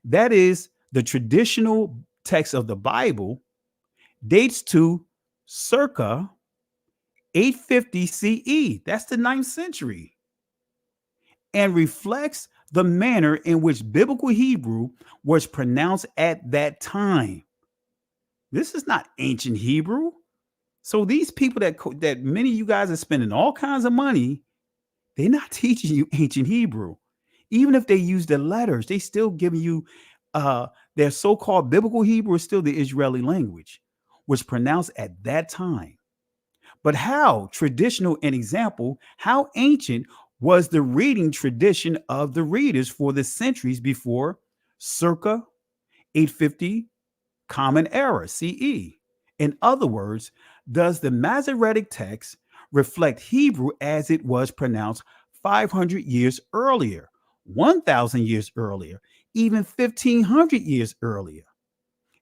that is the traditional text of the Bible, dates to circa 850 CE. That's the 9th century. And reflects the manner in which biblical Hebrew was pronounced at that time. This is not ancient Hebrew. So these people that many of you guys are spending all kinds of money, they're not teaching you ancient Hebrew. Even if they use the letters, they still giving you their so-called biblical Hebrew is still the Israeli language, was pronounced at that time. But how traditional an example, how ancient was the reading tradition of the readers for the centuries before circa 850 Common Era CE? In other words, does the Masoretic text reflect Hebrew as it was pronounced 500 years earlier, 1,000 years earlier, even 1,500 years earlier?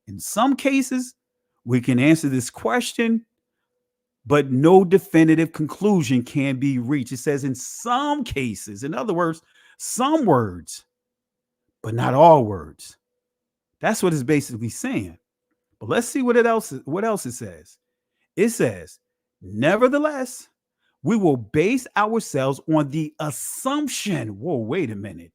In some cases, we can answer this question, but no definitive conclusion can be reached. It says in some cases, in other words, some words, but not all words. That's what it's basically saying. But let's see what else it says. It says, nevertheless, we will base ourselves on the assumption. Whoa, wait a minute.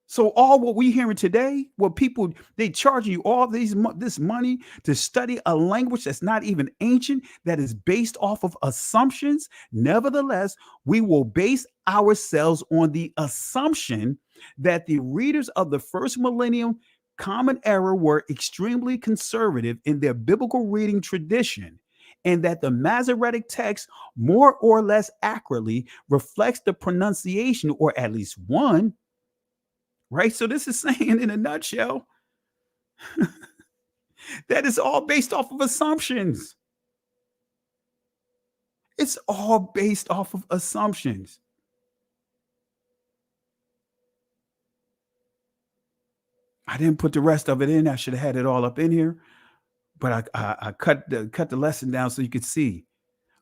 So all what we hearing today, what people, they charge you all this money to study a language that's not even ancient, that is based off of assumptions. Nevertheless, we will base ourselves on the assumption that the readers of the first millennium Common Era were extremely conservative in their biblical reading tradition, and that the Masoretic text more or less accurately reflects the pronunciation, or at least one. Right? So this is saying in a nutshell that it's all based off of assumptions. It's all based off of assumptions. I didn't put the rest of it in. I should have had it all up in here, but I cut the lesson down so you could see.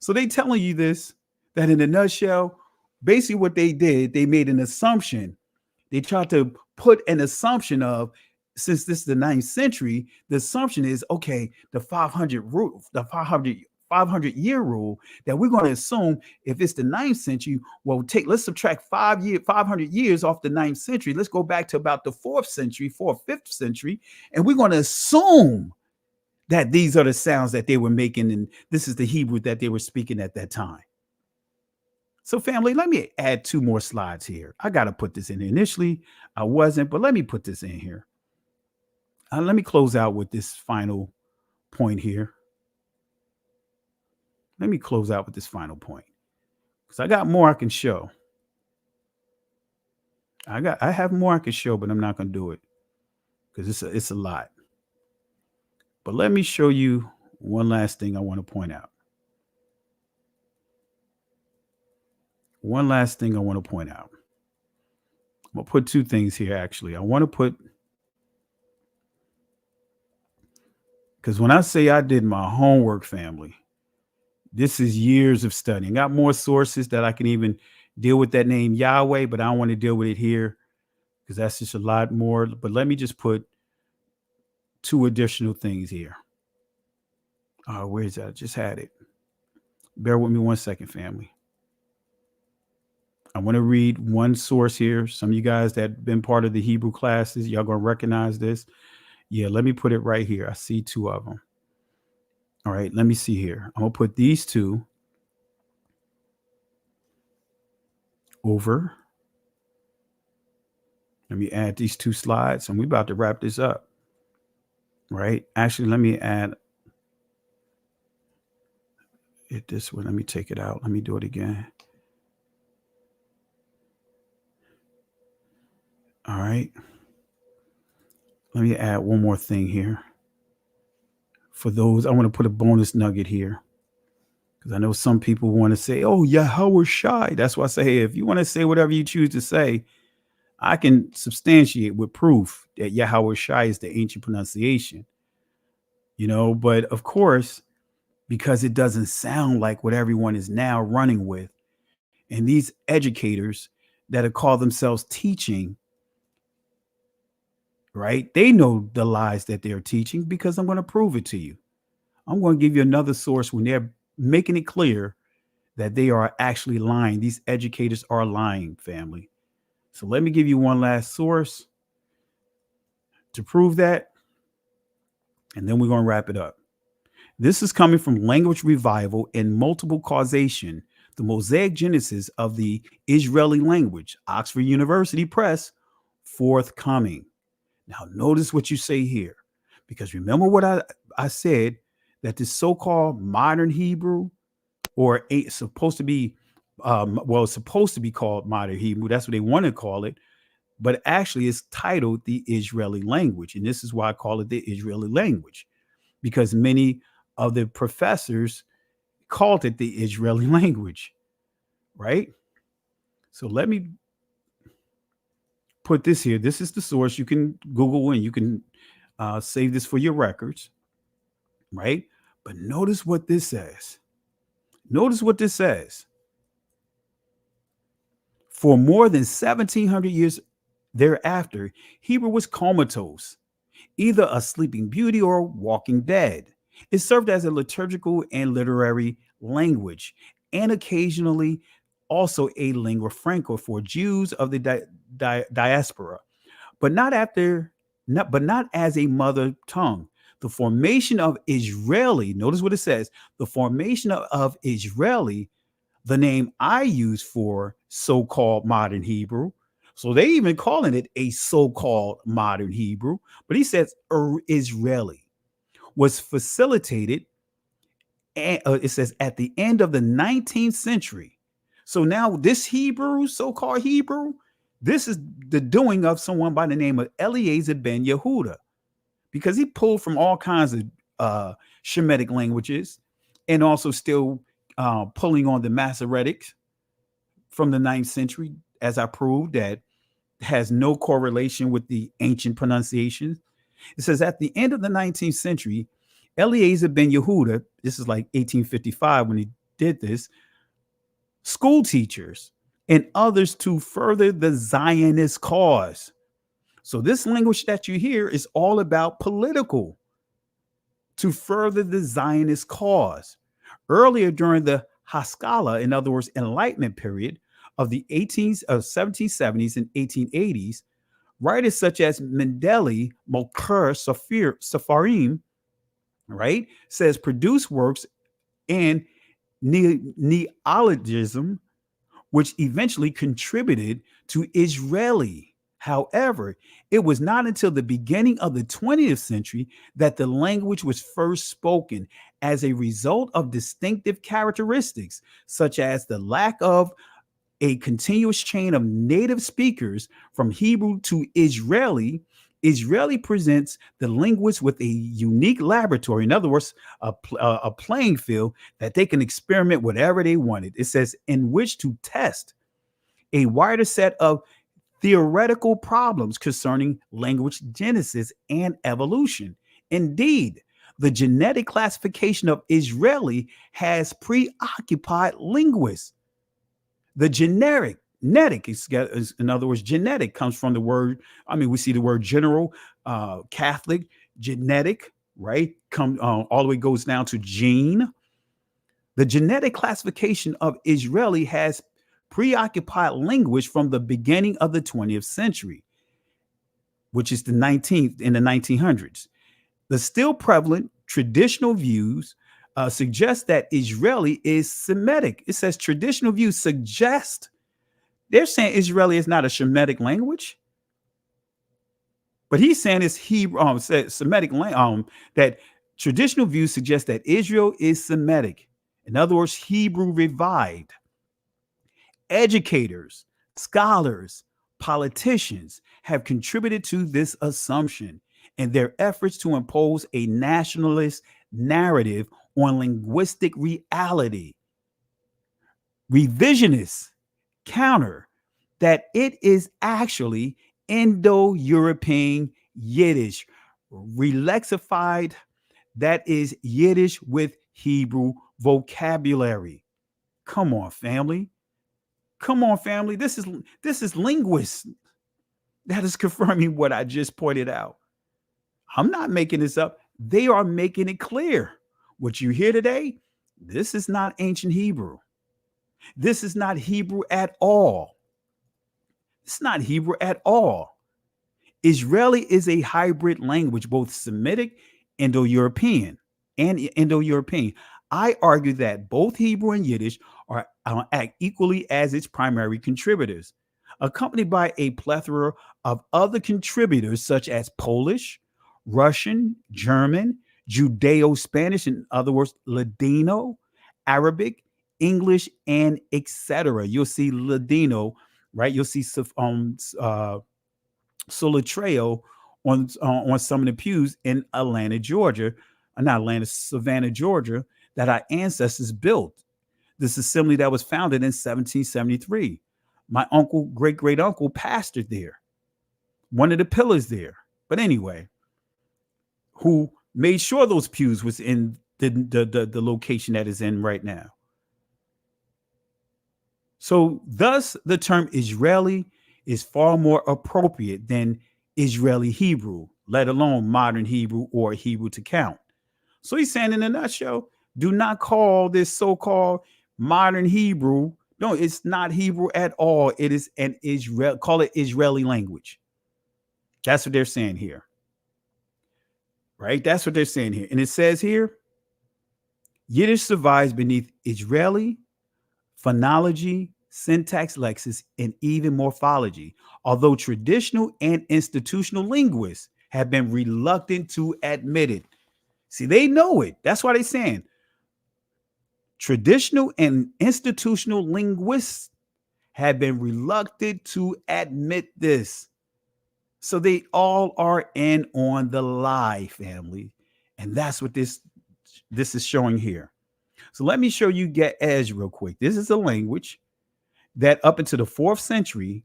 So they telling you this, that in a nutshell, basically what they did, they made an assumption. They tried to put an assumption of, since this is the 9th century, the assumption is, okay, the 500 year rule, that we're going to assume if it's the 9th century, well, let's subtract 500 years off the 9th century. Let's go back to about the 4th century, 5th century, and we're going to assume that these are the sounds that they were making, and this is the Hebrew that they were speaking at that time. So family, let me add 2 more slides here. I got to put this in. Initially, I wasn't, but let me put this in here. Let me close out with this final point here. Let me close out with this final point, because I got more I can show. I have more I can show, but I'm not going to do it because it's a lot. But let me show you one last thing I want to point out. One last thing I want to point out. I'm going to put 2 things here, actually. I want to put, because when I say I did my homework, family, this is years of studying. Got more sources that I can even deal with that name Yahweh, but I don't want to deal with it here because that's just a lot more. But let me just put 2 additional things here. Where is that? I just had it. Bear with me 1 second, family. I want to read one source here. Some of you guys that have been part of the Hebrew classes, y'all going to recognize this. Yeah, let me put it right here. I see 2 of them. All right, let me see here. I'm going to put these 2 over. Let me add these 2 slides, and we're about to wrap this up. Right? Actually, let me add it this way. Let me take it out. Let me do it again. All right. Let me add one more thing here. For those, I want to put a bonus nugget here, because I know some people want to say, oh, Yahweh Shai. That's why I say, hey, if you want to say whatever you choose to say, I can substantiate with proof that Yahweh Shai is the ancient pronunciation. You know, but of course, because it doesn't sound like what everyone is now running with, and these educators that have called themselves teaching, right? They know the lies that they're teaching, because I'm going to prove it to you. I'm going to give you another source when they're making it clear that they are actually lying. These educators are lying, family. So let me give you one last source to prove that, and then we're going to wrap it up. This is coming from Language Revival and Multiple Causation, the Mosaic Genesis of the Israeli Language, Oxford University Press, forthcoming. Now, notice what you say here, because remember what I said, that this so-called modern Hebrew, or it's supposed to be, it's supposed to be called modern Hebrew. That's what they want to call it. But actually, it's titled the Israeli language. And this is why I call it the Israeli language, because many of the professors called it the Israeli language, right? So let me put this here. This is the source. You can Google and you can save this for your records, right? But notice what this says. Notice what this says. For more than 1,700 years thereafter, Hebrew was comatose, either a sleeping beauty or walking dead. It served as a liturgical and literary language, and occasionally also a lingua franca for Jews of the diaspora, but not as a mother tongue. The formation of Israeli, notice what it says, the formation of Israeli, the name I use for so-called modern Hebrew. So they even calling it a so-called modern Hebrew, but he says Israeli was facilitated, and it says at the end of the 19th century. So now this Hebrew, so-called Hebrew, this is the doing of someone by the name of Eliezer ben Yehuda, because he pulled from all kinds of Shemitic languages, and also still pulling on the Masoretic from the 9th century, as I proved, that has no correlation with the ancient pronunciations. It says at the end of the 19th century, Eliezer ben Yehuda, this is like 1855 when he did this, school teachers and others to further the Zionist cause. So this language that you hear is all about political, to further the Zionist cause. Earlier during the Haskalah, in other words, Enlightenment period of the 1770s and 1880s, writers such as Mendele Molker Safarim, right, says produce works in neologism, which eventually contributed to Israeli. However, it was not until the beginning of the 20th century that the language was first spoken as a result of distinctive characteristics, such as the lack of a continuous chain of native speakers from Hebrew to Israeli. Israeli presents the linguist with a unique laboratory, in other words, a playing field that they can experiment whatever they wanted. It says, in which to test a wider set of theoretical problems concerning language genesis and evolution. Indeed, the genetic classification of Israeli has preoccupied linguists. The genetic, in other words, genetic comes from the word, we see the word general, Catholic, genetic, right? All the way goes down to gene. The genetic classification of Israeli has preoccupied linguists from the beginning of the 20th century, which is the 1900s. The still prevalent traditional views suggest that Israeli is Semitic. It says traditional views suggest, they're saying Israeli is not a Shemitic language, but he's saying it's Hebrew, Semitic language. That traditional views suggest that Israel is Semitic. In other words, Hebrew revived. Educators, scholars, politicians have contributed to this assumption in their efforts to impose a nationalist narrative on linguistic reality. Revisionists counter that it is actually Indo-European Yiddish, relexified, that is Yiddish with Hebrew vocabulary. Come on, family. Come on, family. This is linguists that is confirming what I just pointed out. I'm not making this up. They are making it clear. What you hear today, this is not ancient Hebrew. This is not Hebrew at all. It's not Hebrew at all. Israeli is a hybrid language, both Semitic, Indo-European, and Indo-European. I argue that both Hebrew and Yiddish act equally as its primary contributors, accompanied by a plethora of other contributors such as Polish, Russian, German, Judeo-Spanish, in other words, Ladino, Arabic, English, and etc. You'll see Ladino, right? You'll see Solatreo on some of the pews in Atlanta, Georgia, not Atlanta, Savannah, Georgia, that our ancestors built. This assembly that was founded in 1773. My uncle, great uncle, pastored there. One of the pillars there. But anyway, who made sure those pews was in the location that is in right now. So thus the term Israeli is far more appropriate than Israeli Hebrew, let alone modern Hebrew or Hebrew to count. So he's saying in a nutshell, do not call this so-called modern Hebrew. No, it's not Hebrew at all. It is an Israel, call it Israeli language. That's what they're saying here. Right? That's what they're saying here. And it says here, Yiddish survives beneath Israeli phonology, syntax, lexis, and even morphology, although traditional and institutional linguists have been reluctant to admit it. See, they know it. That's why they're saying traditional and institutional linguists have been reluctant to admit this. So they all are in on the lie, family. And that's what this is showing here. So let me show you Ge'ez real quick. This is a language that up into the 4th century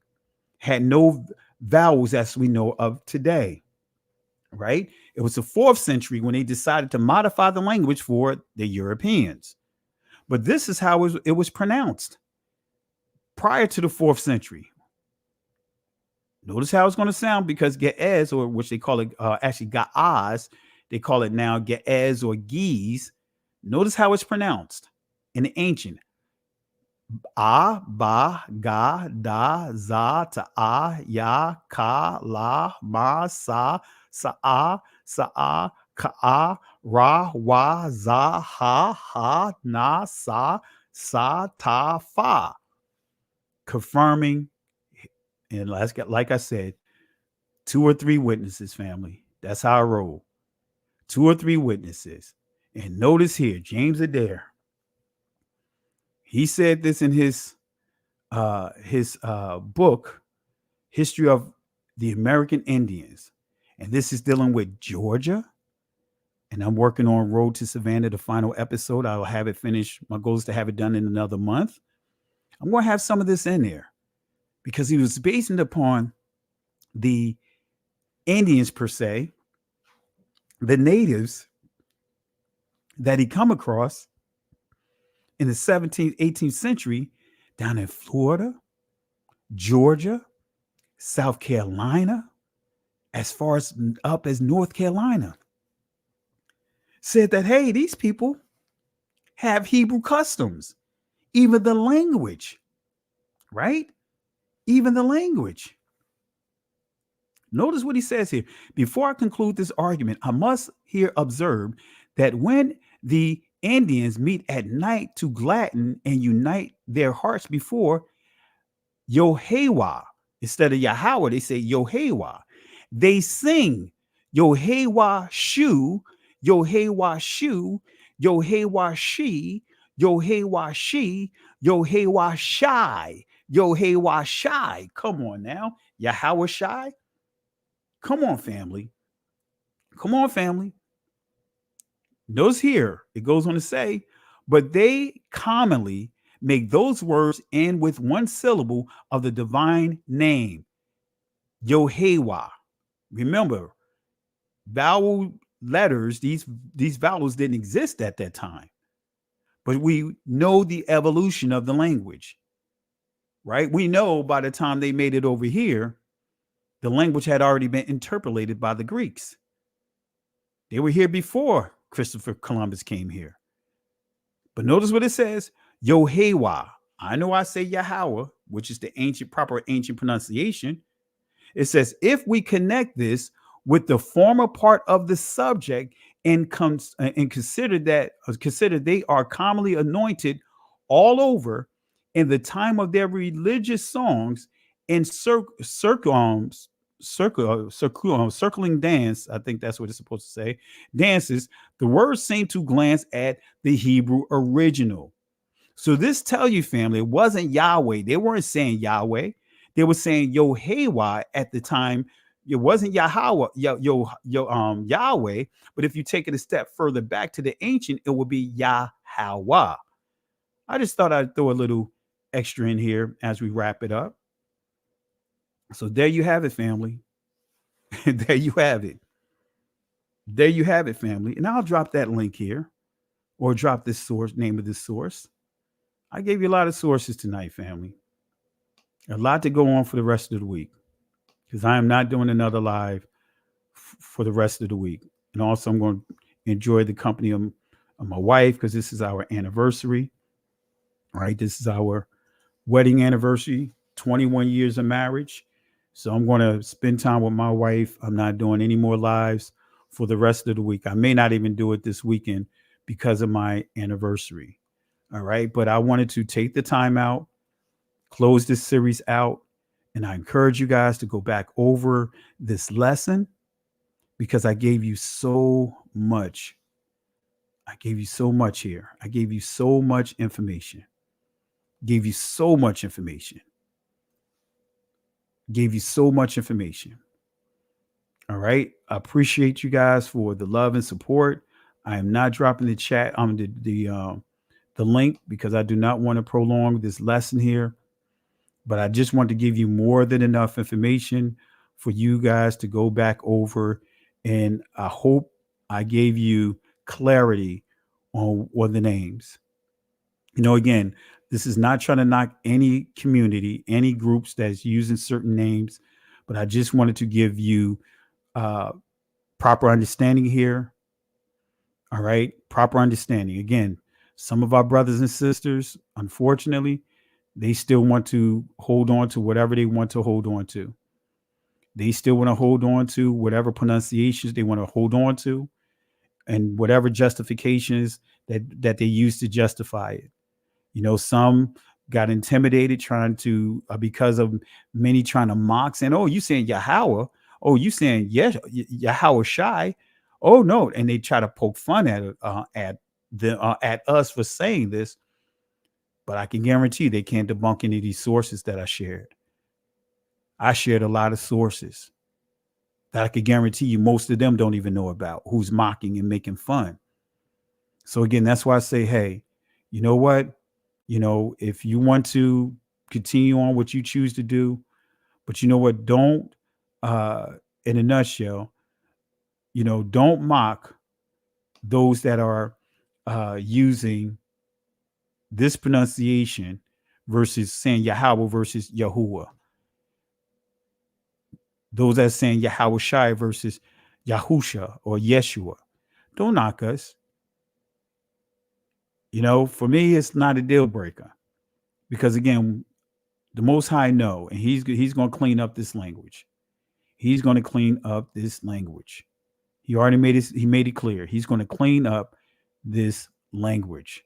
had no vowels as we know of today, right? It was the 4th century when they decided to modify the language for the Europeans. But this is how it was pronounced prior to the 4th century. Notice how it's going to sound, because Ge'ez, or which they call it actually Ga'az, they call it now Ge'ez or Ge'ez. Notice how it's pronounced in the ancient. A, ba, ga, da, za, ta, ya, ka, la, ma, sa, a, ka, ra, wa, za, ha, na, sa, ta, fa. Confirming, and like I said, 2 or 3 witnesses, family. That's how I roll. 2 or 3 witnesses. And notice here, James Adair, he said this in his book, History of the American Indians. And this is dealing with Georgia. And I'm working on Road to Savannah, the final episode. I'll have it finished. My goal is to have it done in another month. I'm going to have some of this in there because he was basing it upon the Indians per se, the natives that he come across in the 17th, 18th century down in Florida, Georgia, South Carolina, as far as up as North Carolina. Said that, hey, these people have Hebrew customs, even the language, right? Even the language. Notice what he says here. Before I conclude this argument, I must here observe that when the Indians meet at night to gladden and unite their hearts before Yahuwah, instead of Yahweh, they say Yahuwah. They sing Yahuwah Shu, Yahuwah Shu, Yahuwah She, Yahuwah She, Yahuwah Shai, Yahuwah Shai. Come on now. Yahweh Shai. Come on, family. Come on, family. Notice here, it goes on to say, but they commonly make those words end with one syllable of the divine name, Yahuwah. Remember, vowel letters, these vowels didn't exist at that time. But we know the evolution of the language, right? We know by the time they made it over here, the language had already been interpolated by the Greeks. They were here before Christopher Columbus came here. But notice what it says, Yahuwah. I know I say Yahweh, which is the proper ancient pronunciation. It says, if we connect this with the former part of the subject and consider they are commonly anointed all over in the time of their religious songs and circling dance. I think that's what it's supposed to say. Dances. The words seem to glance at the Hebrew original. So this tell you, family, it wasn't Yahweh. They weren't saying Yahweh. They were saying Yohewah at the time. It wasn't Yahweh, Yahweh. But if you take it a step further back to the ancient, it would be Yahweh. I just thought I'd throw a little extra in here as we wrap it up. So there you have it, family. There you have it. There you have it, family. And I'll drop that link here, or drop this source, name of this source. I gave you a lot of sources tonight, family. A lot to go on for the rest of the week, because I am not doing another live for the rest of the week. And also, I'm going to enjoy the company of my wife, because this is our anniversary. All right, this is our wedding anniversary, 21 years of marriage. So I'm going to spend time with my wife. I'm not doing any more lives for the rest of the week. I may not even do it this weekend because of my anniversary. All right. But I wanted to take the time out, close this series out. And I encourage you guys to go back over this lesson, because I gave you so much. I gave you so much here. I gave you so much information. Gave you so much information. Gave you so much information. All right. I appreciate you guys for the love and support. I am not dropping the chat on the link, because I do not want to prolong this lesson here. But I just want to give you more than enough information for you guys to go back over. And I hope I gave you clarity on the names. You know, again, this is not trying to knock any community, any groups that's using certain names, but I just wanted to give you proper understanding here. All right. Proper understanding. Again, some of our brothers and sisters, unfortunately, they still want to hold on to whatever they want to hold on to. They still want to hold on to whatever pronunciations they want to hold on to, and whatever justifications that they use to justify it. You know, some got intimidated trying to, because of many trying to mock, saying, oh, you saying Yahweh. Oh, you saying Yahweh Shai. Oh, no. And they try to poke fun at us for saying this. But I can guarantee they can't debunk any of these sources that I shared. I shared a lot of sources that I could guarantee you most of them don't even know about, who's mocking and making fun. So again, that's why I say, hey, you know what? You know, if you want to continue on what you choose to do, but you know what? Don't, in a nutshell, you know, don't mock those that are using this pronunciation versus saying Yahweh versus Yahuwah. Those that are saying Yahweh Shai versus Yahusha or Yeshua. Don't knock us. You know, for me, it's not a deal breaker, because again, the Most High know, and he's going to clean up this language. He's going to clean up this language. He already made it clear. He's going to clean up this language.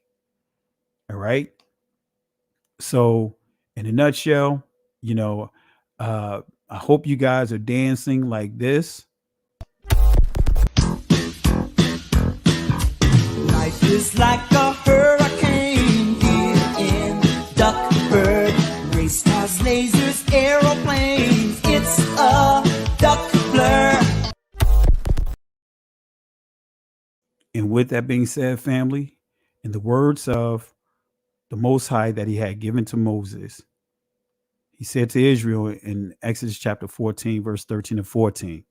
All right. So in a nutshell, you know, I hope you guys are dancing like this. Life is like a hurricane here in Duckburg. Race cars, lasers, aeroplanes. It's a duck blur. And with that being said, family, in the words of the Most High that he had given to Moses, he said to Israel in Exodus chapter 14, verse 13 and 14,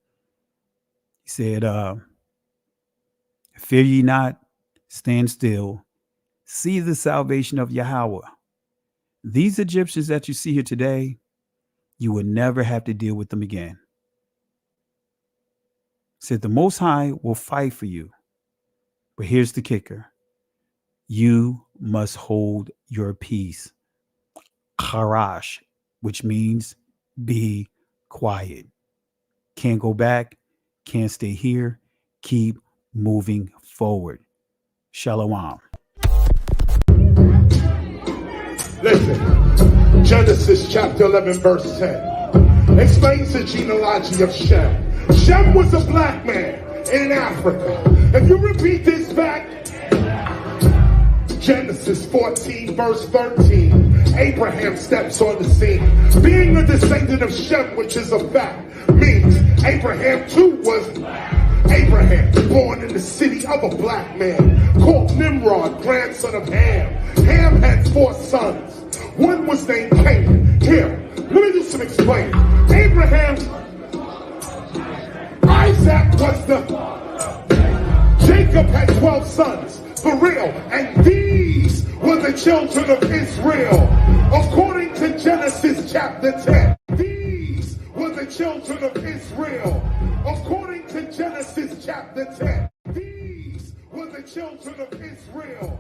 he said, fear ye not, stand still, see the salvation of Yahweh. These Egyptians that you see here today, you will never have to deal with them again. He said the Most High will fight for you. But here's the kicker. You must hold your peace. Harash, which means be quiet. Can't go back, can't stay here, keep moving forward. Shalom. Listen, Genesis chapter 11 verse 10 explains the genealogy of Shem. Shem was a black man in Africa. If you repeat this back, Genesis 14 verse 13, Abraham steps on the scene. Being a descendant of Shem, which is a fact, means Abraham too was black. Abraham, born in the city of a black man, called Nimrod, grandson of Ham. Ham had 4 sons. One was named Canaan. Here, let me do some explaining. Abraham, Isaac was the... Jacob had 12 sons, for real, and these were the children of Israel. According to Genesis chapter 10, these were the children of Israel. According to Genesis chapter 10, these were the children of Israel.